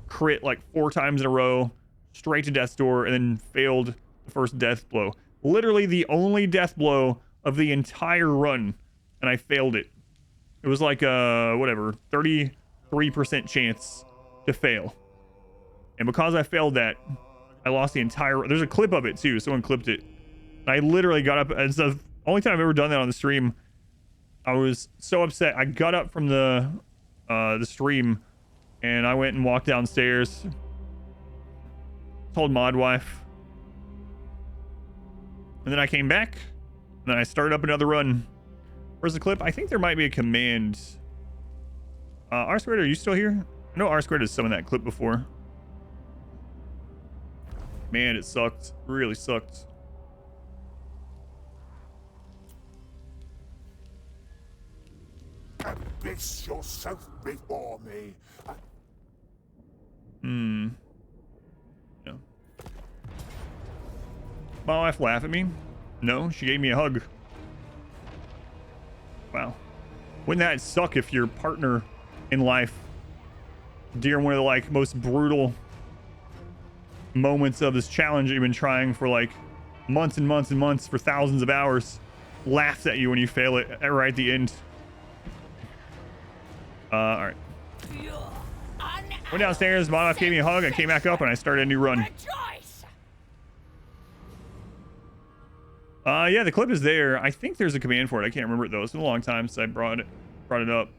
A: crit like 4 times in a row, straight to death's door, and then failed the first death blow. Literally the only death blow of the entire run, and I failed it. It was like whatever, 33% chance to fail. And because I failed that, I lost the entire... There's a clip of it, too. Someone clipped it. I literally got up... It's the only time I've ever done that on the stream. I was so upset. I got up from the stream, and I went and walked downstairs. Told Mod Wife. And then I came back, and then I started up another run. Where's the clip? I think there might be a command. R Squared, are you still here? I know R Squared has summoned that clip before. Man, it sucked. Really sucked.
C: Abyss yourself before me.
A: Yeah. My wife laughed at me. No, she gave me a hug. Wow. Wouldn't that suck if your partner in life, during one of the like most brutal moments of this challenge you've been trying for like months and months and months for thousands of hours, laughs at you when you fail it right at the end. All right. Went downstairs, my wife gave me a hug, I came back up and I started a new run. Yeah, the clip is there. I think there's a command for it. I can't remember it though. It's been a long time since I brought it up.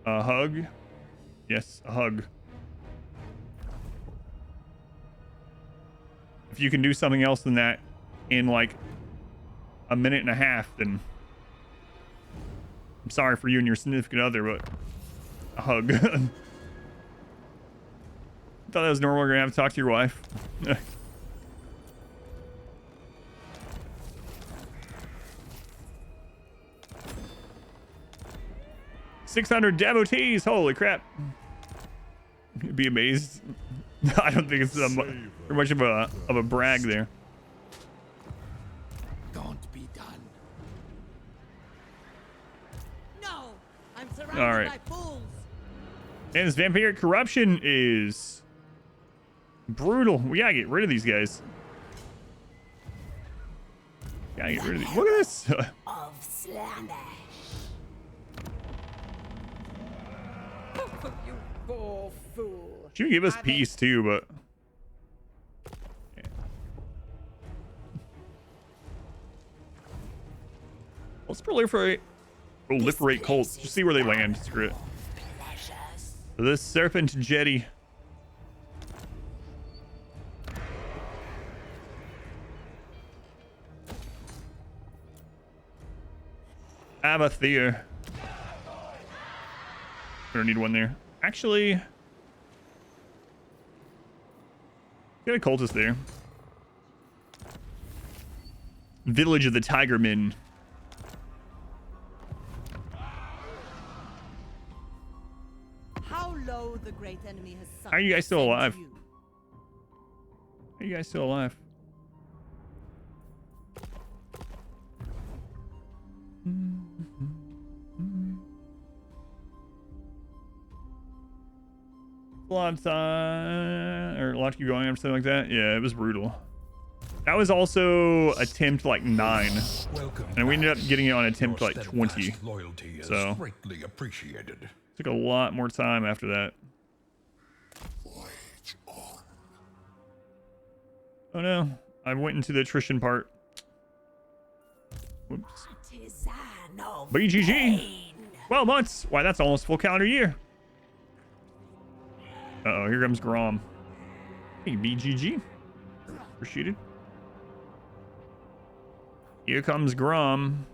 A: A hug? Yes, a hug. If you can do something else than that in like a minute and a half, then I'm sorry for you and your significant other, but a hug. I thought that was normal. We're gonna have to talk to your wife. 600 devotees. Holy crap. You'd be amazed. I don't think it's very much of a brag there.
I: Don't be done.
E: No, I'm surrounded
A: All right.
E: by fools.
A: And this vampiric corruption is brutal. We gotta get rid of these guys. Gotta get rid of these. Look at this.
D: Of Slaanesh.
E: You poor fool.
A: She would give us peace too, but yeah. Let's proliferate cults. Just see where they land. Screw it. So this serpent jetty. Abathir. We don't need one there. Actually, get a cultist there. Village of the Tigermen.
E: How low the great enemy has sunk.
A: How are you guys still alive?
E: you.
A: How are you guys still alive? A lot of time, or a lot to keep going or something like that. Yeah, it was brutal. That was also attempt like 9, and we ended up getting it on attempt like 20. So
J: greatly appreciated.
A: Took a lot more time after that. Oh no, I went into the attrition part. Whoops. BGG. 12 months. Why, that's almost full calendar year. Uh-oh, here comes Grom. Hey, BGG. Appreciated. Here comes Grom.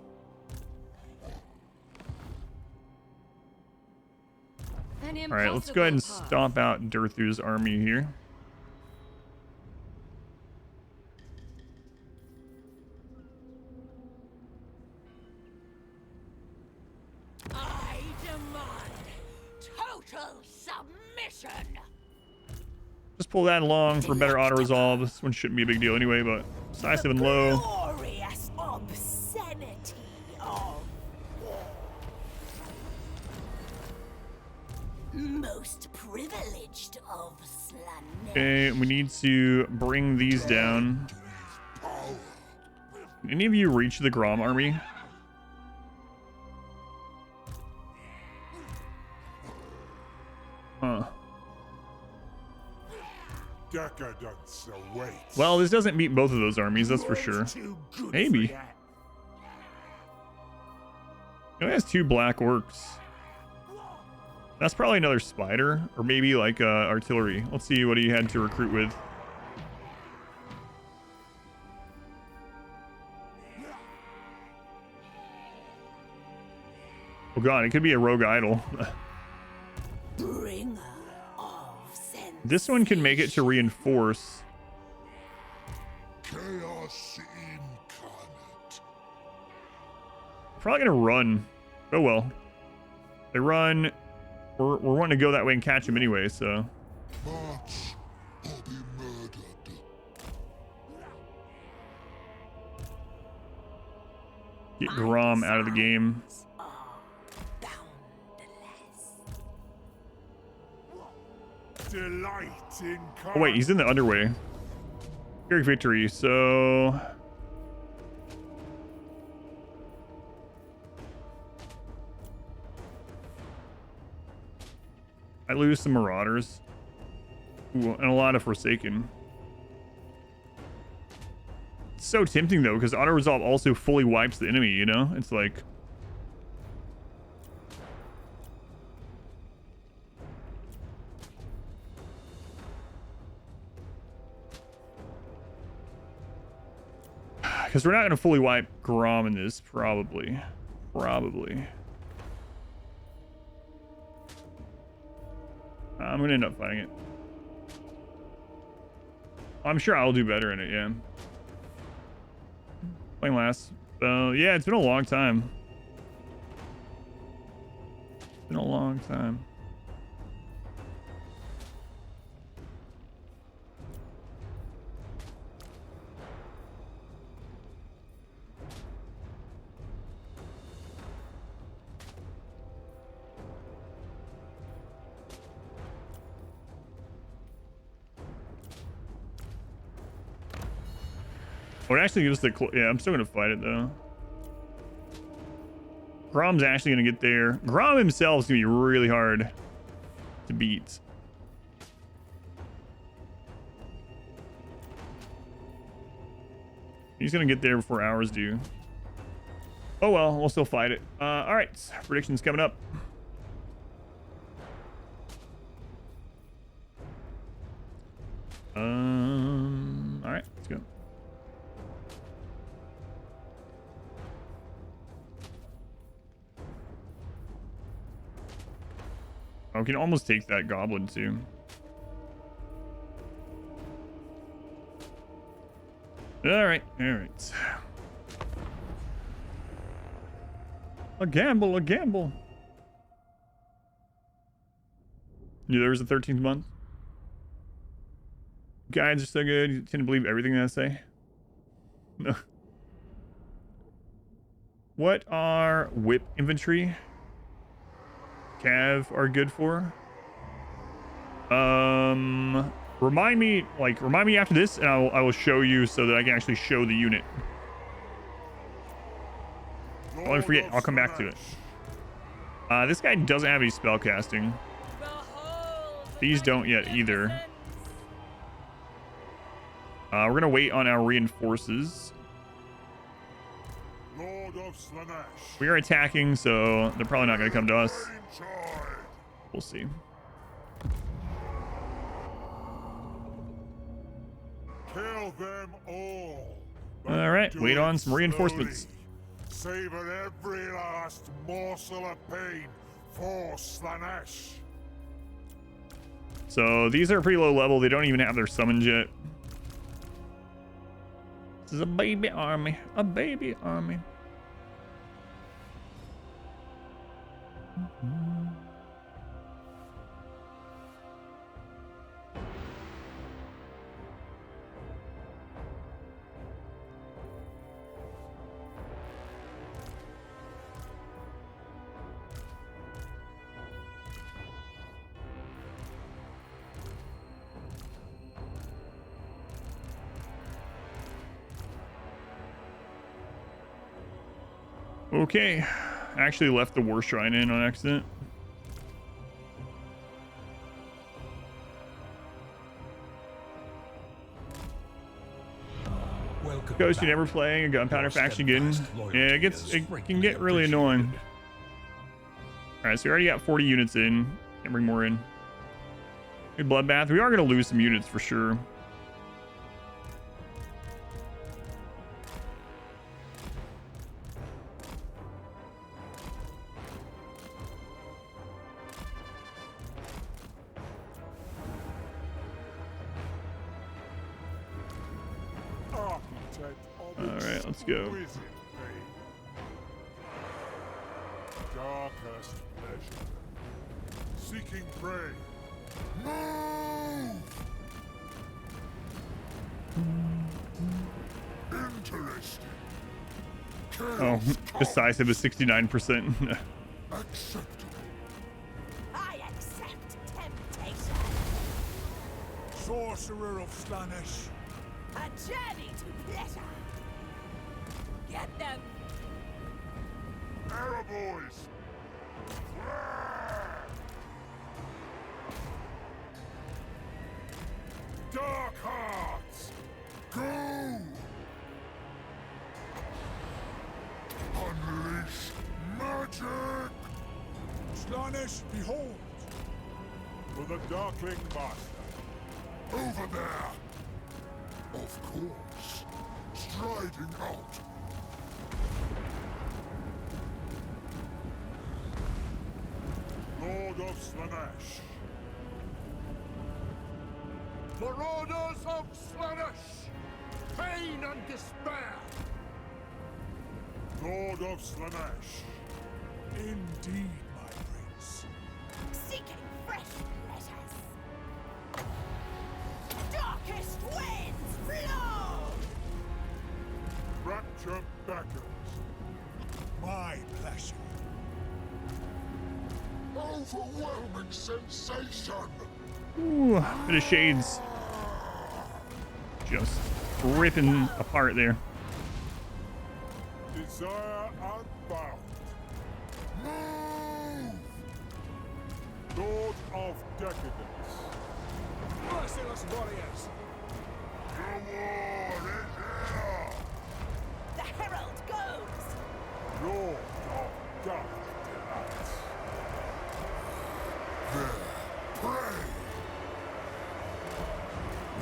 A: All right, let's go ahead and stomp out Durthu's army here.
D: I demand total submission.
A: Just pull that along for better auto resolve. This one shouldn't be a big deal anyway, but decisive and low.
D: Glorious obscenity of most privileged of Slaanesh.
A: Okay, we need to bring these down. Can any of you reach the Grom army? Huh.
C: Decadence awaits.
A: Well, this doesn't beat both of those armies, that's for sure. Maybe. It only has 2 black orcs. That's probably another spider, or maybe like artillery. Let's see what he had to recruit with. Oh god, it could be a rogue idol.
D: Bringer of
A: This one can make it to reinforce.
C: Chaos incarnate.
A: Probably gonna run. Oh well. They run. We're wanting to go that way and catch him anyway, so.
C: March or be murdered.
A: Get Grom out of the game.
C: Delight in
A: Oh wait, he's in the underway. Pyrrhic victory, so. I lose some Marauders. Ooh, and a lot of Forsaken. It's so tempting though, because auto resolve also fully wipes the enemy, you know? It's like. Because we're not going to fully wipe Grom in this, probably. Probably. I'm going to end up fighting it. I'm sure I'll do better in it, yeah. Playing last. Yeah, it's been a long time. It's been a long time. Oh, it actually gives the... Yeah, I'm still going to fight it, though. Grom's actually going to get there. Grom himself is going to be really hard to beat. He's going to get there before ours do. Oh, well, we'll still fight it. All right, predictions coming up. All right, let's go. Oh, we can almost take that goblin too. All right. A gamble, a gamble. Knew there was a 13th month. Guides are so good. You tend to believe everything I say. No. What are whip infantry? Cav are good for. Remind me after this, and I will show you so that I can actually show the unit. Oh, I forget. I'll come back to it. This guy doesn't have any spell casting. These don't yet either. We're gonna wait on our reinforces.
C: Lord of Slaanesh.
A: We are attacking, so they're probably not gonna come to us. We'll see.
C: Kill them all.
A: All right, wait on some reinforcements.
C: Savor every last morsel of pain for Slaanesh.
A: So these are pretty low level. They don't even have their summons yet. This is a baby army. A baby army. Okay, I actually left the war shrine in on accident. Ghost, you never playing a gunpowder faction again? Yeah, it can get really annoying. All right, so we already got 40 units in. Can't bring more in. Good bloodbath. We are going to lose some units for sure. Alright, let's go.
C: Darkest pleasure. Seeking prey. Move! Interesting.
A: Oh, decisive is 69%.
C: Acceptable.
D: I accept temptation.
I: Sorcerer of Slaanesh.
D: A journey to pleasure. Get them.
C: Arrow boys. Dark hearts. Go. Unleash magic.
I: Slaanesh, behold.
C: For the Darkling Master. Over there. Of course. Striding out. Lord of Slaanesh. Marauders of Slaanesh. Pain and despair. Lord of Slaanesh.
I: Indeed, my prince.
D: Seeking fresh pleasures. Darkest winds blow.
C: Rapture beckons.
I: My pleasure.
C: Overwhelming sensation.
A: Ooh, bit of shades. Just ripping apart there.
C: Desire unbound. Move! Lord of Decadence.
I: Merciless warriors.
C: The war is here!
D: The herald goes.
C: Lord of Dark Delights. There, pray!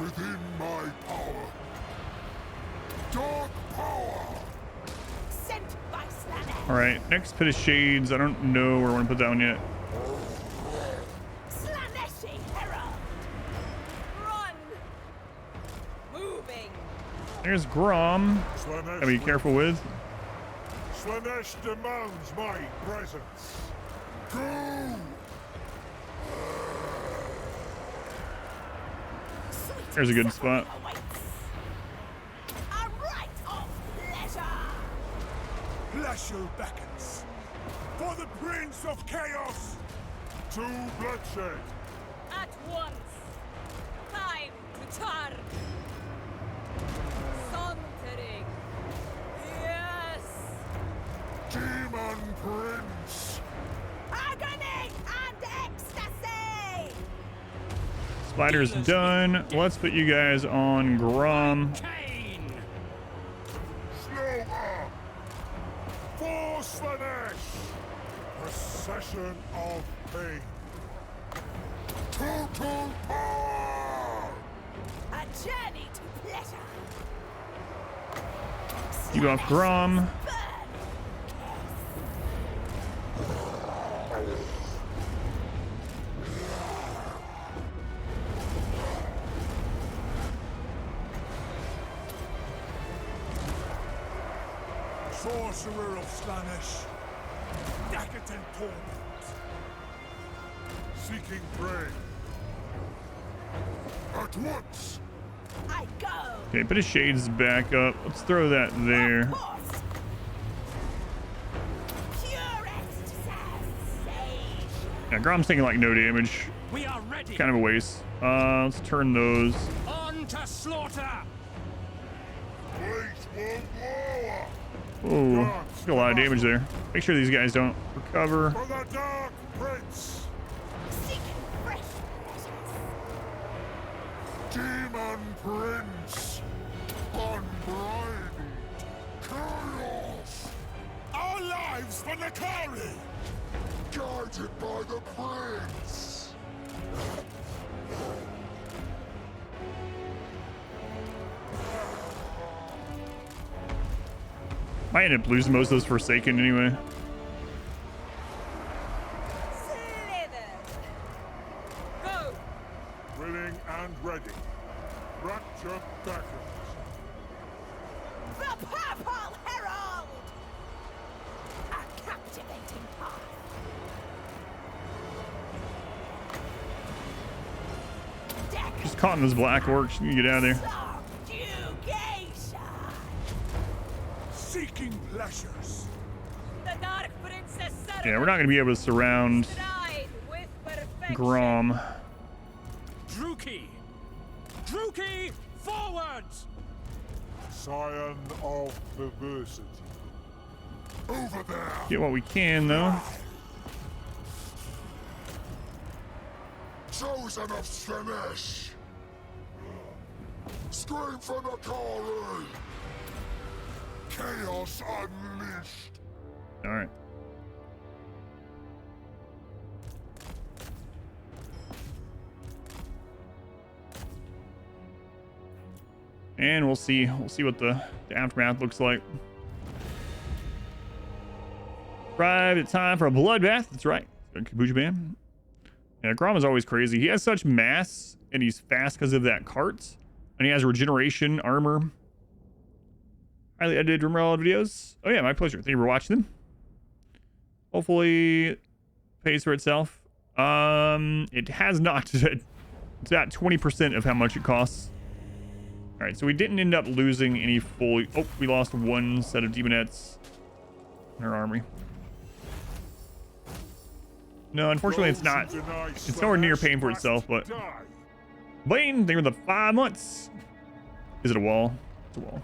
C: Within my power. Dark power!
D: Sent by Slaanesh.
A: All right, next pit of shades. I don't know where I want to put that one yet.
D: Slaaneshi herald. Run. Moving.
A: There's Grom. Gotta be careful with.
C: Slaanesh demands my presence. Go!
A: There's a good spot.
D: A rite of pleasure.
I: pleasure beckons. For the Prince of Chaos!
C: To bloodshed!
D: At once. Time to turn. Sauntering. Yes.
C: Demon Prince!
D: Agony and ecstasy.
A: Spider's done. Let's put you guys on Grom.
B: Kane!
C: Slaughter! For Slaanesh! Procession of pain! Total power!
D: A journey to pleasure.
A: You off Grom.
I: Sorcerer of Slaanesh. Decadent torment.
C: Seeking prey! At once!
D: I go.
A: Okay, put his shades back up. Let's throw that there.
D: Of course. Purest sensation.
A: Yeah, Grom's taking like no damage.
B: We are ready.
A: Kind of a waste. Let's turn those.
B: On to slaughter.
C: Place will lower!
A: Oh, a lot of damage there. Make sure these guys don't recover.
C: For the Dark Prince!
D: Seeking fresh pleasures.
C: Demon Prince! Unbridled! Chaos!
I: Our lives for Nakari!
C: Guided by the Prince!
A: Might end up losing most of those Forsaken anyway.
D: Slithered. Go.
C: Willing and ready. Rapture beckons.
D: The Purple Herald. A captivating path.
A: Just caught in those black orcs. You can get out of there.
D: Subjugation.
I: Seeking pleasures.
D: The Dark Princess.
A: Yeah, we're not going to be able to surround
D: Stride with perfection.
A: Grom.
B: Druki! Druki, forwards!
C: Scion of perversity. Over there!
A: Get what we can, though.
C: Chosen of Slaanesh! Scream for Nakari! Chaos unleashed!
A: All right. And we'll see what the aftermath looks like. Right, it's time for a bloodbath. That's right. Kabuja Bam. Yeah, Grom is always crazy. He has such mass and he's fast because of that cart. And he has regeneration armor. Highly edited drumroll videos. Oh yeah, my pleasure. Thank you for watching them. Hopefully pays for itself. It has not. It's at 20% of how much it costs. All right, so we didn't end up losing any full. Oh, we lost one set of demonettes in our armory. No, unfortunately, it's not. It's nowhere near paying for itself, but Blaine, they were the 5 months. Is it a wall? It's a wall.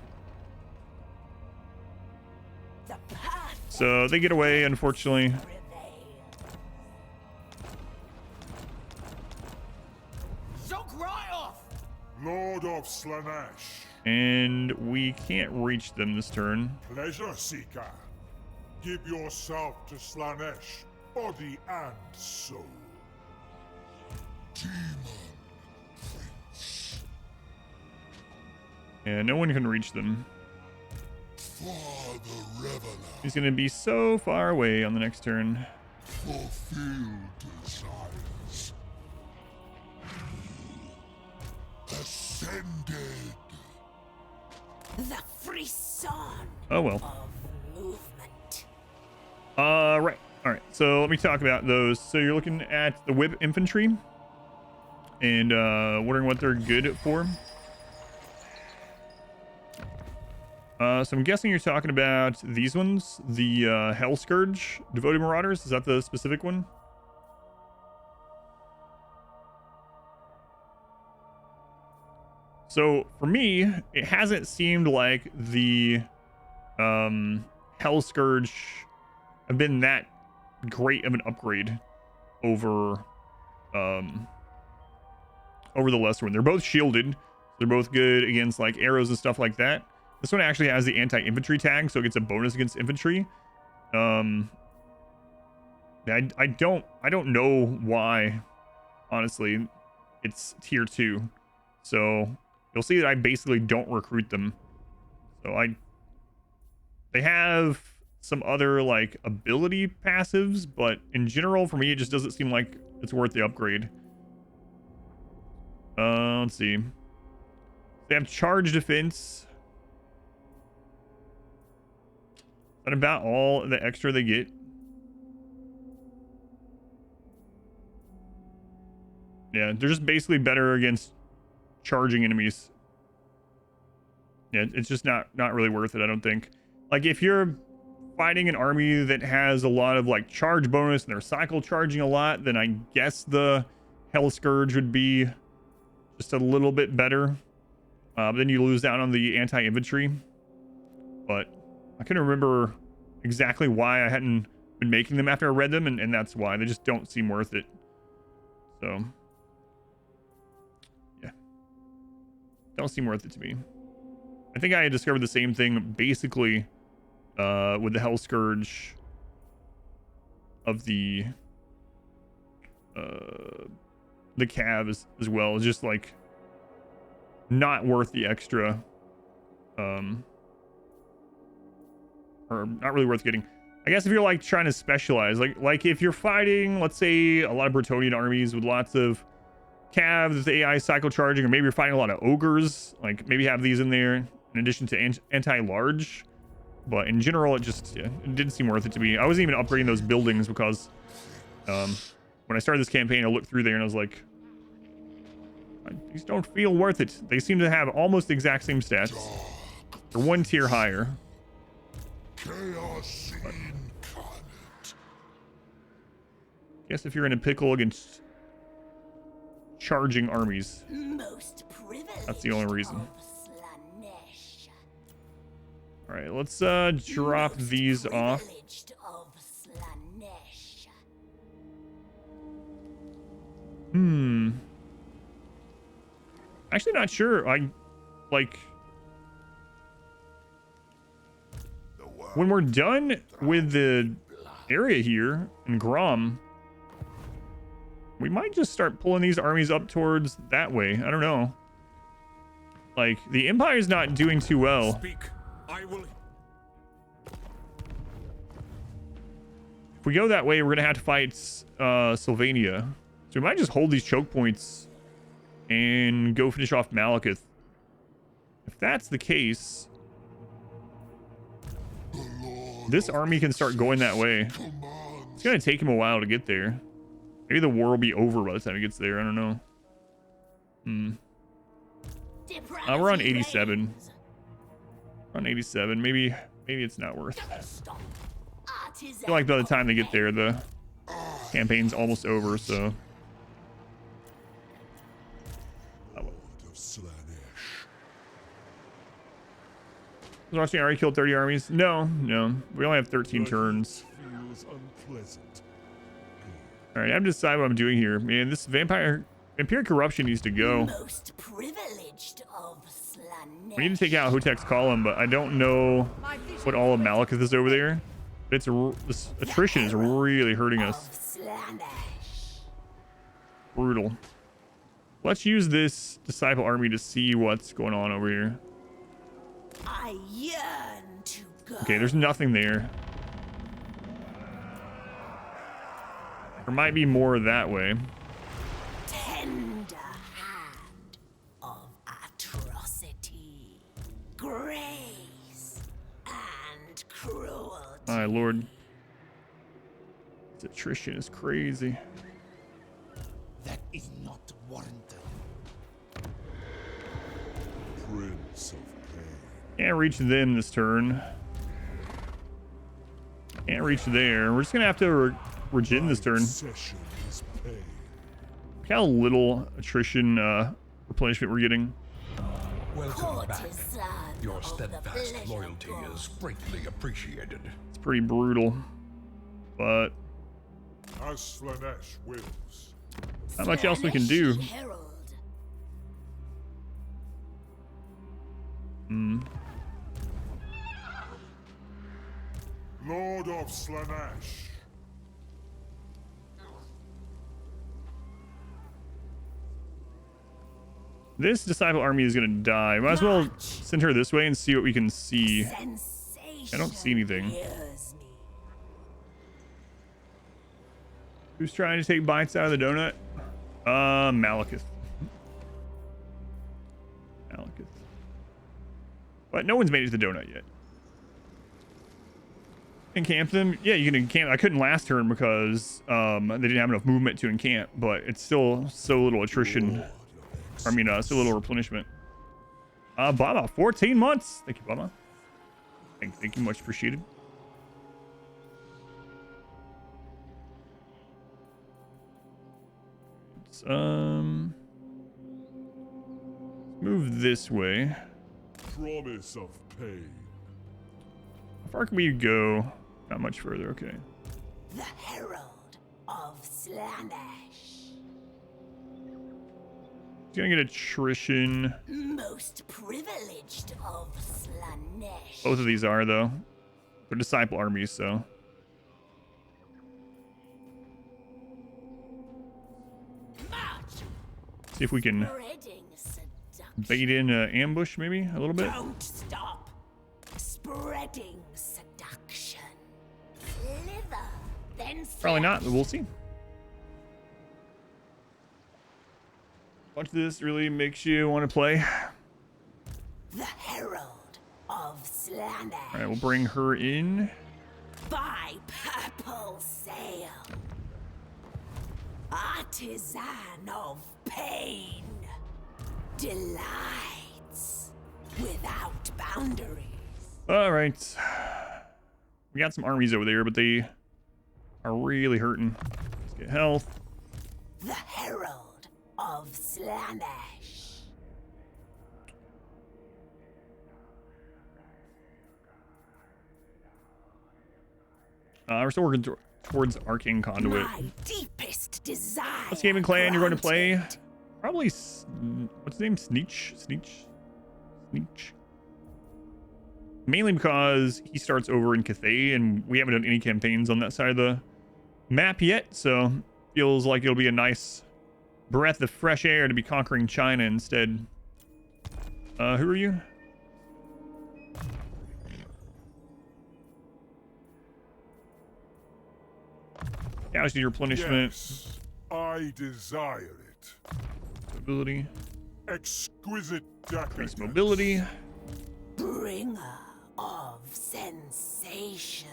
A: So they get away, unfortunately.
C: Lord of Slaanesh.
A: And we can't reach them this turn.
C: Pleasure seeker. Give yourself to Slaanesh, body and soul. Demon Prince.
A: And no one can reach them.
C: For the Reveler.
A: He's going to be so far away on the next turn.
C: Fulfill desires. Ascended.
D: The frisson
A: Oh well.
D: of movement.
A: Right. All right. So let me talk about those. So you're looking at the whip infantry and wondering what they're good for. So I'm guessing you're talking about these ones, the Hell Scourge Devoted Marauders. Is that the specific one? So for me, it hasn't seemed like the Hell Scourge have been that great of an upgrade over the lesser one. They're both shielded. They're both good against like arrows and stuff like that. This one actually has the anti-infantry tag, so it gets a bonus against infantry. I don't know why, honestly. It's tier 2. So you'll see that I basically don't recruit them. So they have some other like ability passives, but in general for me it just doesn't seem like it's worth the upgrade. Let's see. They have charge defense. Is that about all the extra they get? Yeah, they're just basically better against charging enemies. Yeah, it's just not really worth it, I don't think. Like, if you're fighting an army that has a lot of, like, charge bonus and they're cycle charging a lot, then I guess the Hell Scourge would be just a little bit better. But then you lose out on the anti-infantry. But I couldn't remember exactly why I hadn't been making them after I read them, and that's why. They just don't seem worth it. So, yeah. Don't seem worth it to me. I think I had discovered the same thing, basically, with the Hell Scourge of the Cav as well. It's just, like, not worth the extra, or not really worth getting. I guess if you're like trying to specialize, like if you're fighting, let's say, a lot of Bretonnian armies with lots of Cavs, the AI cycle charging, or maybe you're fighting a lot of ogres, like maybe have these in there in addition to anti-large. But in general, it just, yeah, it didn't seem worth it to me. I wasn't even upgrading those buildings because when I started this campaign, I looked through there and I was like, these don't feel worth it. They seem to have almost the exact same stats. They're one tier higher.
C: Chaos incarnate.
A: Guess if you're in a pickle against charging armies,
D: Most privileged
A: that's the only reason.
D: of Slaanesh.
A: All right, let's drop
D: Most
A: these off.
D: privileged of Slaanesh.
A: Actually, not sure. When we're done with the area here in Grom, we might just start pulling these armies up towards that way. I don't know. Like, the Empire's not doing too well.
G: Speak. I will.
A: If we go that way, we're gonna have to fight Sylvania. So we might just hold these choke points and go finish off Malekith. If that's the case, this army can start going that way. It's gonna take him a while to get there. Maybe the war will be over by the time he gets there. I don't know. We're on 87. We're on 87. Maybe it's not worth it. I feel like by the time they get there, the campaign's almost over, so. Was watching already killed 30 armies? No. We only have 13 turns. Alright, I'm deciding what I'm doing here. Man, this vampire corruption needs to go.
D: Most privileged of Slaanesh.
A: We need to take out Hotek's column, but I don't know what all of Malekith is over there. This attrition is really hurting us. Brutal. Let's use this disciple army to see what's going on over here.
D: I yearn to go.
A: Okay, there's nothing there. There might be more that way.
D: Tender hand of atrocity, grace, and cruelty.
A: My lord. This attrition is crazy.
B: That is not warranted.
C: Prince of Pain.
A: Can't reach them this turn. Can't reach there. We're just gonna have to regen this turn.
C: Session is paid.
A: Look how little attrition replenishment we're getting.
J: Welcome back.
D: Courtesan
J: Your
D: of the
J: steadfast
D: pleasure
J: loyalty
D: god.
J: is greatly appreciated.
A: It's pretty brutal, but
C: As Slaanesh wills.
A: not much else we can do.
D: Slaanesh Herald.
C: Lord of Slaanesh.
A: This disciple army is gonna die. Might as well send her this way and see what we can see. I don't see anything.
D: Hears me.
A: Who's trying to take bites out of the donut? Malekith. Malekith. But no one's made it to the donut yet. Encamp them? Yeah, you can encamp. I couldn't last turn because they didn't have enough movement to encamp, but it's still so little attrition. I mean, so little replenishment. Baba, 14 months. Thank you, Baba. Thank you, much appreciated. Let's, move this way.
C: Promise of pain.
A: How far can we go? Not much further. Okay.
D: The Herald of Slaanesh.
A: He's gonna get attrition.
D: Most privileged of Slaanesh.
A: Both of these are though. They're disciple armies, so.
D: March.
A: See if we can
D: Spreading seduction.
A: bait in an ambush, maybe a little bit.
D: Don't stop. Spreading seduction. Slither, then
A: Probably not,
D: slash.
A: but we'll see. Watch this really makes you want to play.
D: The Herald of Slaanesh.
A: All right, we'll bring her in.
D: By purple sail. Artisan of pain. Delights without boundaries.
A: All right. We got some armies over there, but they are really hurting. Let's get health.
D: The Herald of Slaanesh.
A: We're still working towards Arcane Conduit.
D: My deepest desire.
A: What's Gaming Clan you're going to play?
D: granted.
A: Probably, what's his name? Sneech? Mainly because he starts over in Cathay, and we haven't done any campaigns on that side of the map yet, so feels like it'll be a nice breath of fresh air to be conquering China instead. Who are you? Casualty replenishment.
C: Yes, I desire it.
A: Mobility.
C: Exquisite
A: Increase
C: decadence.
A: mobility.
D: Bringer of sensation.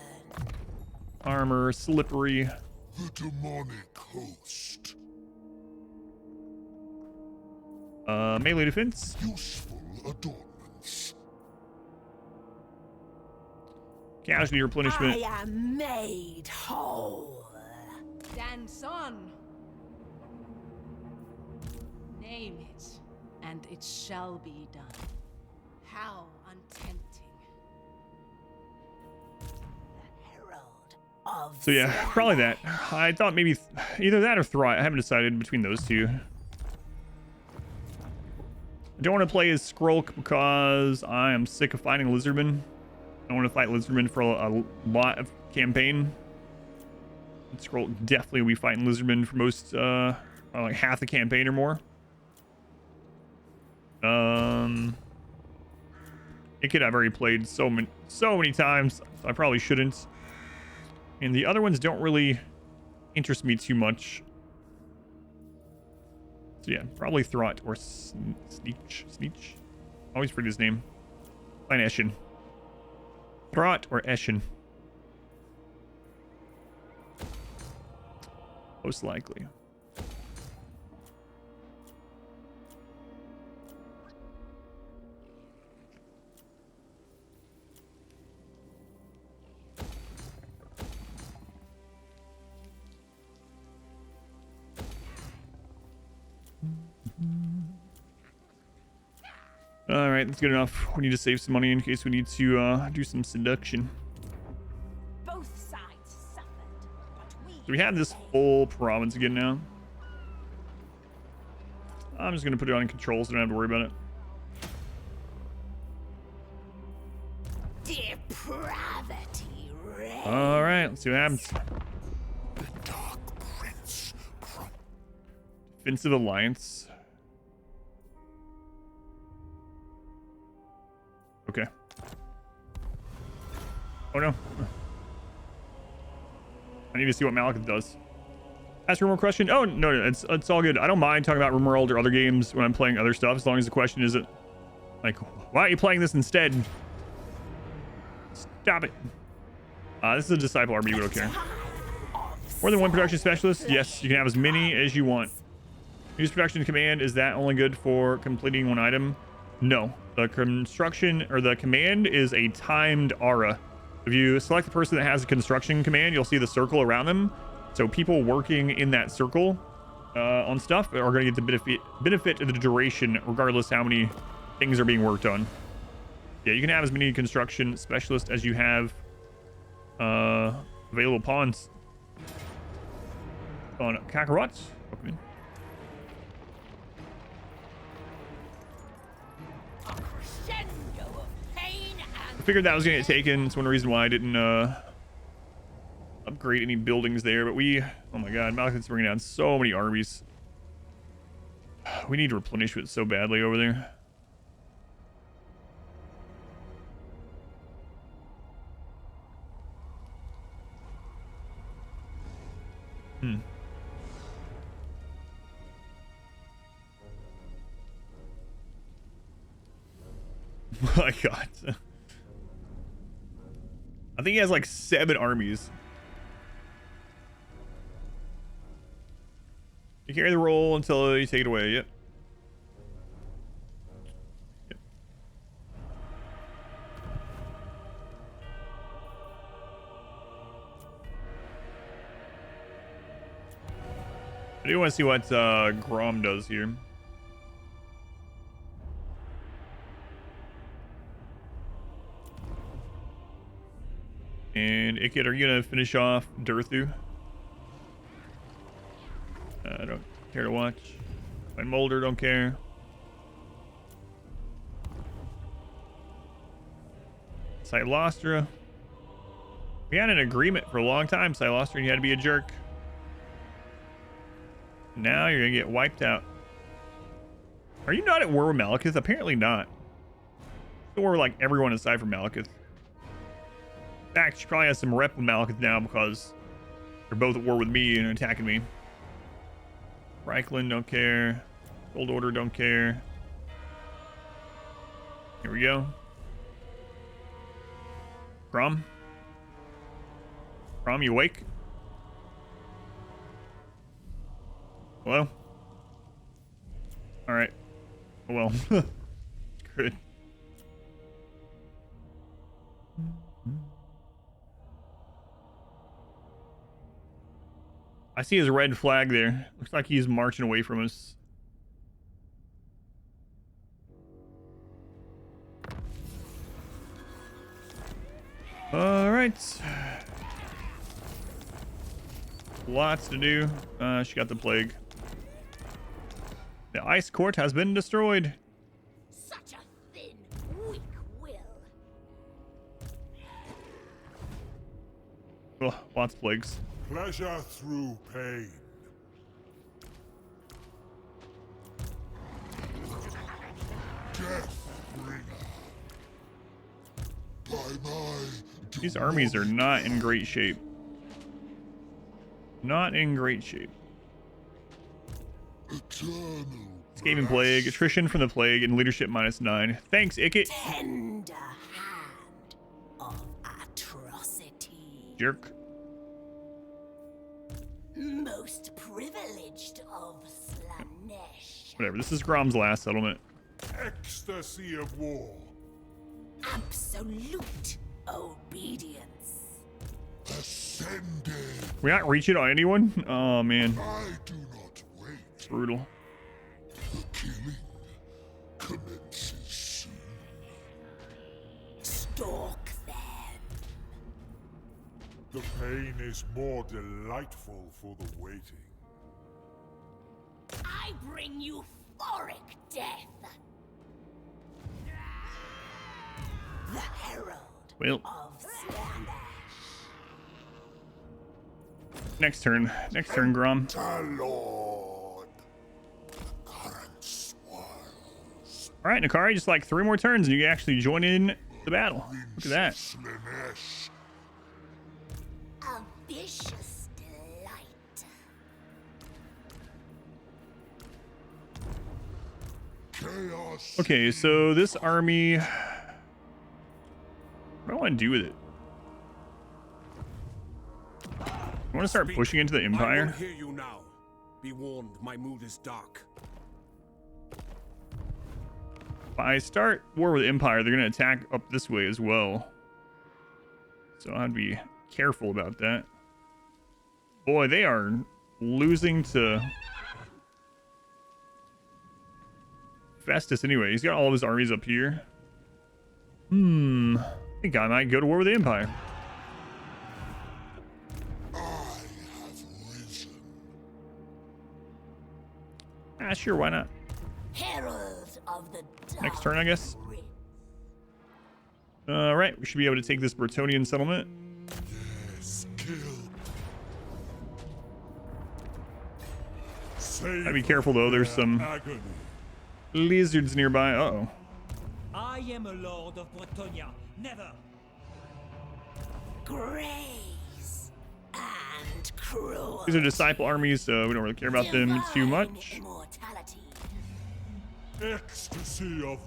A: Armor. Slippery.
C: The demonic host.
A: Melee defense.
C: Useful adornments.
A: Casualty replenishment.
D: I am made whole.
F: Dance on. Name it, and it shall be done. How untempting.
D: The Herald of
A: So yeah, probably that. I thought maybe either that or Thrive. I haven't decided between those two. I don't want to play as Skrulk because I am sick of fighting Lizardmen. I don't want to fight Lizardmen for a lot of campaign. Skrulk definitely will be fighting Lizardmen for most, like half the campaign or more. It could have already played so many times. So I probably shouldn't. And the other ones don't really interest me too much. So yeah, probably Throt or Sneech. Always forget his name. Fine, Eshin. Throt or Eshin. Most likely. All right, that's good enough. We need to save some money in case we need to do some seduction.
D: Both sides suffered, but
A: So we have this full province again now. I'm just gonna put it on control so I don't have to worry about it.
D: depravity reigns.
A: All right, let's see what happens.
C: The Dark Prince.
A: Defensive alliance. Okay. Oh no. I need to see what Malekith does. Ask one more question. Oh no, it's all good. I don't mind talking about RimWorld or other games when I'm playing other stuff, as long as the question isn't like, why are you playing this instead? Stop it. This is a disciple army. We don't care. More than one production specialist? Yes, you can have as many as you want. Use production command. Is that only good for completing one item? No. The construction or the command is a timed aura. If you select the person that has a construction command, you'll see the circle around them. So people working in that circle on stuff are going to get the benefit of the duration, regardless how many things are being worked on. Yeah, you can have as many construction specialists as you have available pawns. On Kakarot's. Okay. I figured that was going to get taken. It's one reason why I didn't upgrade any buildings there. But we... Oh my god, Malekith's bringing down so many armies. We need replenishment so badly over there. My god. I think he has like 7 armies. You carry the roll until you take it away. Yep. I do want to see what Grom does here. And Ikit, are you gonna finish off Durthu? I don't care to watch. My Molder don't care. Silostra. We had an agreement for a long time, Silostra, and you had to be a jerk. Now you're gonna get wiped out. Are you not at war with Malekith? Apparently not. At war with like everyone aside from Malekith. In fact, she probably has some rep with Malekith now because they're both at war with me and attacking me. Reichland don't care. Gold Order don't care. Here we go. Grom? Grom, you awake? Hello? Alright. Oh well. Good. I see his red flag there. Looks like he's marching away from us. All right. Lots to do. She got the plague. The ice court has been destroyed.
D: Such a thin, weak will.
A: Oh, lots of plagues.
C: Pleasure through pain. Death bringer. By my
A: These armies are not in great shape. Not in great shape.
C: eternal
A: Escaping plague, attrition from the plague, and leadership -9. Thanks, Ikit.
D: Tender hand of atrocity.
A: Jerk.
D: Most privileged of Slaanesh.
A: Whatever. This is Grom's last settlement.
C: ecstasy of war.
D: Absolute obedience.
C: Ascended.
A: We not reach it on anyone? Oh man.
C: I do not wait.
A: It's brutal.
C: The killing commences Pain is more delightful for the waiting.
D: I bring you euphoric death. The Herald of Slaanesh.
A: Next turn. Next turn, Grom.
C: Lord, the current swirls.
A: All right, Nakari, just like 3 more turns and you can actually join in the battle. Look at that.
C: Slaanesh.
D: A vicious delight.
C: Chaos.
A: Okay, so this army, what do I want to do with it? I want to start pushing into the
G: I
A: Empire.
G: won't hear you now. Be warned, my mood is dark.
A: If I start war with Empire, they're going to attack up this way as well. So I'd be careful about that. Boy, they are losing to Festus anyway. He's got all of his armies up here. I think I might go to war with the Empire.
C: I have risen.
A: Ah, sure, why not?
D: Herald of the Dark
A: Next turn, I guess.
D: Prince.
A: All right, we should be able to take this Bretonian settlement.
C: Yes, kill. Save
A: Gotta be careful though. There's some
C: agony.
A: lizards nearby. Uh-oh.
K: I am a lord of Bretonia. Never.
D: Grace and cruel.
A: These are disciple armies, so we don't really care about them too much.
D: Immortality.
C: Ecstasy of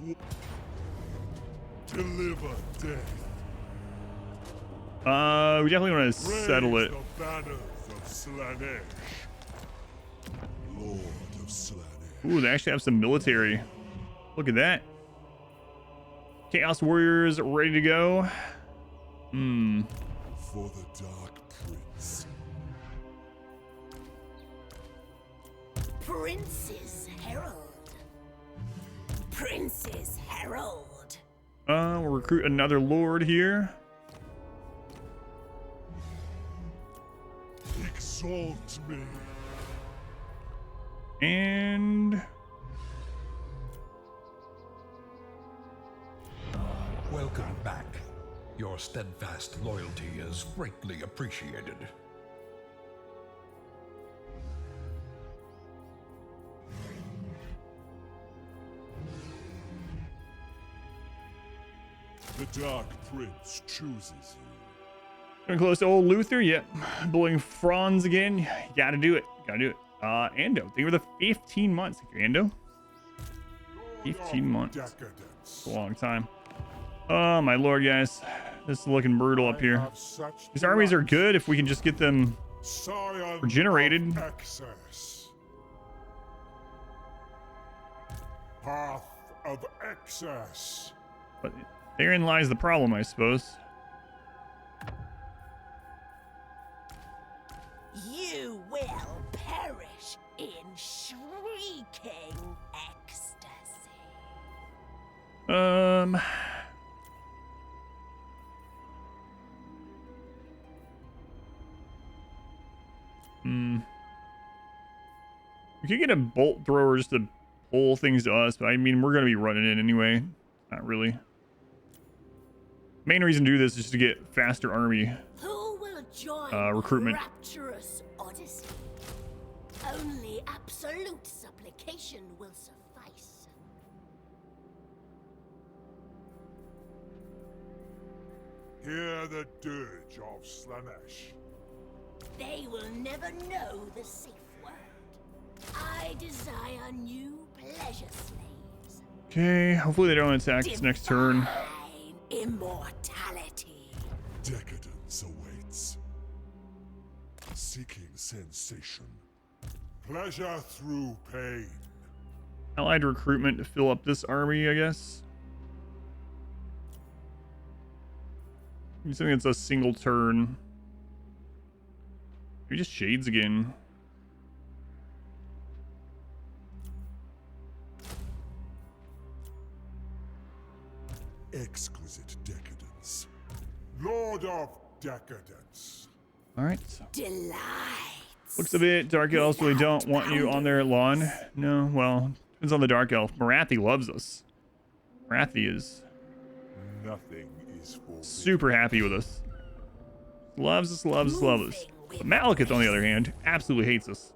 C: deliver death.
A: We definitely want to settle
C: Raise
A: it.
C: the banners of Slaanesh. Lord of Slaanesh.
A: Ooh, they actually have some military. Look at that. Chaos Warriors ready to go.
C: For the Dark Prince.
D: Prince's Herald. Prince's Herald.
A: We'll recruit another lord here.
C: Exalt me.
A: And
J: Welcome back. Your steadfast loyalty is greatly appreciated.
C: The Dark Prince chooses you.
A: gonna close to old Luther. Yep. Blowing Franz again. You gotta do it. Gotta do it. Ando. Thank you for the 15 months. Thank you, Ando. 15 months.
C: Decadence.
A: A long time. Oh my lord, guys. This is looking brutal up here. These armies are good if we can just get them
C: Scion
A: regenerated.
C: of excess. Path of excess.
A: But therein lies the problem, I suppose.
D: You will perish in shrieking ecstasy.
A: We could get a bolt thrower just to pull things to us, but I mean, we're going to be running in anyway. Not really. Main reason to do this is just to get faster army.
D: Who will join
A: recruitment.
D: my rapturous odyssey? Only absolute supplication will suffice.
C: Hear the dirge of Slaanesh.
D: They will never know the safe word. I desire new pleasure slaves.
A: Okay, hopefully they don't attack us next turn.
D: Divine immortality.
C: Decadence awaits. Seeking sensation. Pleasure through pain.
A: Allied recruitment to fill up this army, I guess. Something that's a single turn. Maybe just shades again.
C: Exquisite decadence. Lord of decadence.
A: All right.
D: Delights.
A: Looks a bit dark elves really don't want you on their lawn. No, well, depends on the dark elf. Marathi loves us. Marathi is
C: Nothing is forbidden.
A: super happy with us. Loves us, loves us, loves us. But Malekith, on the other hand, absolutely hates us.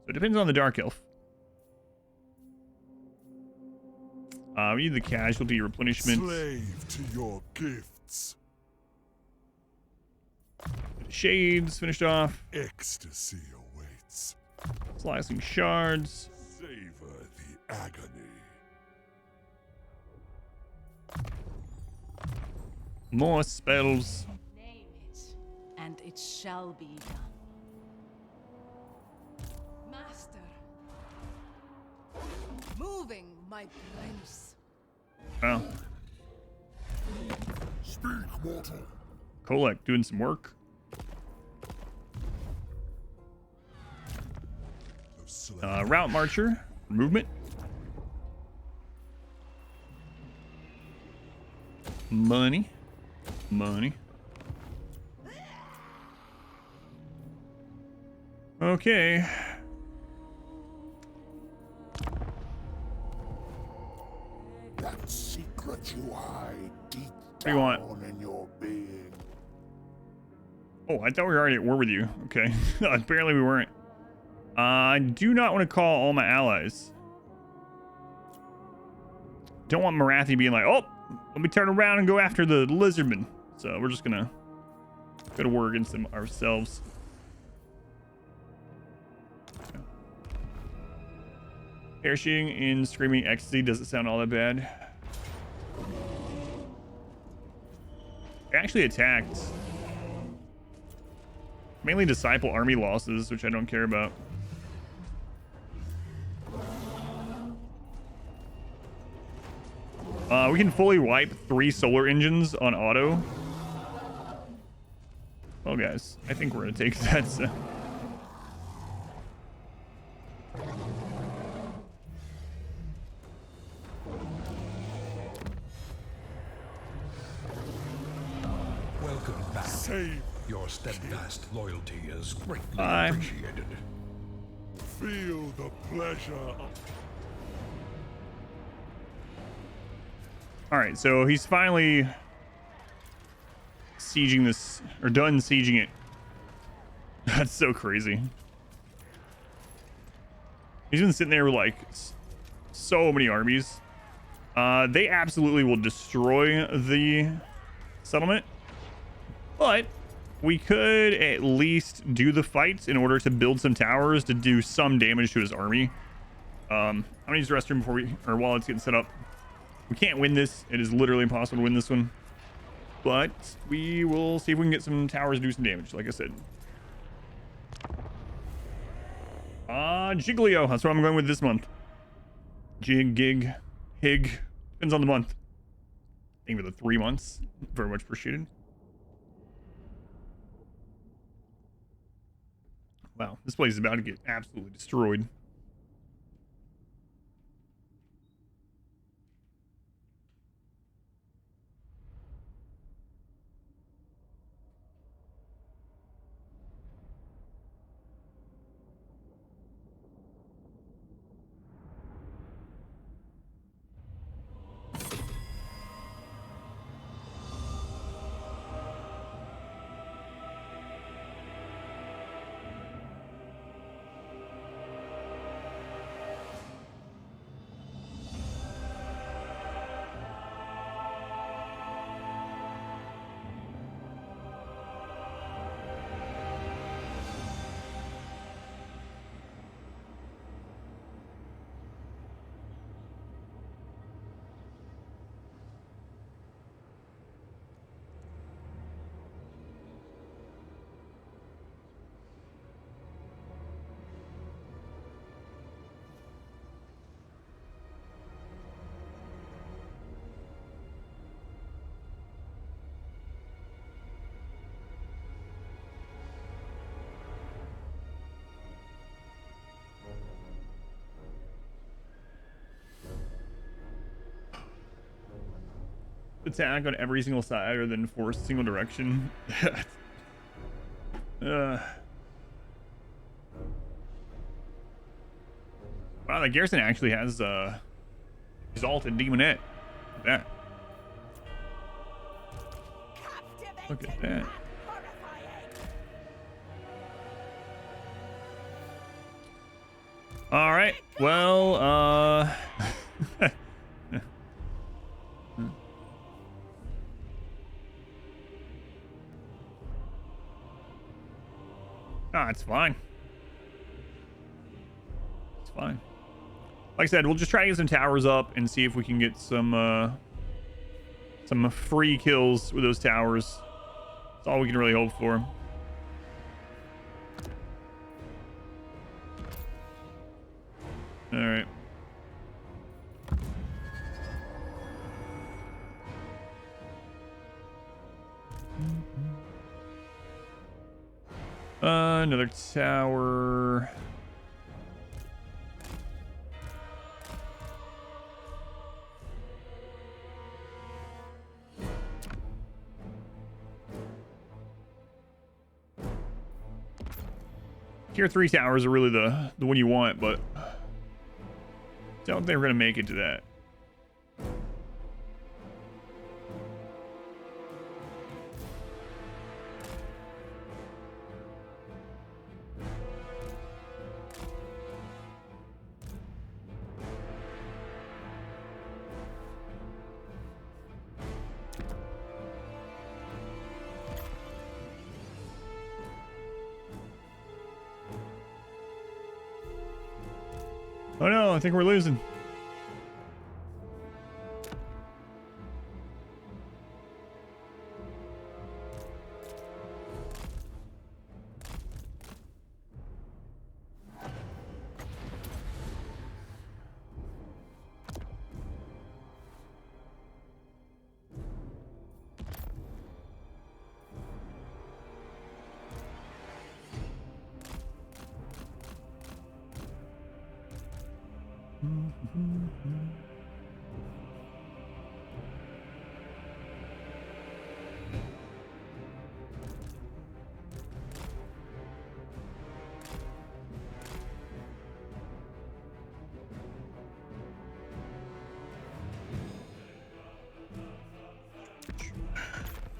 A: So it depends on the dark elf. We need the casualty replenishment.
C: Slave to your gifts.
A: Shades finished off.
C: Ecstasy awaits.
A: Slicing shards.
C: Savor the agony.
A: More spells.
F: Name it, and it shall be done. Master. Moving, my prince.
A: Well,
C: Speak, mortal.
A: Kolek doing some work. Route marcher. Movement. Money. Money. Okay.
C: That secret you hide deep
A: do you want?
C: down in your being.
A: Oh, I thought we were already at war with you. Okay. Apparently we weren't. I do not want to call all my allies. Don't want Marathi being like, oh, let me turn around and go after the lizardmen. So we're just gonna go to war against them ourselves. Perishing in screaming ecstasy doesn't sound all that bad. They actually attacked. Mainly disciple army losses, which I don't care about. We can fully wipe 3 solar engines on auto. Well, guys, I think we're gonna take that. So.
J: Welcome back.
C: Save.
J: Your steadfast loyalty is greatly
A: Bye.
J: appreciated.
C: Feel the pleasure of...
A: All right, so he's finally sieging this, or done sieging it. That's so crazy. He's been sitting there with like so many armies. They absolutely will destroy the settlement, but we could at least do the fights in order to build some towers to do some damage to his army. I'm gonna use the restroom before while it's getting set up. We can't win this. It is literally impossible to win this one. But we will see if we can get some towers to do some damage, like I said. Jiglio. That's what I'm going with this month. Jig, gig, hig. Depends on the month. Thank you for the 3 months. Very much appreciated. Wow, this place is about to get absolutely destroyed. Attack on every single side other than force single direction. Wow, the garrison actually has exalted demonette. Look at that. Look at that. All right. Well, ah, it's fine. It's fine. Like I said, we'll just try to get some towers up and see if we can get some free kills with those towers. That's all we can really hope for. All right. Another tower. Tier 3 towers are really the one you want, but don't think we're gonna make it to that. Oh no, I think we're losing.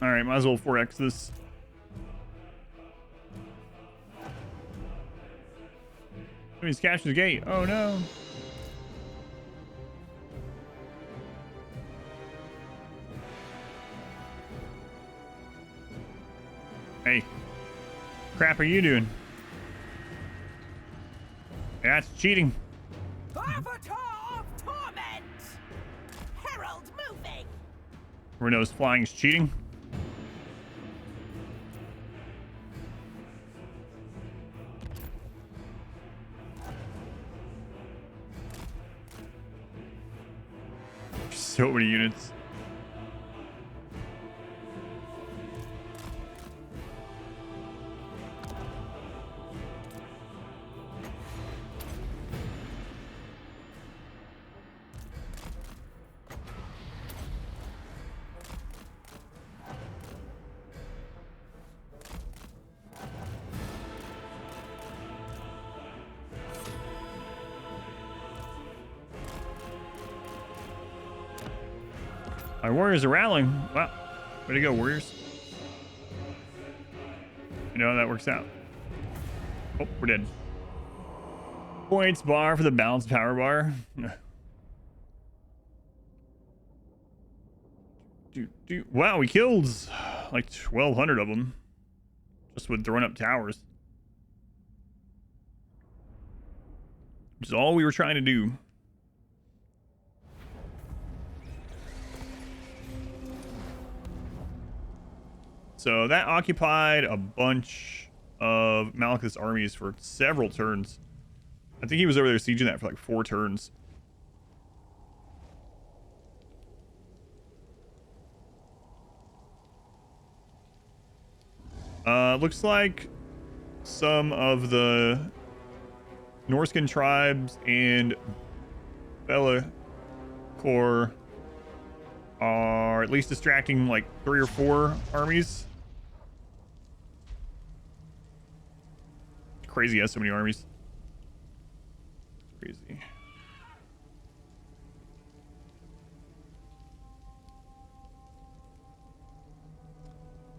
A: All right, might as well 4x this. He's captured the gate. Oh no. Hey, crap are you doing? That's cheating.
D: Avatar of torment! Herald moving!
A: Renault's flying is cheating. So many units. Our warriors are rallying. Wow. Way to go, warriors. You know how that works out. Oh, we're dead. Points bar for the balanced power bar. Wow, we killed like 1,200 of them. Just with throwing up towers. Which is all we were trying to do. So that occupied a bunch of Malekith's armies for several turns. I think he was over there sieging that for like 4 turns. Looks like some of the Norscan tribes and Be'lakor are at least distracting like 3 or 4 armies. crazy. He has so many armies. Crazy.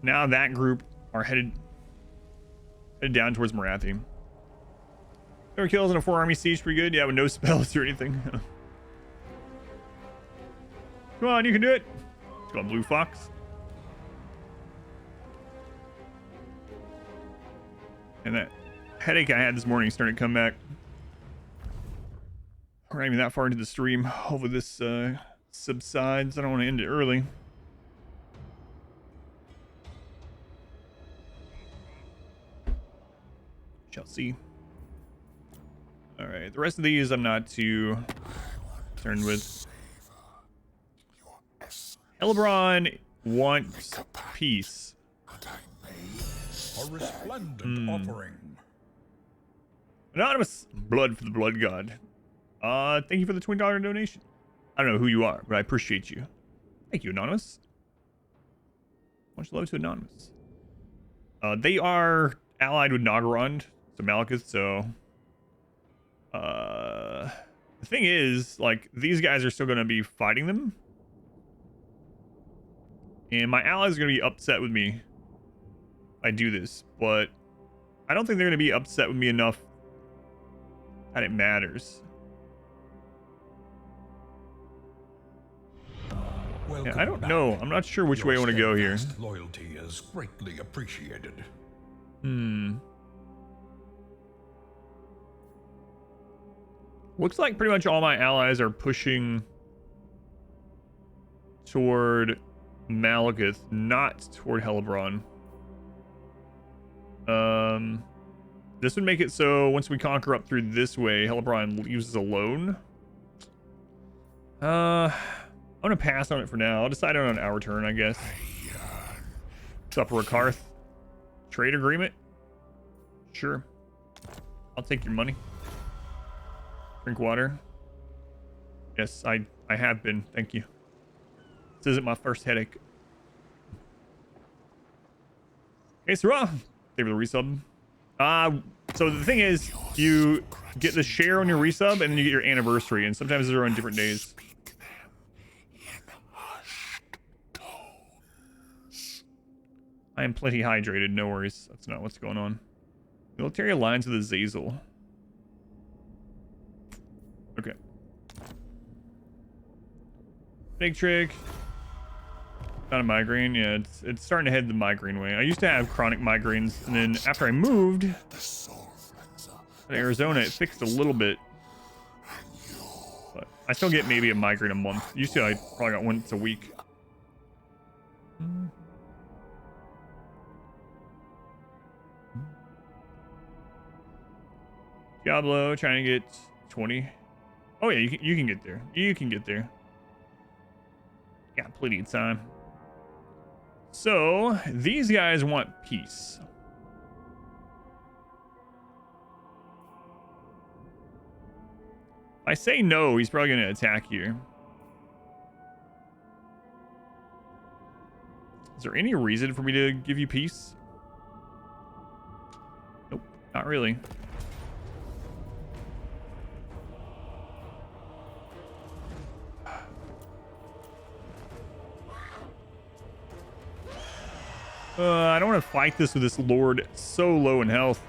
A: Now that group are headed down towards Marathi. 4 kills in a 4 army siege, pretty good. Yeah, with no spells or anything. Come on, you can do it. Let's go on Blue Fox. And that headache I had this morning started to come back. We're not even that far into the stream. Hopefully this subsides. I don't want to end it early. Shall see. All right, the rest of these I'm not too concerned with. Elebron wants peace.
J: A resplendent offering.
A: Anonymous, blood for the blood god. Thank you for the $20 donation. I don't know who you are, but I appreciate you. Thank you, Anonymous. Much love to Anonymous. They are allied with Nagarond, so Malekith, so the thing is, like, these guys are still gonna be fighting them. And my allies are gonna be upset with me if I do this, but I don't think they're gonna be upset with me enough that it matters. Yeah, I don't know. I'm not sure which way I want to go here.
J: Loyalty is greatly appreciated.
A: Looks like pretty much all my allies are pushing toward Malekith, not toward Helebron. This would make it so once we conquer up through this way, Helebron leaves us alone. I'm gonna pass on it for now. I'll decide on our turn, I guess. What's up, Rakarth? Trade agreement? Sure. I'll take your money. Drink water. Yes, I have been. Thank you. This isn't my first headache. Hey, Sarah. Thank you for the resub. So the thing is, you get the share on your resub, and then you get your anniversary, and sometimes they're on different days. I am plenty hydrated, no worries. That's not what's going on. Military alliance with Azazel. Okay. Big trick. Not a migraine. Yeah, it's starting to head the migraine way. I used to have chronic migraines, and then after I moved to Arizona, it fixed a little bit. But I still get maybe a migraine a month. Used to, I probably got once a week. Diablo trying to get 20. Oh yeah, you can get there. You can get there. Got plenty of time. So these guys want peace. If I say no, he's probably going to attack here. Is there any reason for me to give you peace? Nope, not really. I don't want to fight this with this Lord so low in health.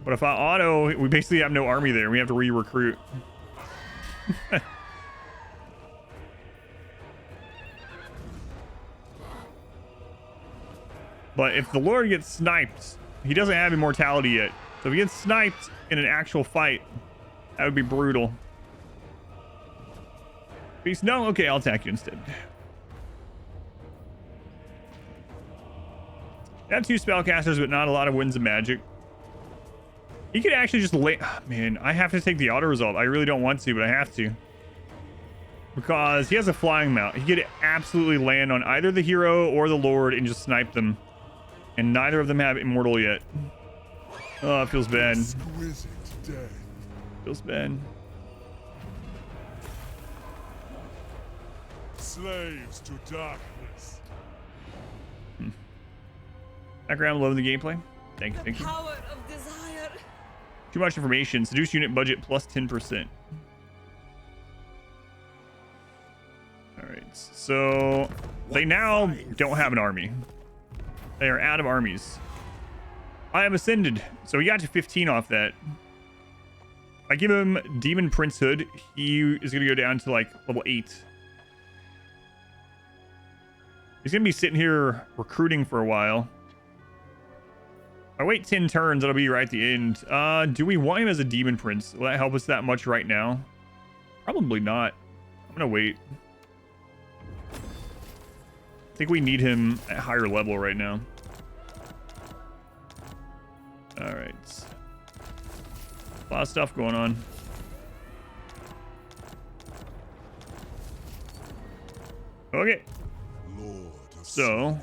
A: But if I auto, we basically have no army there. We have to re-recruit. But if the Lord gets sniped, he doesn't have immortality yet. So if he gets sniped in an actual fight, that would be brutal. Peace? No? Okay, I'll attack you instead. I have 2 spellcasters, but not a lot of winds of magic. He could actually just lay... Oh, man, I have to take the auto-resolve. I really don't want to, but I have to. Because he has a flying mount. He could absolutely land on either the hero or the Lord and just snipe them. And neither of them have immortal yet. Oh, it feels bad. Feels bad.
C: Slaves to darkness.
A: Background, loving the gameplay. Thank you, thank you.
E: The power of
A: Too much information. Seduce unit budget plus 10%. All right. So they now don't have an army. They are out of armies. I have ascended. So he got to 15 off that. I give him Demon Princehood. He is going to go down to like level 8. He's going to be sitting here recruiting for a while. If I wait 10 turns, that'll be right at the end. Do we want him as a Demon Prince? Will that help us that much right now? Probably not. I'm going to wait. I think we need him at higher level right now. All right. A lot of stuff going on. Okay. So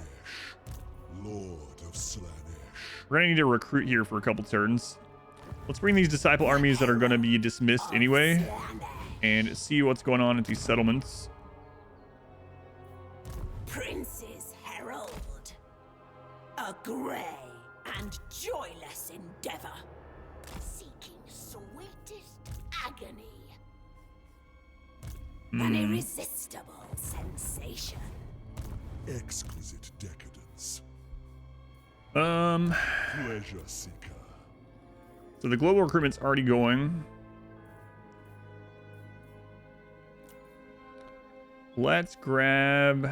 A: we're gonna need to recruit here for a couple turns. Let's bring these disciple armies that are gonna be dismissed anyway and see what's going on at these settlements.
D: Prince's Herald. A grey and joyless endeavor. Seeking sweetest agony. An irresistible sensation.
C: Exquisite decadence. Pleasure seeker.
A: So the global recruitment's already going. Let's grab...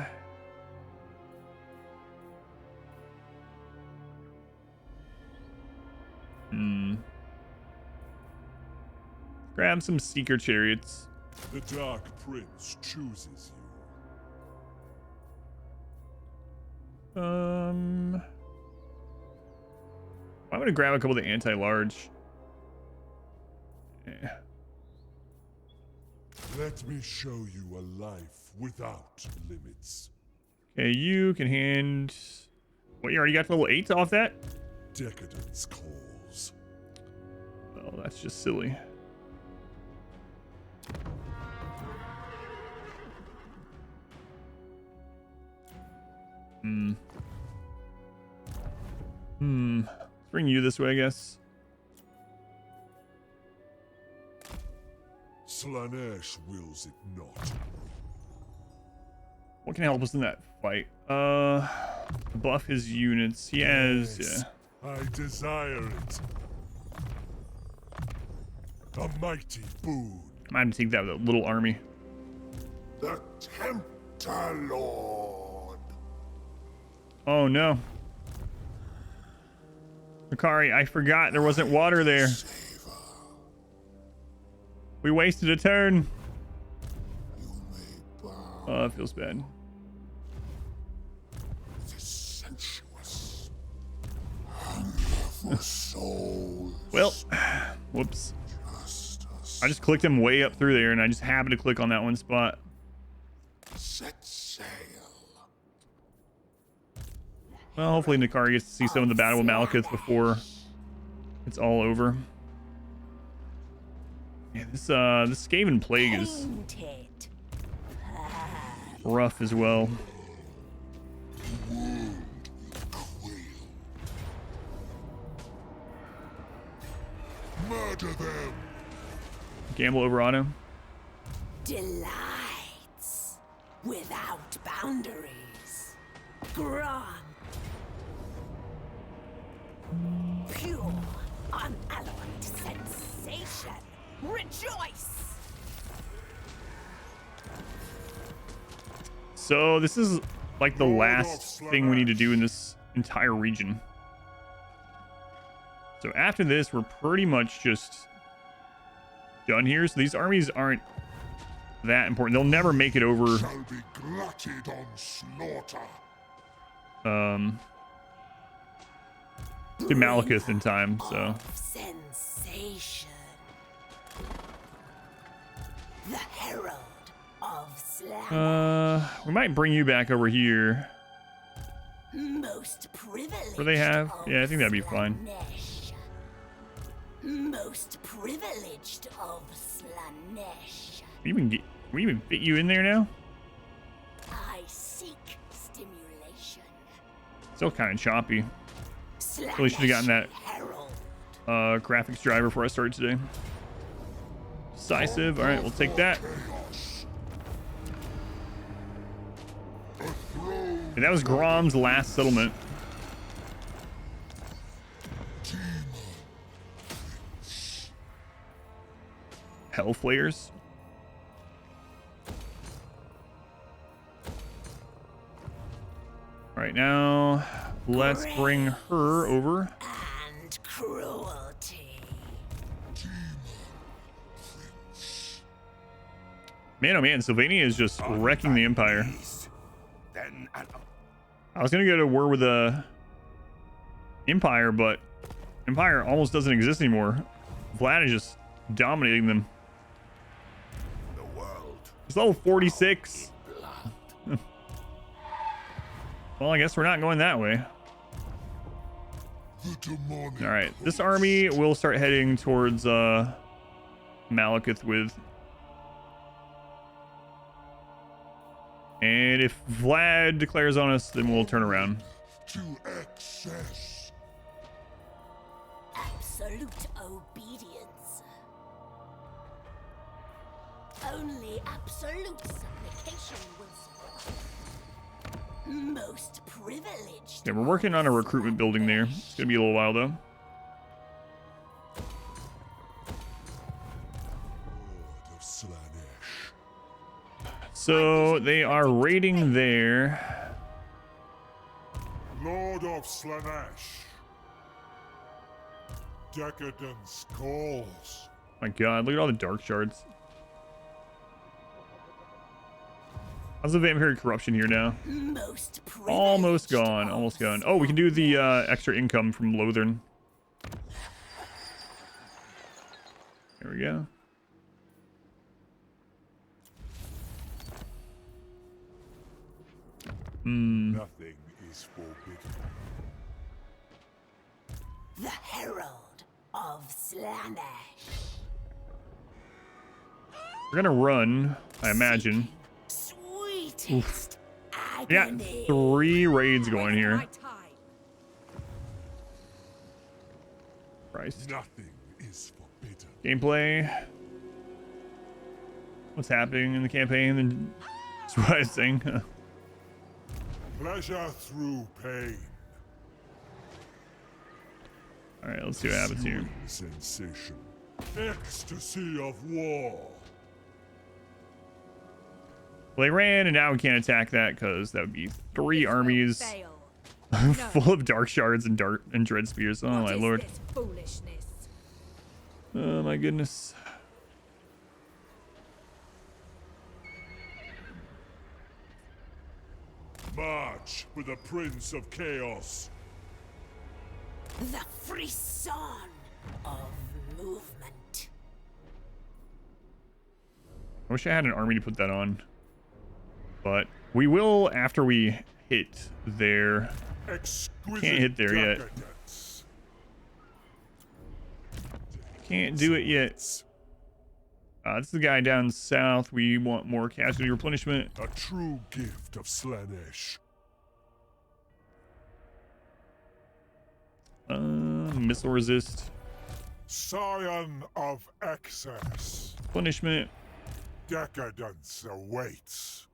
A: Grab some seeker chariots.
C: The Dark Prince chooses you.
A: I'm gonna grab a couple of the anti-large. Yeah.
C: Let me show you a life without limits.
A: Okay, you can hand... What, you already got level 8 off that?
C: Decadence calls.
A: Oh, that's just silly. Bring you this way, I guess.
C: Slaanesh wills it not.
A: What can help us in that fight? Buff his units. He has...
C: Yes, I desire it. A mighty boon.
A: I might have to take that with a little army.
C: The Tempter Lord.
A: Oh no. Makari, I forgot there wasn't water there. We wasted a turn. Oh, it feels bad.
C: Sensuous. For souls.
A: Well, whoops. I just clicked him way up through there, and I just happened to click on that one spot.
C: Set sail.
A: Well, hopefully Nakari gets to see some of the battle with Malekith before it's all over. Yeah, this Skaven plague is rough as well.
C: Murder them.
A: Gamble over on him.
D: Delights without boundaries. Grant. Pure, unalloyed sensation. Rejoice.
A: So this is like the last thing we need to do in this entire region. So after this, we're pretty much just done here. So these armies aren't that important. They'll never make it over.
C: Shall be glutted on slaughter.
A: To Malekith in time, so.
D: Sensation. The Herald of Slaanesh.
A: We might bring you back over here.
D: Most privileged.
A: Where they have? Yeah, I think that'd be fine.
D: Most privileged of Slaanesh.
A: We even fit you in there now?
D: I seek stimulation.
A: Still kind of choppy.
D: Slaanesh
A: Really should have gotten that
D: Herald.
A: graphics driver before I started today. Decisive. All right, we'll take that. And that was Grom's last settlement. Hellflayers. All right, now let's bring her over.
D: And cruelty.
A: Man, oh man, Sylvania is just wrecking the Empire. I was gonna go to war with the Empire, but Empire almost doesn't exist anymore. Vlad is just dominating them. He's level 46. Well, I guess we're not going that way. All right, this army will start heading towards Malekith with. And if Vlad declares on us, then we'll turn around.
C: To excess.
D: Absolute obedience. Only absolute supplication will survive. Most privileged.
A: Yeah, we're working on a recruitment building there. It's gonna be a little while though. So they are raiding there.
C: Lord of Slaanesh. Decadence calls.
A: My god, look at all the dark shards. How's the vampire corruption here now? Almost gone, almost gone. Oh, we can do the extra income from Lothern. There we go.
C: Nothing is forbidden.
D: The Herald of Slaanesh.
A: We're gonna run, I imagine.
D: Sweetest
A: Yeah,
D: agony.
A: 3 raids going here. Christ.
C: Nothing is forbidden.
A: Gameplay. What's happening in the campaign? That's what I was saying.
C: Pleasure through pain.
A: All right, let's see what happens here.
C: Sensation. Ecstasy of war.
A: Well, they ran, and now we can't attack that because that would be 3 armies full of dark shards and dread spears. Oh my lord. Oh my goodness.
C: March with the Prince of Chaos.
D: The frisson of movement.
A: I wish I had an army to put that on. But we will after we hit there.
C: Exquisite
A: Can't hit there yet.
C: decadence.
A: Can't do it yet. This is the guy down south. We want more casualty replenishment.
C: A true gift of Slaanesh.
A: Missile resist.
C: Scion of excess.
A: Replenishment.
C: Decadence awaits.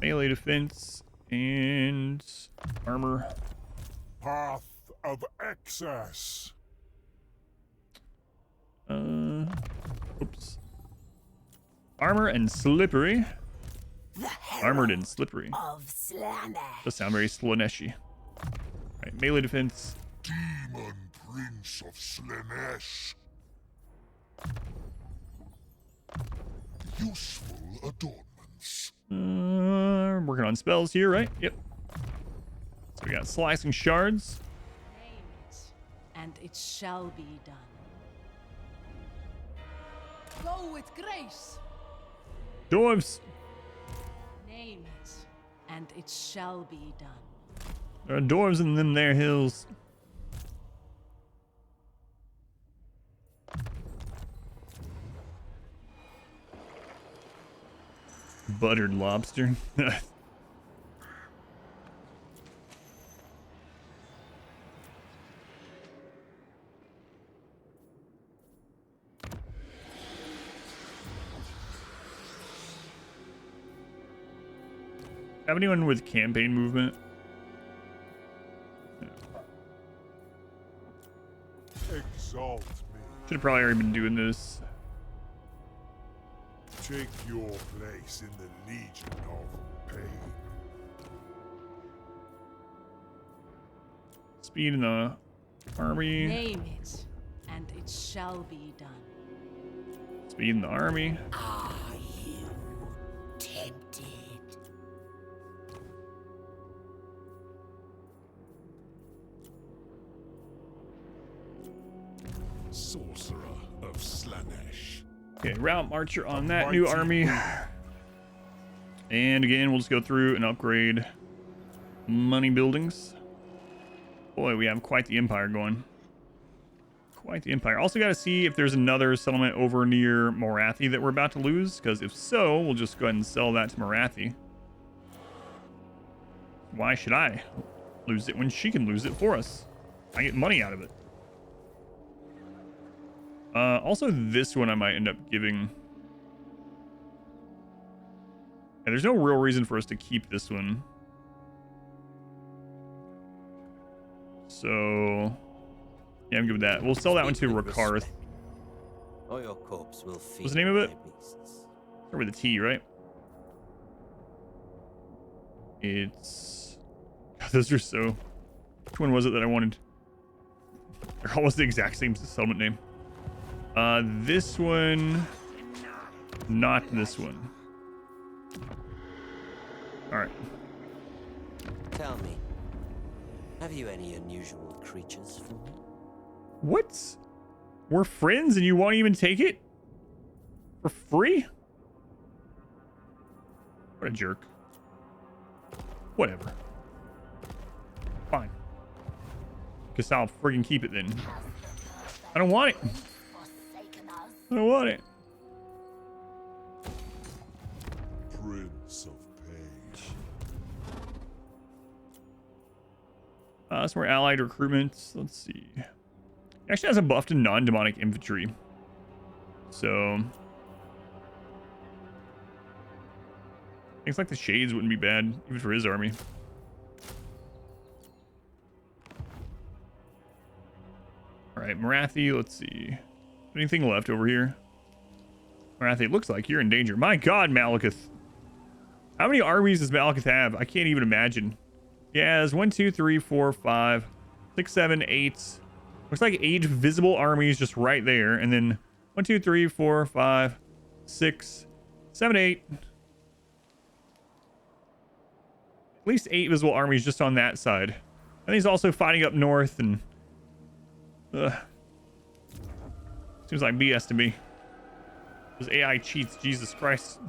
A: Melee defense. And armor.
C: Path of excess.
A: Oops. Armor and slippery. Armored and slippery.
D: Of Slaanesh.
A: Does sound very Slaanesh-y. Alright, melee defense.
C: Demon Prince of Slaanesh. Useful adornments.
A: Working on spells here, right? Yep. So we got slicing shards.
F: Name it, and it shall be done. Go with grace.
A: Dwarves.
F: Name it, and it shall be done.
A: There are dwarves in them there hills. Buttered lobster. Have anyone with campaign movement?
C: Exalt me.
A: Should have probably already been doing this.
C: Take your place in the Legion of Pain.
A: Speed in the army.
F: Name it, and it shall be done.
A: Speed in the army.
D: Are you tempted?
I: Sorcerer of Slaanesh.
A: Okay, route marcher on that new army. And again, we'll just go through and upgrade money buildings. Boy, we have quite the empire going. Quite the empire. Also got to see if there's another settlement over near Morathi that we're about to lose, because if so, we'll just go ahead and sell that to Morathi. Why should I lose it when she can lose it for us? I get money out of it. Also, this one I might end up giving. Yeah, there's no real reason for us to keep this one. So, yeah, I'm good with that. We'll sell that one to Rakarth.
H: Or your corpse will feed
A: What's the name of it?
H: my beasts.
A: Start with a T, right? It's... God, those are so... Which one was it that I wanted? They're almost the exact same settlement name. This one... Not this one. Alright.
H: Tell me, have you any unusual creatures for me?
A: What? We're friends and you won't even take it? For free? What a jerk. Whatever. Fine. Guess I'll friggin' keep it then. I don't want it. I don't want it.
C: Prince of Pain.
A: Some more allied recruitments. Let's see. It actually has a buff to non-demonic infantry. So... things like the Shades wouldn't be bad, even for his army. Alright, Morathi, let's see. Anything left over here? Morathi, it looks like you're in danger. My god, Malekith. How many armies does Malekith have? I can't even imagine. Yeah, there's 1, 2, 3, 4, 5, 6, 7, 8. Looks like 8 visible armies just right there. And then 1, 2, 3, 4, 5, 6, 7, 8. At least 8 visible armies just on that side. And he's also fighting up north and... seems like BS to me. Those AI cheats, Jesus Christ.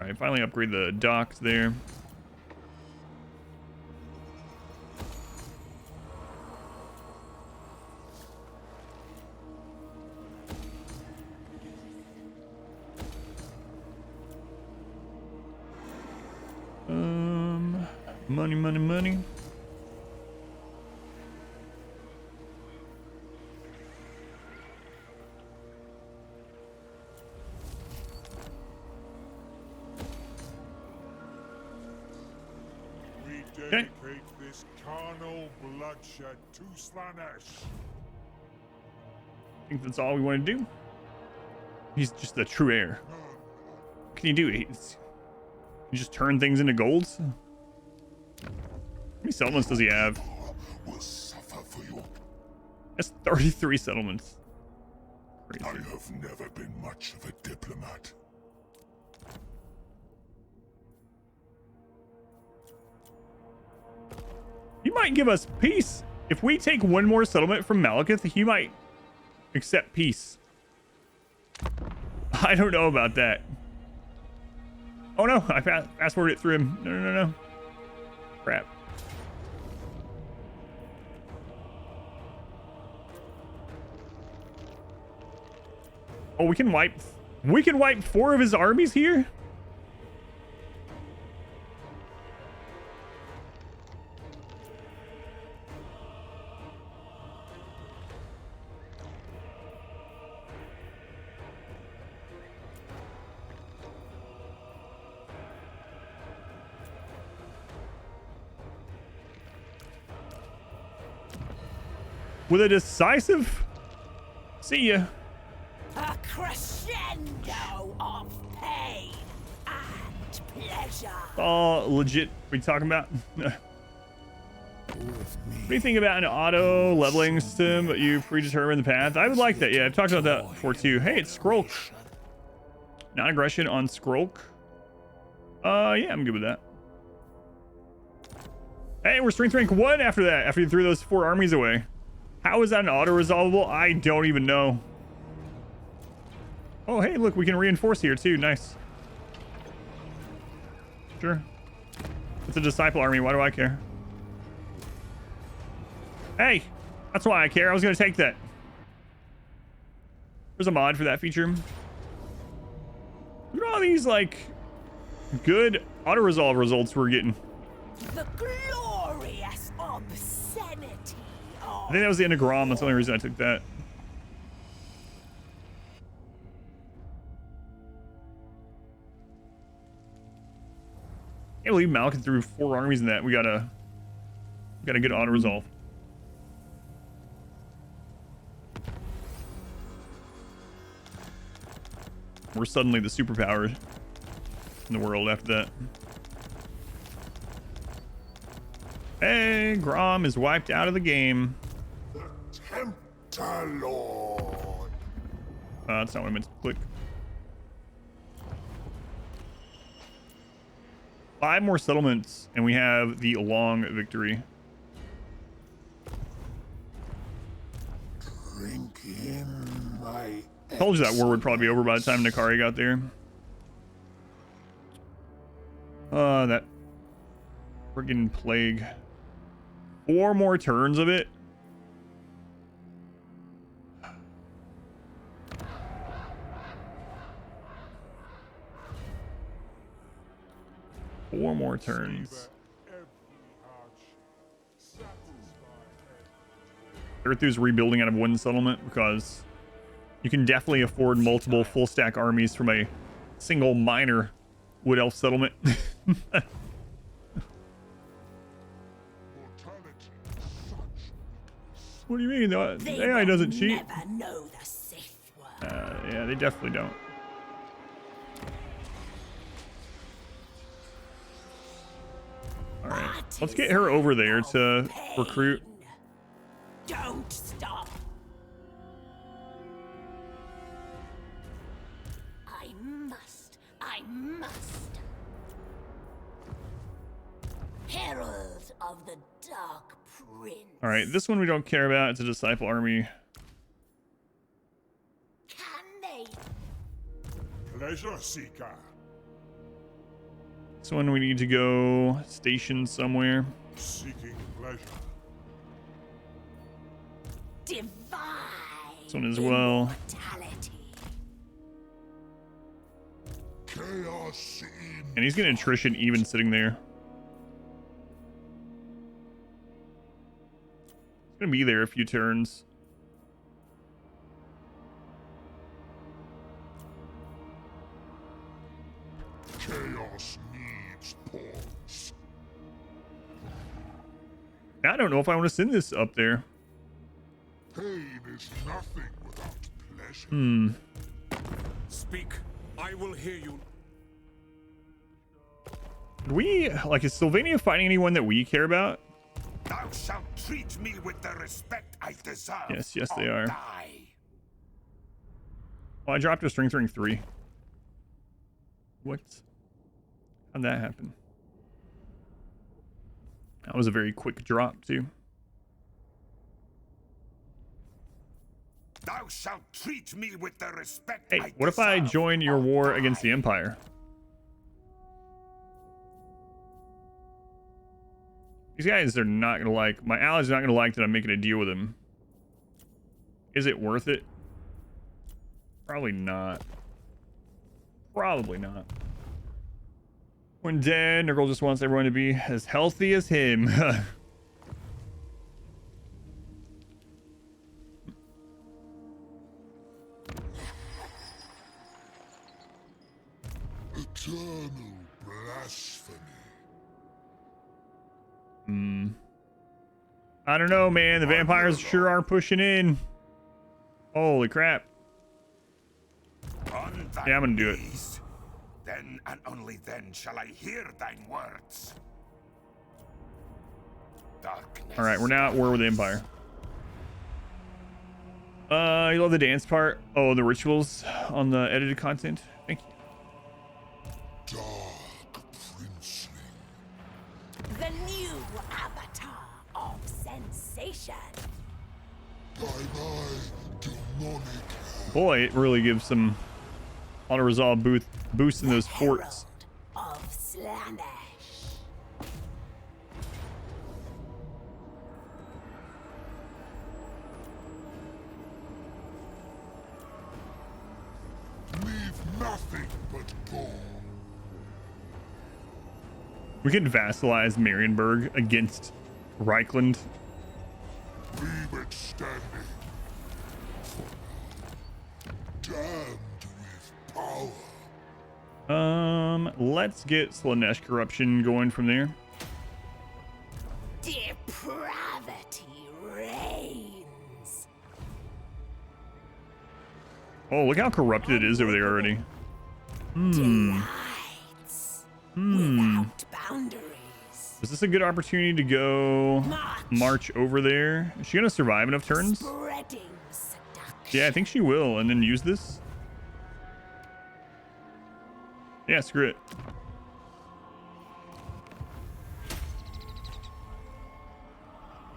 A: Alright, finally upgrade the docks there. Money.
C: We dedicate this carnal bloodshed to Slaanesh.
A: I think that's all we want to do. He's just the true heir. What can you do? You just turn things into golds? How many settlements does he have?
C: Will suffer for you.
A: That's 33 settlements. Crazy.
C: I have never been much of a diplomat.
A: He might give us peace. If we take one more settlement from Malekith, he might accept peace. I don't know about that. Oh no, I fast-forwarded it through him. No. Crap. Oh, we can wipe 4 of his armies here? with a decisive see ya.
D: A crescendo of pain and pleasure.
A: All legit we talking about. What do you think about an auto leveling system, but you predetermine the path? I would like that. Yeah, I've talked about that before too. Hey, it's Skrulk. Non-aggression on Skrulk. Yeah, I'm good with that. Hey, we're strength rank 1 after that, after you threw those 4 armies away. How is that an auto-resolvable? I don't even know. Oh, hey, look, we can reinforce here too. Nice. Sure. It's a disciple army. Why do I care? Hey, that's why I care. I was going to take that. There's a mod for that feature. Look at all these, like, good auto-resolve results we're getting.
D: The glorious obscenity
A: I think that was the end of Grom. That's the only reason I took that. Can't believe Malkin threw 4 armies in that. We got a good auto-resolve. We're suddenly the superpower in the world after that. Hey, Grom is wiped out of the game.
C: The Tempter Lord.
A: That's not what I meant to click. 5 more settlements, and we have the long victory.
C: Drink in my
A: Told you that war would probably be over by the time Nakari got there. That friggin' plague. 4 more turns of it. Four more turns. Earthu's rebuilding out of one settlement because you can definitely afford multiple full stack armies from a single minor wood elf settlement. What do you mean? The AI doesn't cheat.
D: Never know the Sith word.
A: Yeah, they definitely don't. All right, let's get her over there to recruit.
D: Don't stop. I must. Herald of the Dark Prince.
A: All right, this one we don't care about. It's a disciple army.
D: Can they?
C: Pleasure Seeker.
A: This one we need to go station somewhere.
C: Seeking pleasure.
D: Divine.
A: This one as well.
D: Immortality.
C: Chaos in.
A: And he's getting attrition even sitting there. He's gonna be there a few turns.
C: Chaos needs pawns.
A: I don't know if I want to send this up there.
C: Pain is nothing without pleasure.
G: Speak. I will hear you.
A: Is Sylvania fighting anyone that we care about?
I: Thou shalt treat me with the respect I deserve.
A: Yes, they are.
I: Die.
A: Well, I dropped a strength ring 3. What? How'd that happen? That was a very quick drop, too.
I: Thou shalt treat me with the respect
A: Hey,
I: I
A: what if I
I: deserve
A: join your
I: or
A: war
I: die.
A: against the Empire? These guys are not gonna like, my allies are not gonna like that I'm making a deal with them. Is it worth it? Probably not. Probably not. When dead, Nurgle just wants everyone to be as healthy as him.
C: Eternal blasphemy.
A: I don't know, man. The vampires sure are pushing in. Holy crap. Yeah, I'm gonna do it.
I: Then and only then shall I hear thine words. Darkness.
A: All right, we're now at war with the Empire. You love the dance part? Oh, the rituals on the edited content? Thank you.
C: Dark Princeling.
D: The new avatar of sensation.
C: Bye-bye, demonic.
A: Boy, it really gives some auto-resolve boost in those forts.
D: Of Slaanesh.
C: Leave nothing but gore.
A: We can vassalize Marienburg against Reichland.
C: Leave it standing. Damned with power.
A: Let's get Slaanesh corruption going from there.
D: Depravity reigns.
A: Oh, look how corrupted it is over there already.
D: Delights without boundaries.
A: Is this a good opportunity to go march over there? Is she gonna survive enough turns?
D: Spreading seduction.
A: Yeah, I think she will, and then use this. Yeah, screw it.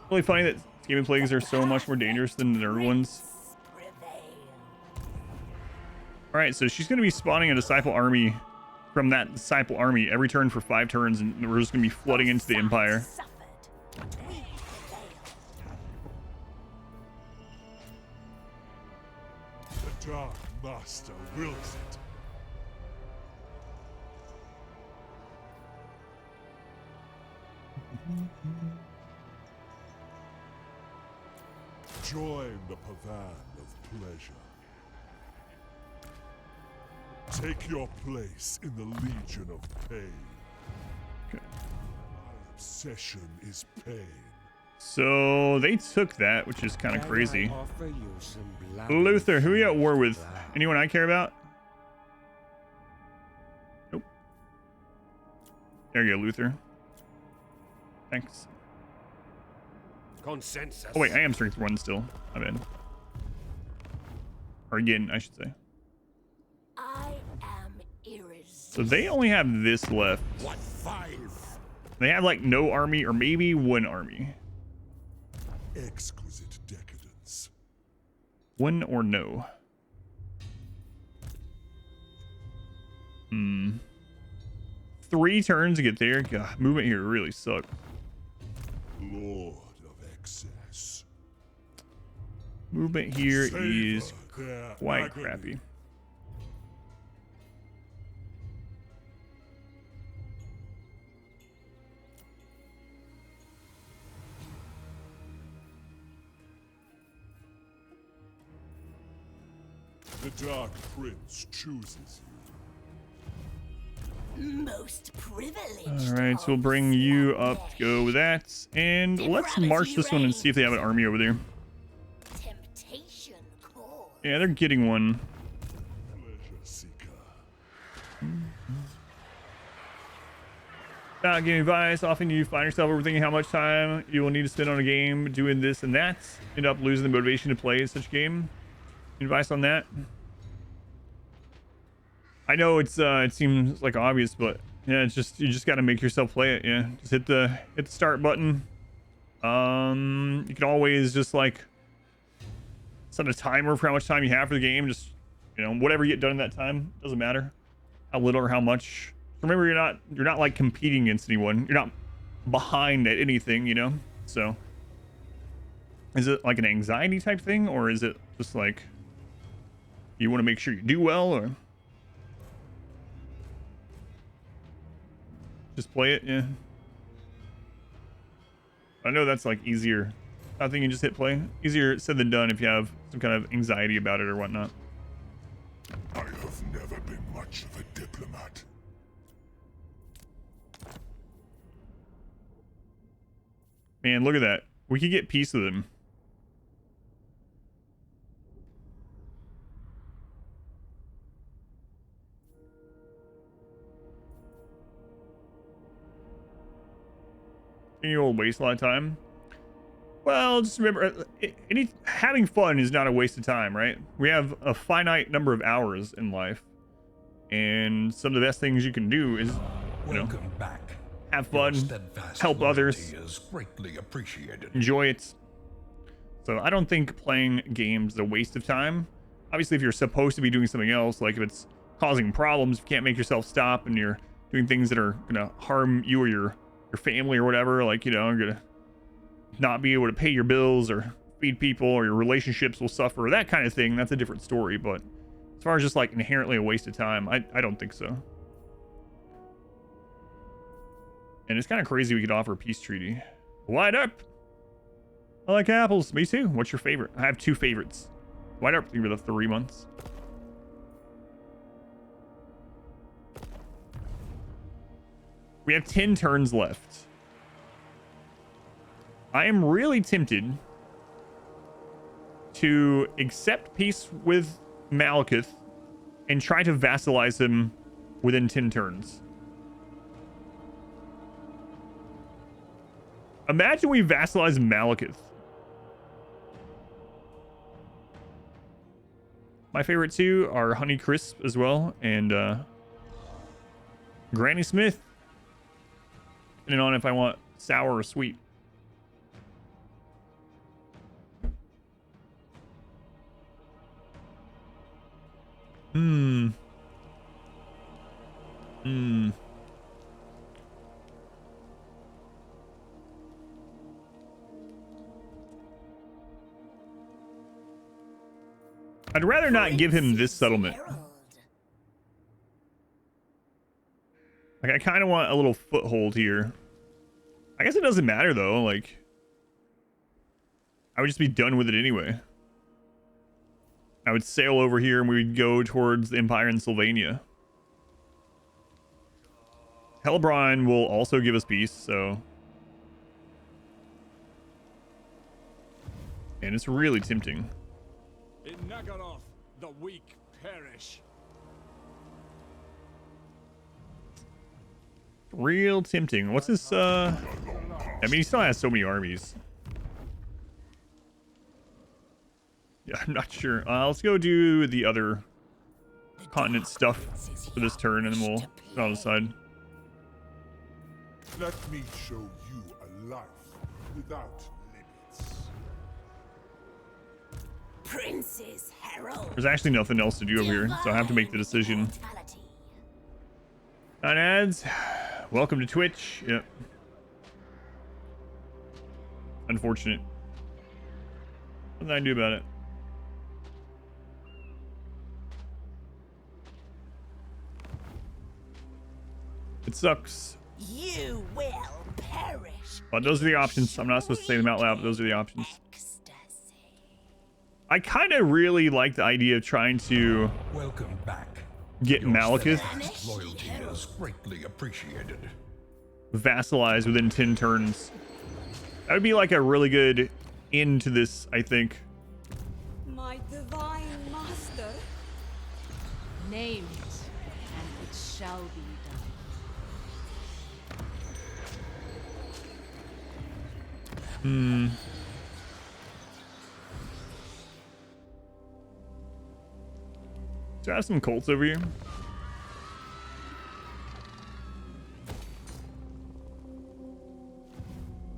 A: Really funny that Scheming Plagues are so much more dangerous than the nerd ones. Alright, so she's going to be spawning a disciple army from that disciple army every turn for 5 turns, and we're just going to be flooding into the Empire.
C: The Dark Master wills it. Join the pavan of pleasure. Take your place in the Legion of Pain.
A: Okay.
C: My obsession is pain.
A: So they took that, which is kind of crazy. Luther, who are you at war with? Anyone I care about? Nope. There you go, Luther. Thanks.
G: Consensus.
A: Oh wait, I am strength 1 still. I'm in. Or again, I should say.
D: I am irresistible.
A: So they only have this left.
G: What 5?
A: They have like no army or maybe 1 army.
C: Exquisite decadence.
A: 1 or no. 3 turns to get there. God, movement here really sucks.
C: Lord of excess.
A: Movement here is
C: Savor their
A: quite
C: agony.
A: crappy.
C: The Dark Prince chooses
D: Most privileged.
A: All right, so we'll bring you up to go with that. And let's march this one and see if they have an army over there.
D: Temptation calls.
A: Yeah, they're getting one.
C: pleasure seeker.
A: Not giving advice. Often you find yourself overthinking how much time you will need to spend on a game doing this and that. End up losing the motivation to play such a game. Any advice on that? I know it's it seems like obvious, but yeah, it's just you just got to make yourself play it. Yeah, just hit the start button. You can always just like set a timer for how much time you have for the game. Just, you know, whatever you get done in that time, doesn't matter how little or how much. Remember, you're not like competing against anyone. You're not behind at anything, you know. So is it like an anxiety type thing, or is it just like you want to make sure you do well, or just play it? Yeah, I know that's like easier. I think you just hit play. Easier said than done if you have some kind of anxiety about it or whatnot.
C: I have never been much of a diplomat.
A: Man, look at that. We could get peace with him. You'll waste a lot of time. Well, just remember, having fun is not a waste of time, right? We have a finite number of hours in life, and some of the best things you can do is, you know,
J: back.
A: Have fun, help others,
J: Is greatly appreciated.
A: enjoy it. So I don't think playing games is a waste of time. Obviously, if you're supposed to be doing something else, like if it's causing problems, if you can't make yourself stop and you're doing things that are gonna harm you or your family or whatever, like, you know, gonna not be able to pay your bills or feed people, or your relationships will suffer, that kind of thing, that's a different story. But as far as just like inherently a waste of time, I don't think so. And it's kind of crazy we could offer a peace treaty. White up. I like apples. Me too. What's your favorite? I have 2 favorites. White up for the 3 months. We have 10 turns left. I am really tempted to accept peace with Malekith and try to vassalize him within 10 turns. Imagine we vassalize Malekith. My favorite 2 are Honey Crisp as well, and Granny Smith. Depending on if I want sour or sweet. I'd rather not give him this settlement. Like, I kind of want a little foothold here. I guess it doesn't matter, though. Like, I would just be done with it anyway. I would sail over here and we would go towards the Empire in Sylvania. Hellbrine will also give us peace, so... And it's really tempting.
B: In Nagaroth, the weak perish.
A: Real tempting. What's this, I mean, he still has so many armies. Yeah, I'm not sure. Let's go do the other continent stuff for this turn, and then we'll put on the side.
C: Let me show you a life without limits.
D: Prince's Herald.
A: There's actually nothing else to do over here, so I have to make the decision. Nine ads. Welcome to Twitch. Yep. Unfortunate. What did I do about it? It sucks.
D: You will perish.
A: But those are the options. I'm not supposed to say them out loud, but those are the options. I kind of really like the idea of trying to
J: Welcome back.
A: Get Malekith
J: Loyalty is greatly appreciated.
A: vassalized within 10 turns. That would be like a really good end to this, I think.
E: My divine master.
F: Name it, and it shall be done.
A: Do I have some Colts over here?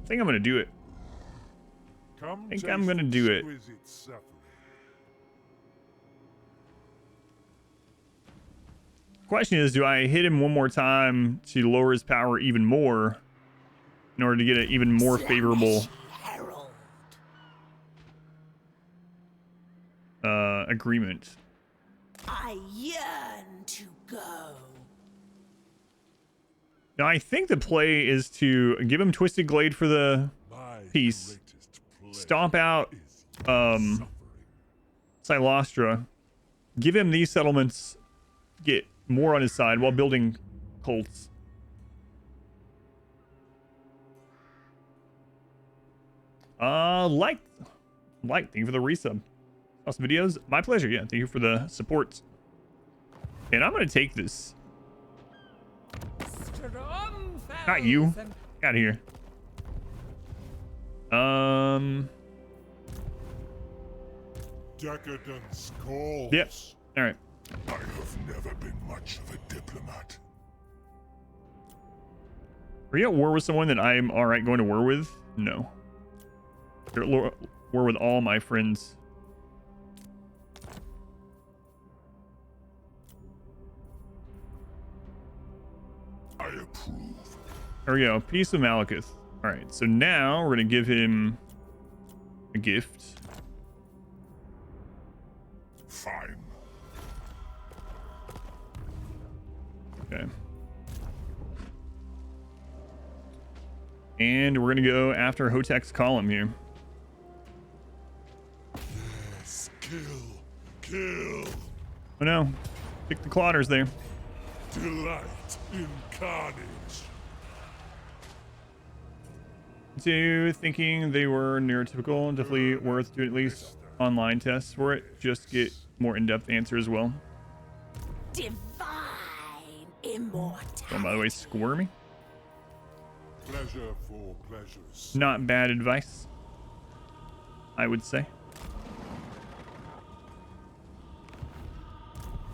A: I think I'm gonna do it. I think I'm gonna do it. Question is, do I hit him one more time to lower his power even more in order to get an even more favorable agreement?
D: I yearn to go.
A: Now, I think the play is to give him Twisted Glade for the piece, stomp out Silostra, give him these settlements, get more on his side while building Colts. Light, thank you for the resub. Awesome videos. My pleasure. Yeah, thank you for the support. And I'm gonna take this.
E: Strong
A: Not you.
E: fellows and
A: Get out of here.
C: Decadence calls.
A: Yep. All right.
C: I have never been much of a diplomat.
A: Are you at war with someone that I'm all right going to war with? No. You're at war with all my friends.
C: I approve.
A: There we go. Peace with Malekith. All right. So now we're going to give him a gift.
C: Fine.
A: Okay. And we're going to go after Hotek's column here.
C: Yes, kill.
A: Oh no. Pick the clotters there.
C: Delight in carnage.
A: So thinking they were neurotypical, definitely worth doing at least online tests for it. Just get more in-depth answer as well.
D: Divine immortality.
A: Oh, by the way, squirmy.
C: Pleasure for pleasures.
A: Not bad advice, I would say.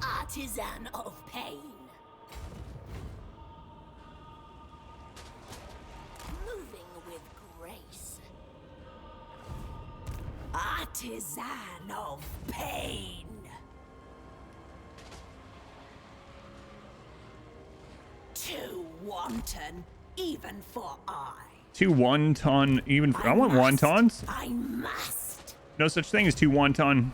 D: Artisan of pain. Moving with grace. Artisan of pain. Too wanton, even for I.
A: Two wonton, even for, I want wontons.
D: I must.
A: No such thing as two wonton.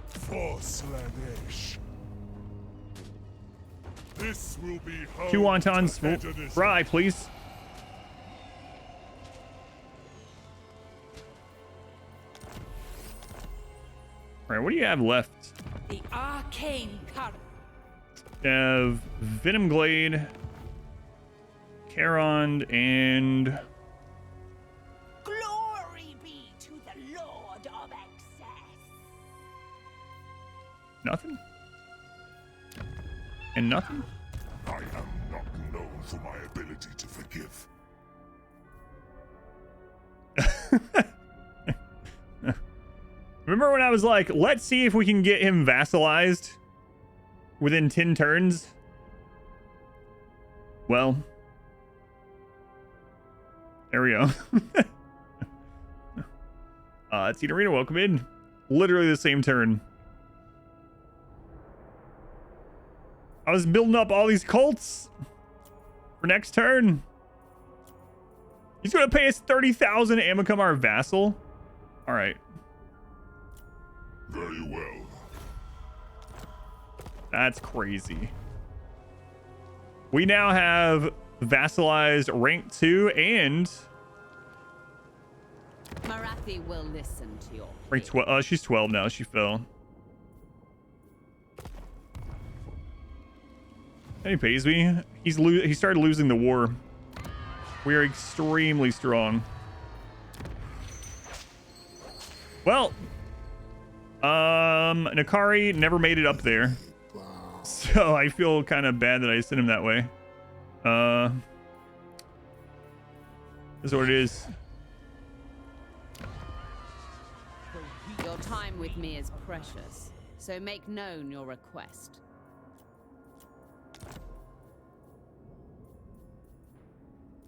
C: For Slaanesh. This will be home
A: Two wontons.
C: to hedonism.
A: Fry, please. All right, what do you have left?
E: the arcane current.
A: Have Venom Glade, Charon, and
D: Glory be to the Lord of Excess.
A: nothing? And nothing?
C: I am not known for my ability to forgive.
A: Remember when I was like, let's see if we can get him vassalized within 10 turns? Well, there we go. Tina Rita, welcome in. Literally the same turn. I was building up all these cults for next turn. He's going to pay us 30,000 and become our vassal? All right.
C: Very well.
A: That's crazy. We now have vassalized rank 2 and
F: Marathi will listen to your
A: rank 12. She's 12 now. She fell. And he pays me. He started losing the war. We are extremely strong. Well, Nakari never made it up there, so I feel kind of bad that I sent him that way. This is what it is.
F: Your time with me is precious, so make known your request.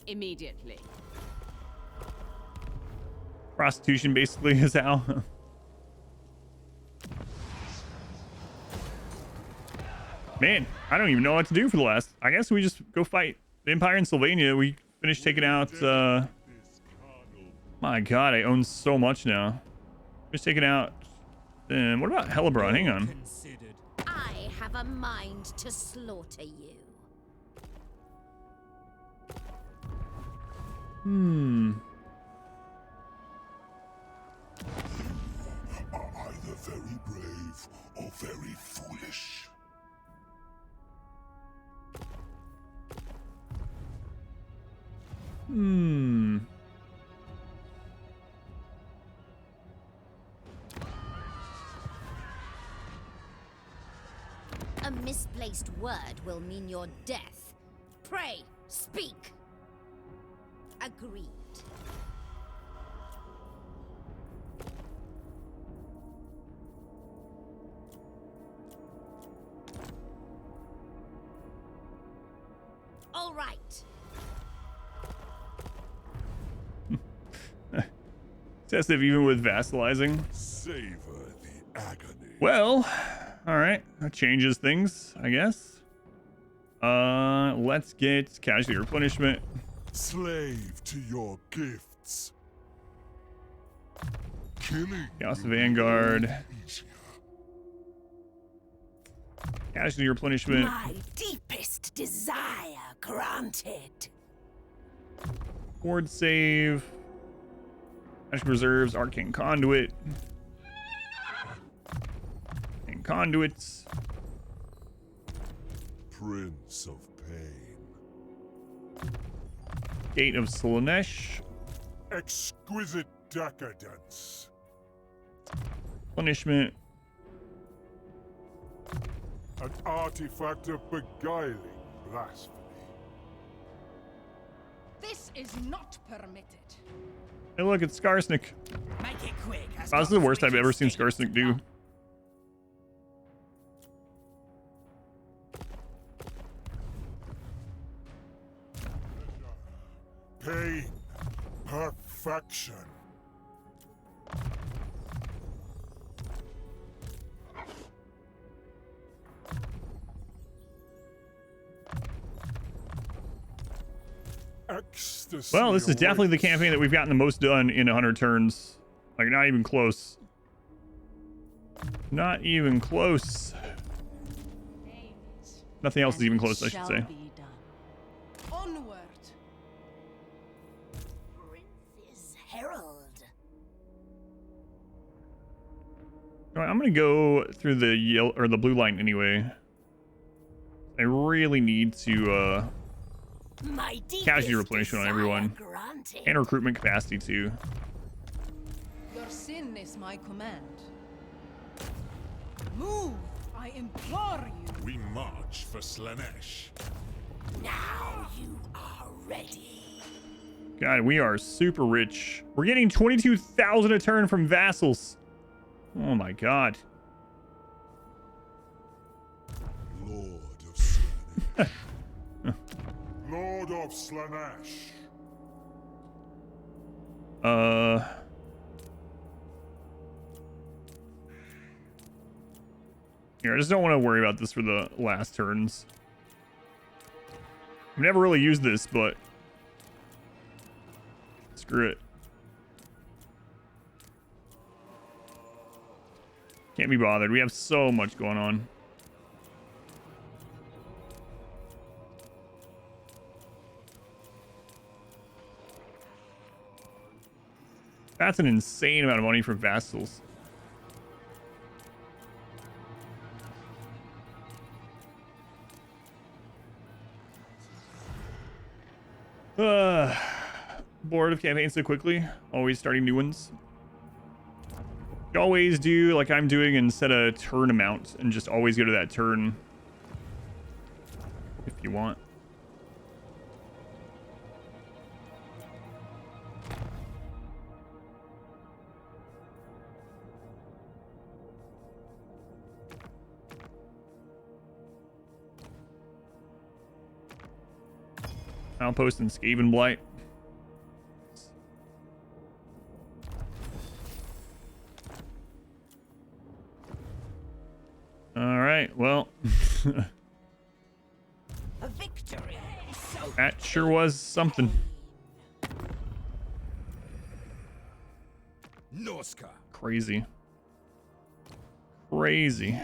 F: Immediately.
A: Prostitution basically is how. Man, I don't even know what to do for the last. I guess we just go fight the Empire in Sylvania. We finished taking out my god, I own so much now. Just taking out what about Hellebron? Hang on.
D: I have a mind to slaughter you.
C: Are either very brave or very foolish.
D: A misplaced word will mean your death. Pray, speak. Agreed. All right.
A: Excessive even with vassalizing.
C: Savor the agony.
A: Well, all right. That changes things, I guess. Let's get casualty replenishment.
C: Slave to your gifts. Killing
A: Chaos
C: will
A: Vanguard.
C: be easier.
A: Casualty replenishment.
D: My deepest desire granted.
A: Board save. Magic reserves. Arcane conduit. And conduits.
C: Prince of Pain.
A: Gate of Slaanesh.
C: Exquisite decadence.
A: Punishment.
C: An artifact of beguiling blasphemy.
E: This is not permitted.
A: Hey, look, it's Skarsnik.
K: Make it quick.
A: Oh, this is the worst I've ever seen Skarsnik do.
C: Pain. Perfection. Ecstasy.
A: Well, this is definitely the
C: awaits.
A: campaign that we've gotten the most done in 100 turns. Like, not even close. Not even close. Nothing else is even close, I should say.
E: Onward.
D: Prince's Herald.
A: All right, I'm gonna go through the yellow or the blue line anyway. I really need to
D: My
A: casualty replenishment on everyone.
D: granted.
A: And recruitment capacity too.
E: Your sin is my command. Move, I implore you.
C: We march for Slaanesh.
D: Now you are ready.
A: God, we are super rich. We're getting 22,000 a turn from vassals. Oh my god.
C: Lord of Slaanesh. Lord of Slaanesh.
A: Here, I just don't want to worry about this for the last turns. I've never really used this, but screw it. Can't be bothered. We have so much going on. That's an insane amount of money for vassals. Bored of campaigns so quickly. Always starting new ones. You always do like I'm doing and set a turn amount and just always go to that turn if you want. Outpost and Skaven Blight. All right, well.
D: A victory. So
A: That sure was something.
G: Norska.
A: Crazy. Crazy.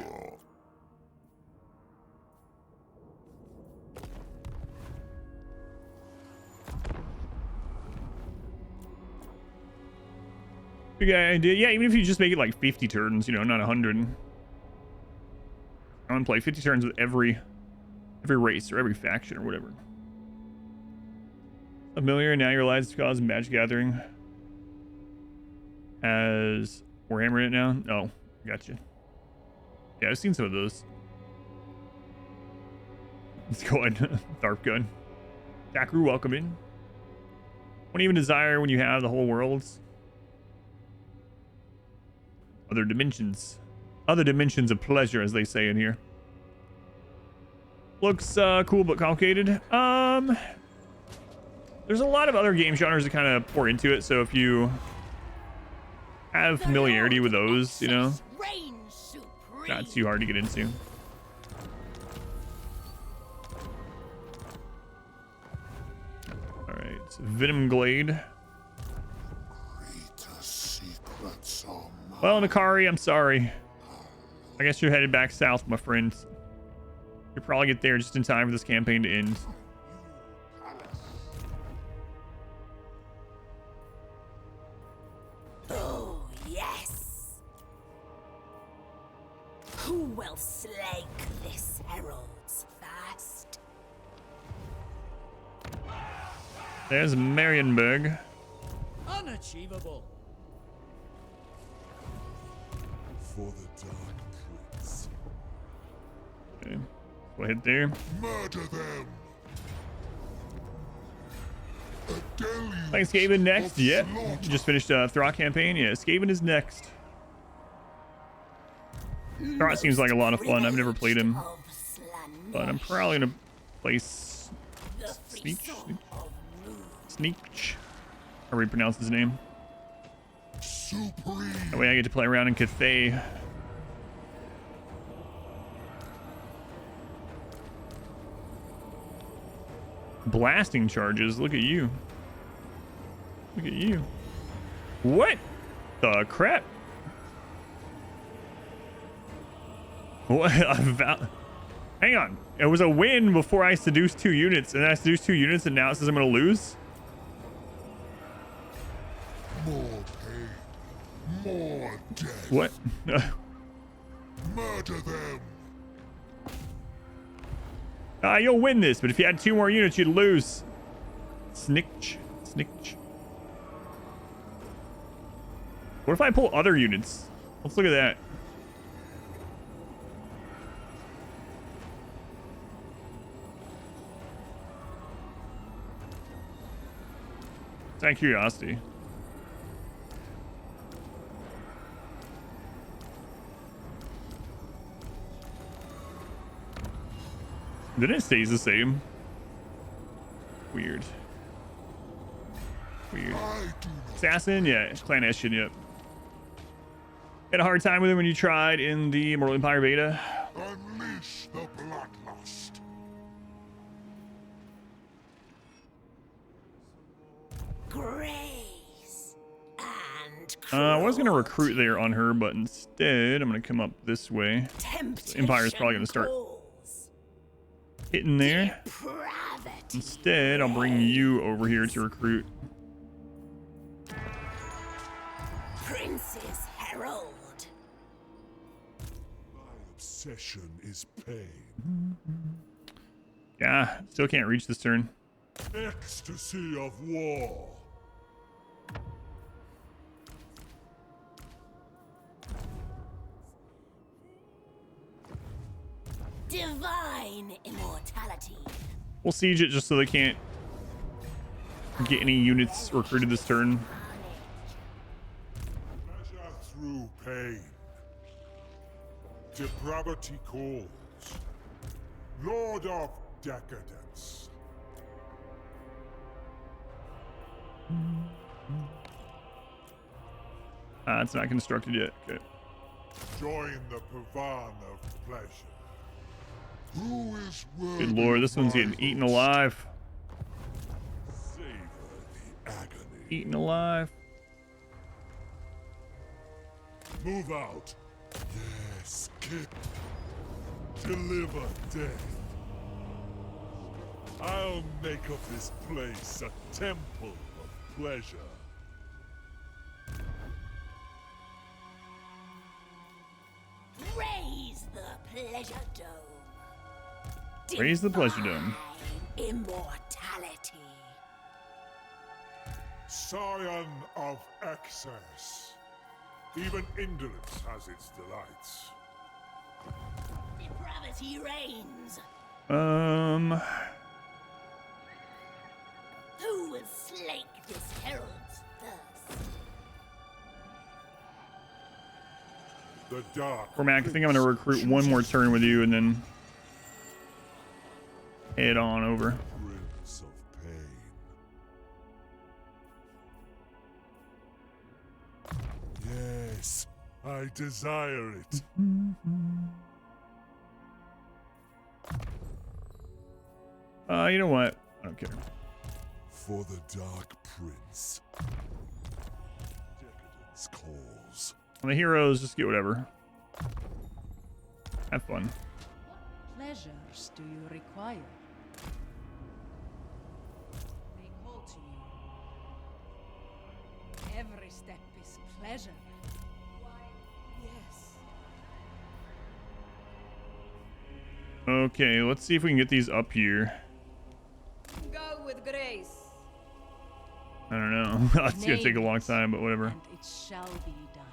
A: Big idea. Yeah, even if you just make it like 50 turns, you know, not 100. I want to play 50 turns with every race or every faction or whatever. Familiar, now you're alive to cause Magic Gathering. Has Warhammer in it now? Oh, gotcha. Yeah, I've seen some of those. Let's go on. Tharp gun. Dakru, welcome in. What do you even desire when you have the whole worlds? Other dimensions. Other dimensions of pleasure, as they say in here. Looks cool but complicated. There's a lot of other game genres that kind of pour into it, so if you have familiarity with those, you know, not too hard to get into. All right, Venom Glade. Well, Nakari, I'm sorry. I guess you're headed back south, my friend. You'll probably get there just in time for this campaign to end.
D: Oh, yes. Who will slake this herald's thirst?
A: There's Marienburg.
K: Unachievable.
C: For the Dark Prince.
A: Okay. Go ahead there.
C: Murder them.
A: Thanks, Skaven. Next. Yep. Just finished Throck campaign. Yeah, Skaven is next. Throck seems like a lot of fun. I've never played him, but I'm probably gonna play Sneak. However you pronounce his name. That way I get to play around in Cathay. Blasting charges. Look at you. Look at you. What the crap? What? Hang on. It was a win before I seduced 2 units, and then I seduced 2 units, and now it says I'm going to lose?
C: More pain. More death.
A: What?
C: Murder them.
A: You'll win this, but if you had 2 more units, you'd lose. Snitch. What if I pull other units? Let's look at that. It's out of curiosity. Then it stays the same. Weird. Assassin? Yeah, Slaanesh, yep. Had a hard time with him when you tried in the Immortal Empire beta.
C: Unleash the bloodlust.
D: Grace and
A: I was gonna recruit there on her, but instead I'm gonna come up this way. So Empire's probably gonna start hitting there. Instead, I'll bring you over here to recruit.
D: Prince's Herald.
C: My obsession is pain.
A: Yeah, still can't reach this turn.
C: Ecstasy of war.
D: Divine immortality.
A: We'll siege it just so they can't get any units recruited this turn.
C: Pleasure through pain. Depravity calls. Lord of decadence.
A: It's not constructed yet. Okay.
C: Join the Pavan of pleasure. Who is worthy?
A: Good lord, this one's getting eaten alive.
C: Savor the agony.
A: Eaten alive.
C: Move out. Yes, kick. Deliver death. I'll make of this place a temple of pleasure.
D: Raise the pleasure dome.
A: Raise the pleasure dome.
D: Immortality.
C: Scion of excess. Even indolence has its delights.
D: Depravity reigns. Who will slake this herald's thirst?
C: The dark.
A: Cormac, I think I'm gonna recruit one more turn with you and then head on over.
C: Prince of pain. Yes, I desire it.
A: You know what? I don't care.
C: For the Dark Prince. Decadence calls.
A: On the heroes, just get whatever. Have fun.
F: What pleasures do you require? They call to you. Every step is pleasure. Yes.
A: Okay, let's see if we can get these up here.
E: Go with grace.
A: I don't know. That's gonna take a long time, but whatever.
F: And it shall be done.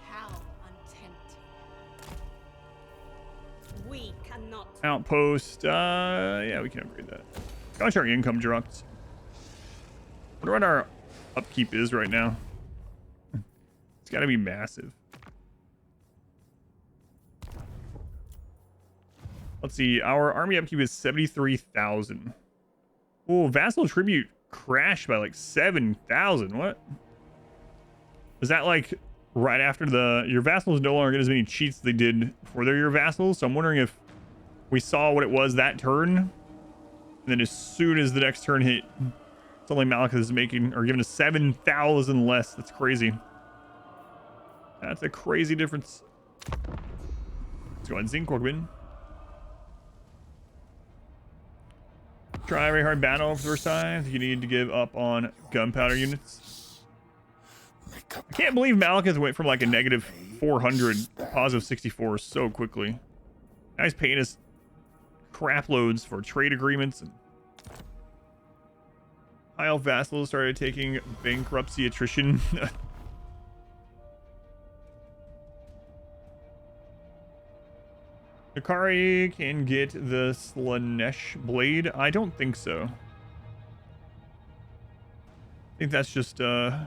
F: How untempting.
D: We cannot.
A: Outpost. Yeah, we can upgrade that. Gosh, our income dropped. Wonder what our upkeep is right now. It's got to be massive. Let's see. Our army upkeep is 73,000. Oh, vassal tribute crashed by like 7,000. What? Is that like right after your vassals no longer get as many cheats as they did before they're your vassals? So I'm wondering if we saw what it was that turn, and then as soon as the next turn hit, suddenly Malekith is making or giving us 7,000 less. That's crazy. That's a crazy difference. Let's go on Zinc Corbin. Try a very hard battle for the first time. You need to give up on gunpowder units. I can't believe Malekith went from like a negative 400 to positive 64 so quickly. Guy's paying us crap loads for trade agreements. And High Elf vassals started taking bankruptcy attrition. Akari can get the Slaanesh blade. I don't think so. I think that's just yeah,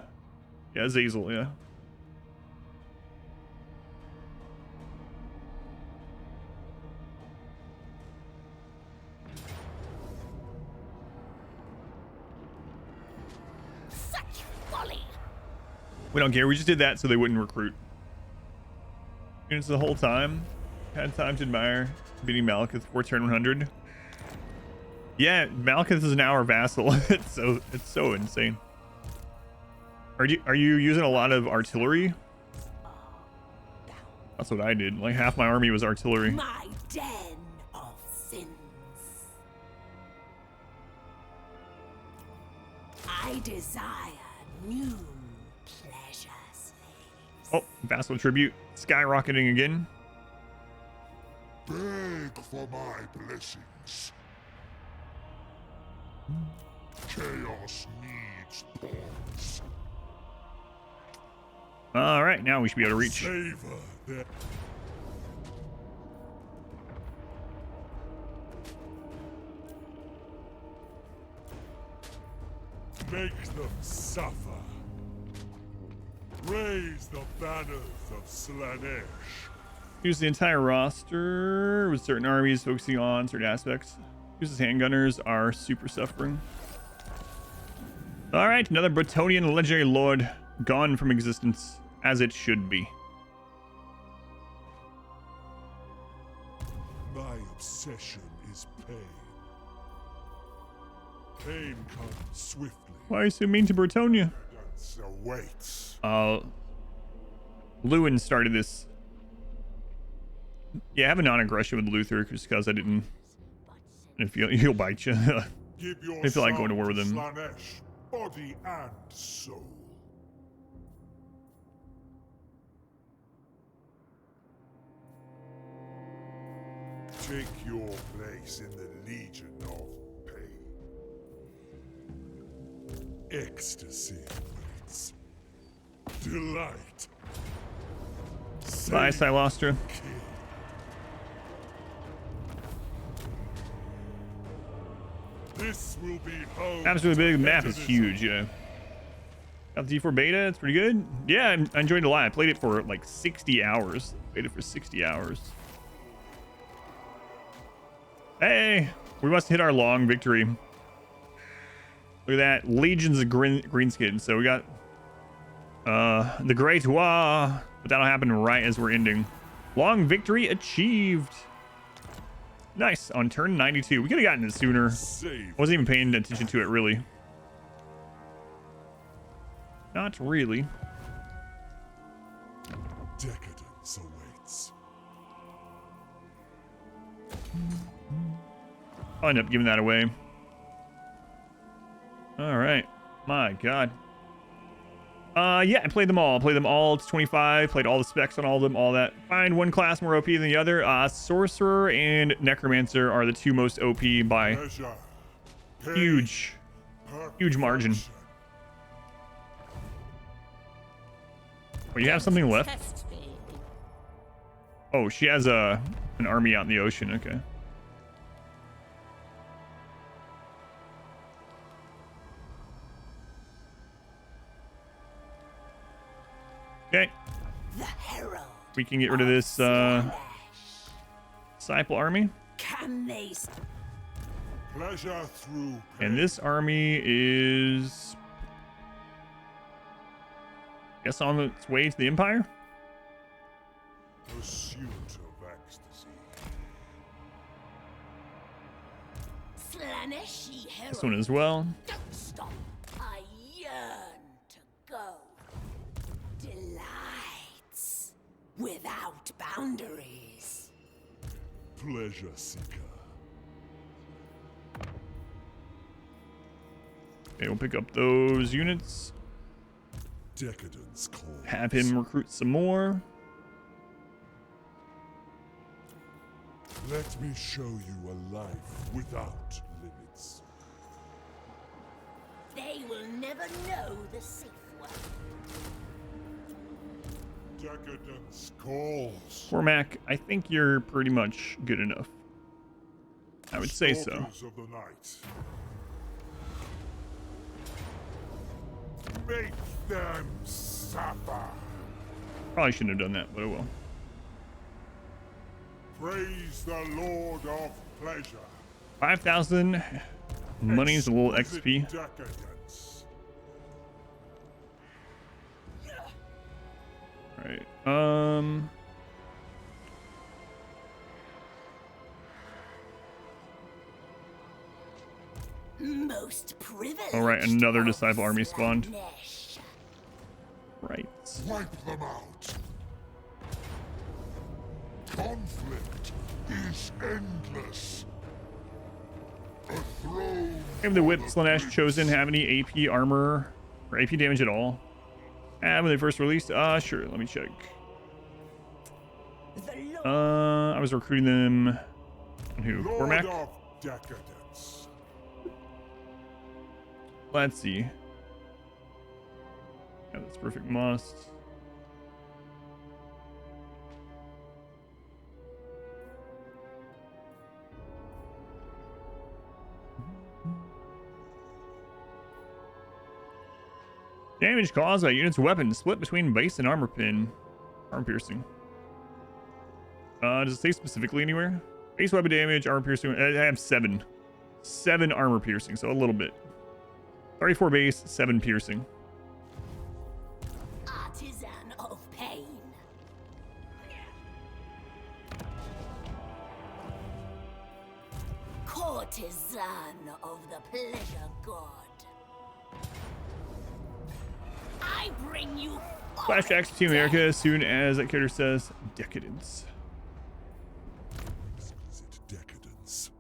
A: Zazel, yeah.
D: Such folly.
A: We don't care. We just did that so they wouldn't recruit. Units the whole time. Had time to admire beating Malekith for turn 100. Yeah, Malekith is now our vassal. it's so insane. Are you using a lot of artillery? That's what I did. Like half my army was artillery.
D: My den of sins. I desire new pleasures.
A: Oh, vassal tribute skyrocketing again.
C: Beg for my blessings. Chaos needs pawns.
A: All right, now we should be able to reach.
C: Savor them. Make them suffer. Raise the banners of Slaanesh.
A: Use the entire roster with certain armies focusing on certain aspects. Uses handgunners are super suffering. All right, another Bretonnian legendary lord gone from existence, as it should be.
C: My obsession is pain. Pain comes swiftly.
A: Why are you so mean to Bretonnia?
C: Awaits.
A: Lewin started this. Yeah, have a non-aggression with Luther just because I didn't. And if he'll bite you. I feel like going to war with him.
C: Slaanesh, body and soul. Take your place in the Legion of Pain. Ecstasy awaits. Delight.
A: Bye, Silostra.
C: This will be home.
A: Map's really big. The map is huge, yeah. Got the D4 beta. It's pretty good. Yeah, I enjoyed it a lot. I played it for like 60 hours. Played it for 60 hours. Hey, we must hit our long victory. Look at that. Legions of greenskin. So we got the Great War. But that'll happen right as we're ending. Long victory achieved. Nice. On turn 92. We could have gotten it sooner. Wasn't even paying attention to it, really. Not really.
C: Decadence awaits.
A: I'll end up giving that away. All right. My God. Yeah, I played them all. Played them all to 25. Played all the specs on all of them. All that. Find one class more OP than the other. Sorcerer and Necromancer are the two most OP by huge margin. Well, you have something left? Oh, she has an army out in the ocean. Okay. Okay. We can get rid of this disciple army.
C: Pleasure through pain.
A: And this army is, I guess, on its way to the Empire.
C: Pursuit of ecstasy.
D: Slaanesh, ye herald.
A: This one as well.
D: Don't stop. I yearn to go. Delights without boundaries.
C: Pleasure seeker.
A: Okay, we'll pick up those units.
C: Decadence calls.
A: Have him recruit some more.
C: Let me show you a life without limits.
D: They will never know the safe way.
C: Decadence calls.
A: Cormac, I think you're pretty much good enough. I would say so.
C: Stalkers of the night. Make them suffer.
A: Probably shouldn't have done that, but oh well.
C: Praise the Lord of Pleasure.
A: 5,000 money's a little XP.
C: Decadence.
A: Right.
D: Most privileged.
A: All right, another disciple army spawned.
D: Slaanesh.
A: Right.
C: Wipe them out. Conflict is endless. A throne.
A: Have the whip Slaanesh chosen have any AP armor or AP damage at all? When they first released? Sure. Let me check. I was recruiting them. On who?
C: Lord
A: Cormac?
C: of Decadence.
A: Let's see. Yeah, that's perfect must. Damage caused by unit's weapon split between base and armor pin. Armor piercing. Does it say specifically anywhere? Base weapon damage, armor piercing. I have 7. 7 armor piercing, so a little bit. 34 base, 7 piercing.
D: Artisan of pain. Courtesan of the pleasure god. I bring you
A: Flashbacks to Team America as soon as that character says decadence.
C: Exquisite decadence.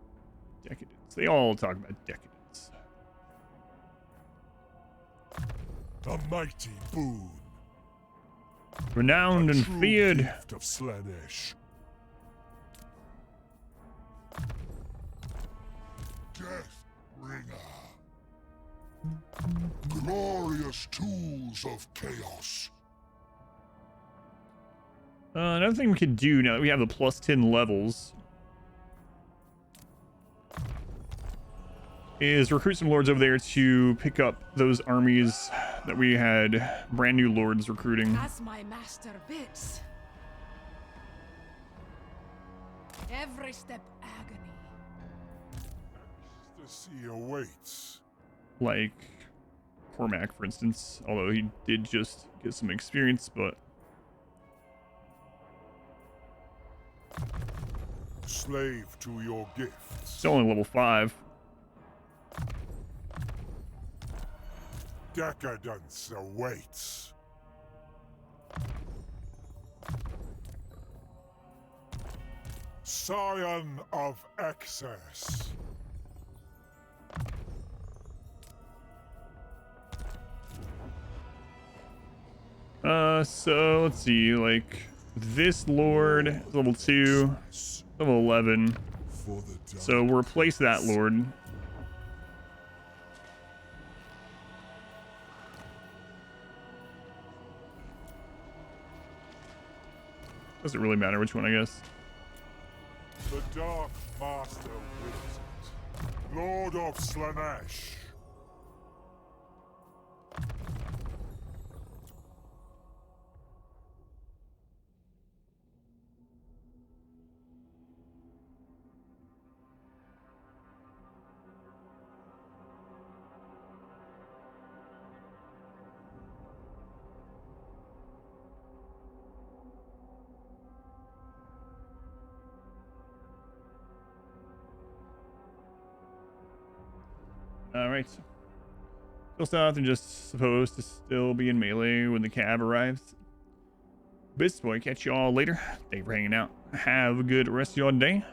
A: Decadence. They all talk about decadence.
C: A mighty boon.
A: Renowned and
C: True
A: feared.
C: gift of Slaanesh. Death bringer. Glorious tools of chaos.
A: Another thing we could do now that we have the plus 10 levels is recruit some lords over there to pick up those armies that we had brand new lords recruiting.
F: As my master bids. Every step agony.
C: Ecstasy awaits.
A: Like Cormac, for instance, although he did just get some experience, but
C: Slave to your gifts.
A: it's only level 5.
C: Decadence awaits. Scion of excess.
A: So let's see, like this lord is level 2, level 11. So we'll replace that lord. Doesn't really matter which one, I guess.
C: The Dark Master wills it. Lord of Slaanesh.
A: Alright. Still south and just supposed to still be in melee when the cab arrives. Business boy, catch y'all later. Thank you for hanging out. Have a good rest of your day.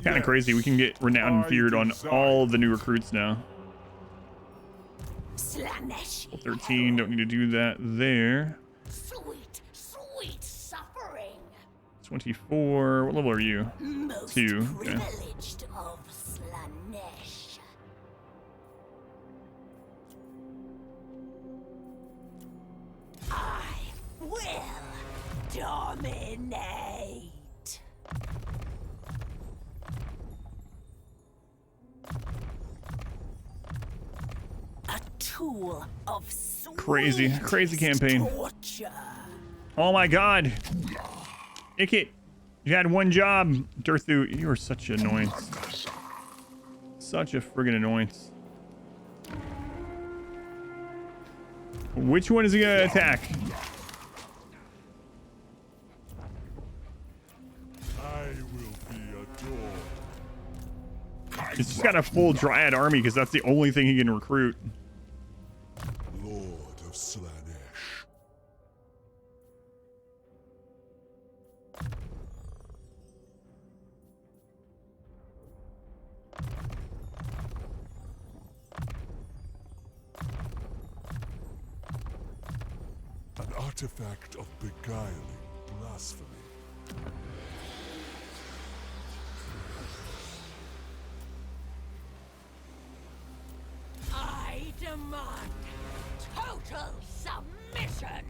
A: Kind of crazy. We can get renowned and feared on all the new recruits now.
D: Slaanesh.
A: 13, don't need to do that there.
D: Sweet, sweet suffering.
A: 24, what level are you?
D: Most
A: 2. Okay.
D: privileged of Slaanesh. I will dominate. A tool of
A: Crazy campaign.
D: torture.
A: Oh my god. Ickit, you had one job. Dirthu, you are such an annoyance. Such a friggin' annoyance. Which one is he gonna attack?
C: I will be adored.
A: He's just got a full Dryad army because that's the only thing he can recruit.
C: Lord of Slaanesh. An artifact of beguiling blasphemy.
D: I demand total submission.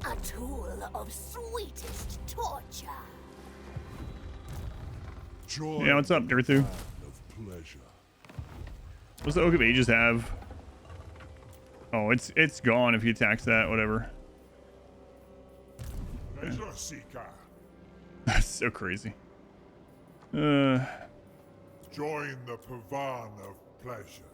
D: A tool of sweetest torture.
C: Joy
A: Yeah, what's up, Dirthu?
C: of pleasure.
A: What's the Oak of Ages have? Oh, it's gone if he attacks that, whatever.
C: Pleasure seeker.
A: That's so crazy.
C: Join the Pavan of pleasure.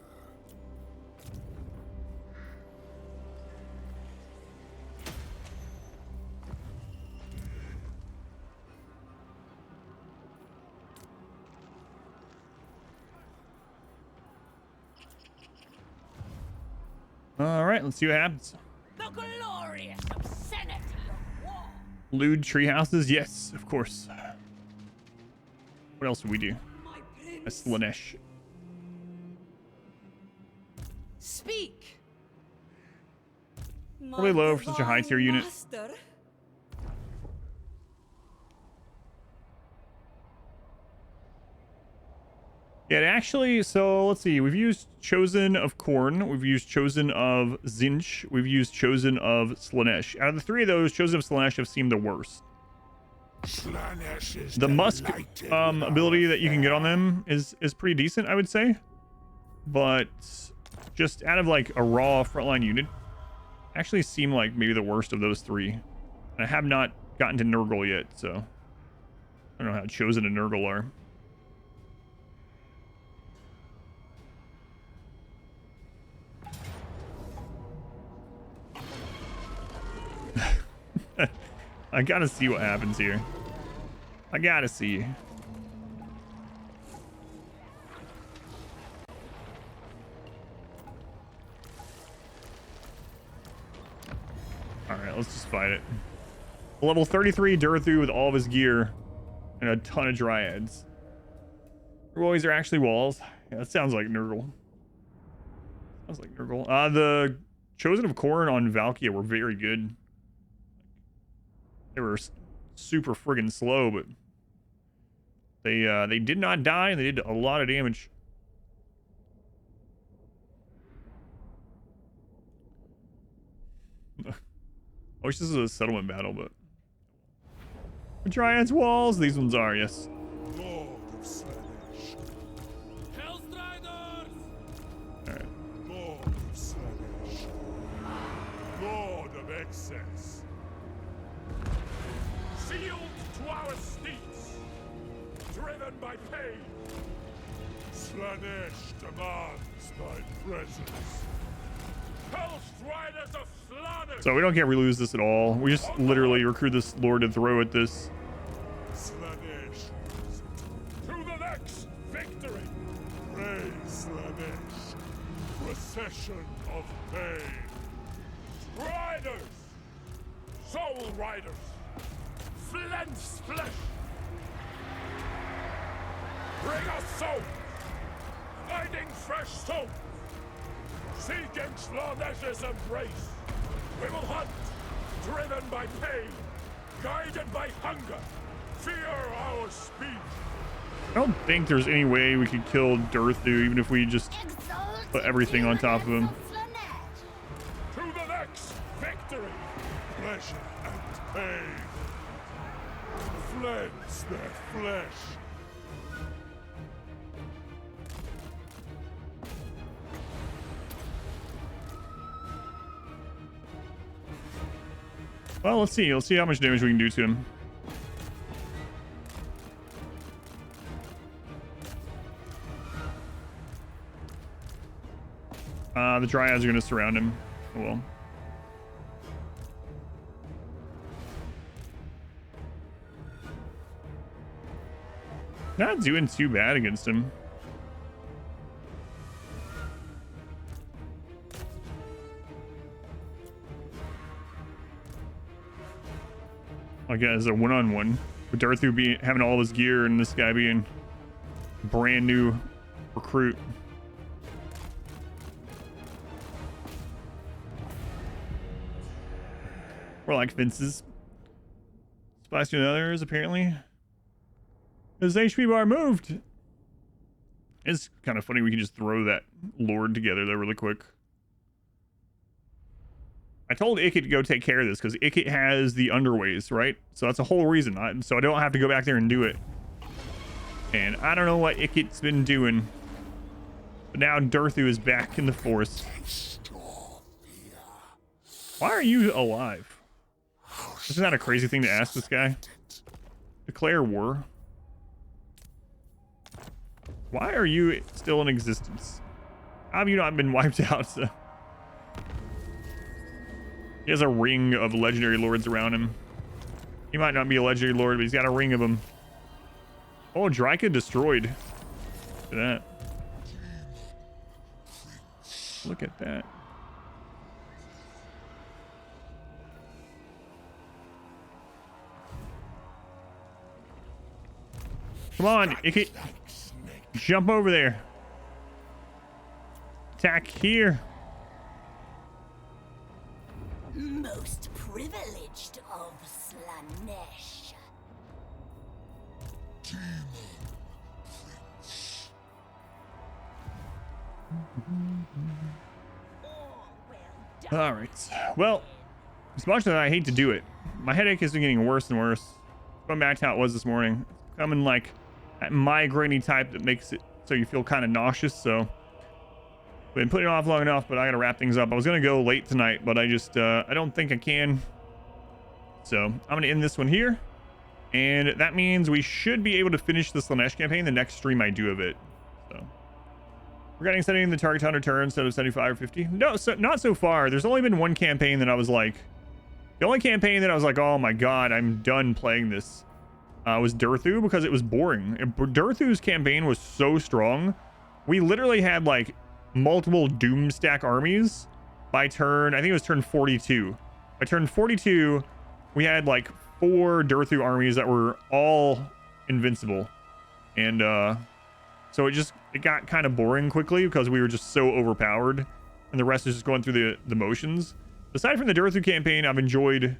A: All right, let's see what happens.
D: The glorious obscenity of war.
A: Lewd tree houses? Yes, of course. What else did we do? A Slaanesh.
E: Speak.
A: Really low for such a high tier unit. Yeah, actually, so let's see. We've used Chosen of Khorne. We've used Chosen of Tzeentch. We've used Chosen of Slaanesh. Out of the three of those, Chosen of Slaanesh have seemed the worst. The Musk ability that you can get on them is pretty decent, I would say. But just out of like a raw frontline unit, actually seem like maybe the worst of those three. And I have not gotten to Nurgle yet, so I don't know how Chosen and Nurgle are. I gotta see what happens here. I gotta see. Alright, let's just fight it. Level 33 Durthu with all of his gear and a ton of dryads. Walls are actually walls. Yeah, that sounds like Nurgle. Sounds like Nurgle. The Chosen of Khorne on Valkia were very good. They were super friggin' slow, but they did not die and they did a lot of damage. I wish this was a settlement battle, but Dryads walls. These ones are, yes.
C: Lord of Slaanesh.
B: Hellstriders!
C: Alright. Lord of Slaanesh. Lord of Excess.
I: Sealed to our steeds, driven by pain.
C: Slaanesh demands thy presence.
I: Hellstriders of Slaanesh!
A: So we don't care if we lose this at all. We just literally recruit this lord to throw at this.
C: Slaanesh.
I: To the next victory!
C: Praise Slaanesh. Procession of pain.
I: Riders! Soul Riders! Flint's flesh! Bring us souls! Finding fresh souls! Seeking Slaanesh's embrace! We will hunt, driven by pain, guided by hunger, fear our speed!
A: I don't think there's any way we could kill Durthu, even if we just put everything on top of him.
I: To the next victory!
C: Pleasure and pain. Cleanse their flesh.
A: Well, let's see. Let's see how much damage we can do to him. The Dryads are going to surround him. Oh, well. Not doing too bad against him. I guess a one-on-one with Durthu having all his gear and this guy being brand new recruit. We're like fences. Spicy and others apparently. His HP bar moved. It's kind of funny we can just throw that lord together there really quick. I told Ikit to go take care of this because Ikit has the underways, right? So that's a whole reason. So I don't have to go back there and do it. And I don't know what Ikit's been doing. But now Durthu is back in the forest. Why are you alive? Isn't that a crazy thing to ask this guy? Declare war. Why are you still in existence? How have you not been wiped out? So? He has a ring of legendary lords around him. He might not be a legendary lord, but he's got a ring of them. Oh, Dryka destroyed. Look at that. Look at that. Come on, Icky. Jump over there. Attack here.
D: Most privileged of Slaanesh.
A: All right. Well, as much as I hate to do it, my headache has been getting worse and worse. Going back to how it was this morning. It's coming like that migraine type that makes it so you feel kind of nauseous. So I've been putting it off long enough, but I got to wrap things up. I was going to go late tonight, but I just, I don't think I can. So I'm going to end this one here. And that means we should be able to finish the Slaanesh campaign the next stream I do of it. So regarding setting the target to 100 turns instead of 75 or 50. No, so, not so far. There's only been one campaign that I was like, the only campaign that I was like, oh my God, I'm done playing this was Durthu, because it was boring. Durthu's campaign was so strong. We literally had like multiple Doomstack armies by turn. I think it was turn 42. By turn 42, we had like 4 Durthu armies that were all invincible. And so it got kind of boring quickly because we were just so overpowered and the rest is just going through the motions. Aside from the Durthu campaign, I've enjoyed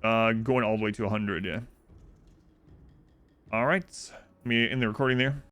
A: going all the way to 100. Yeah. All right. Let me end the recording there.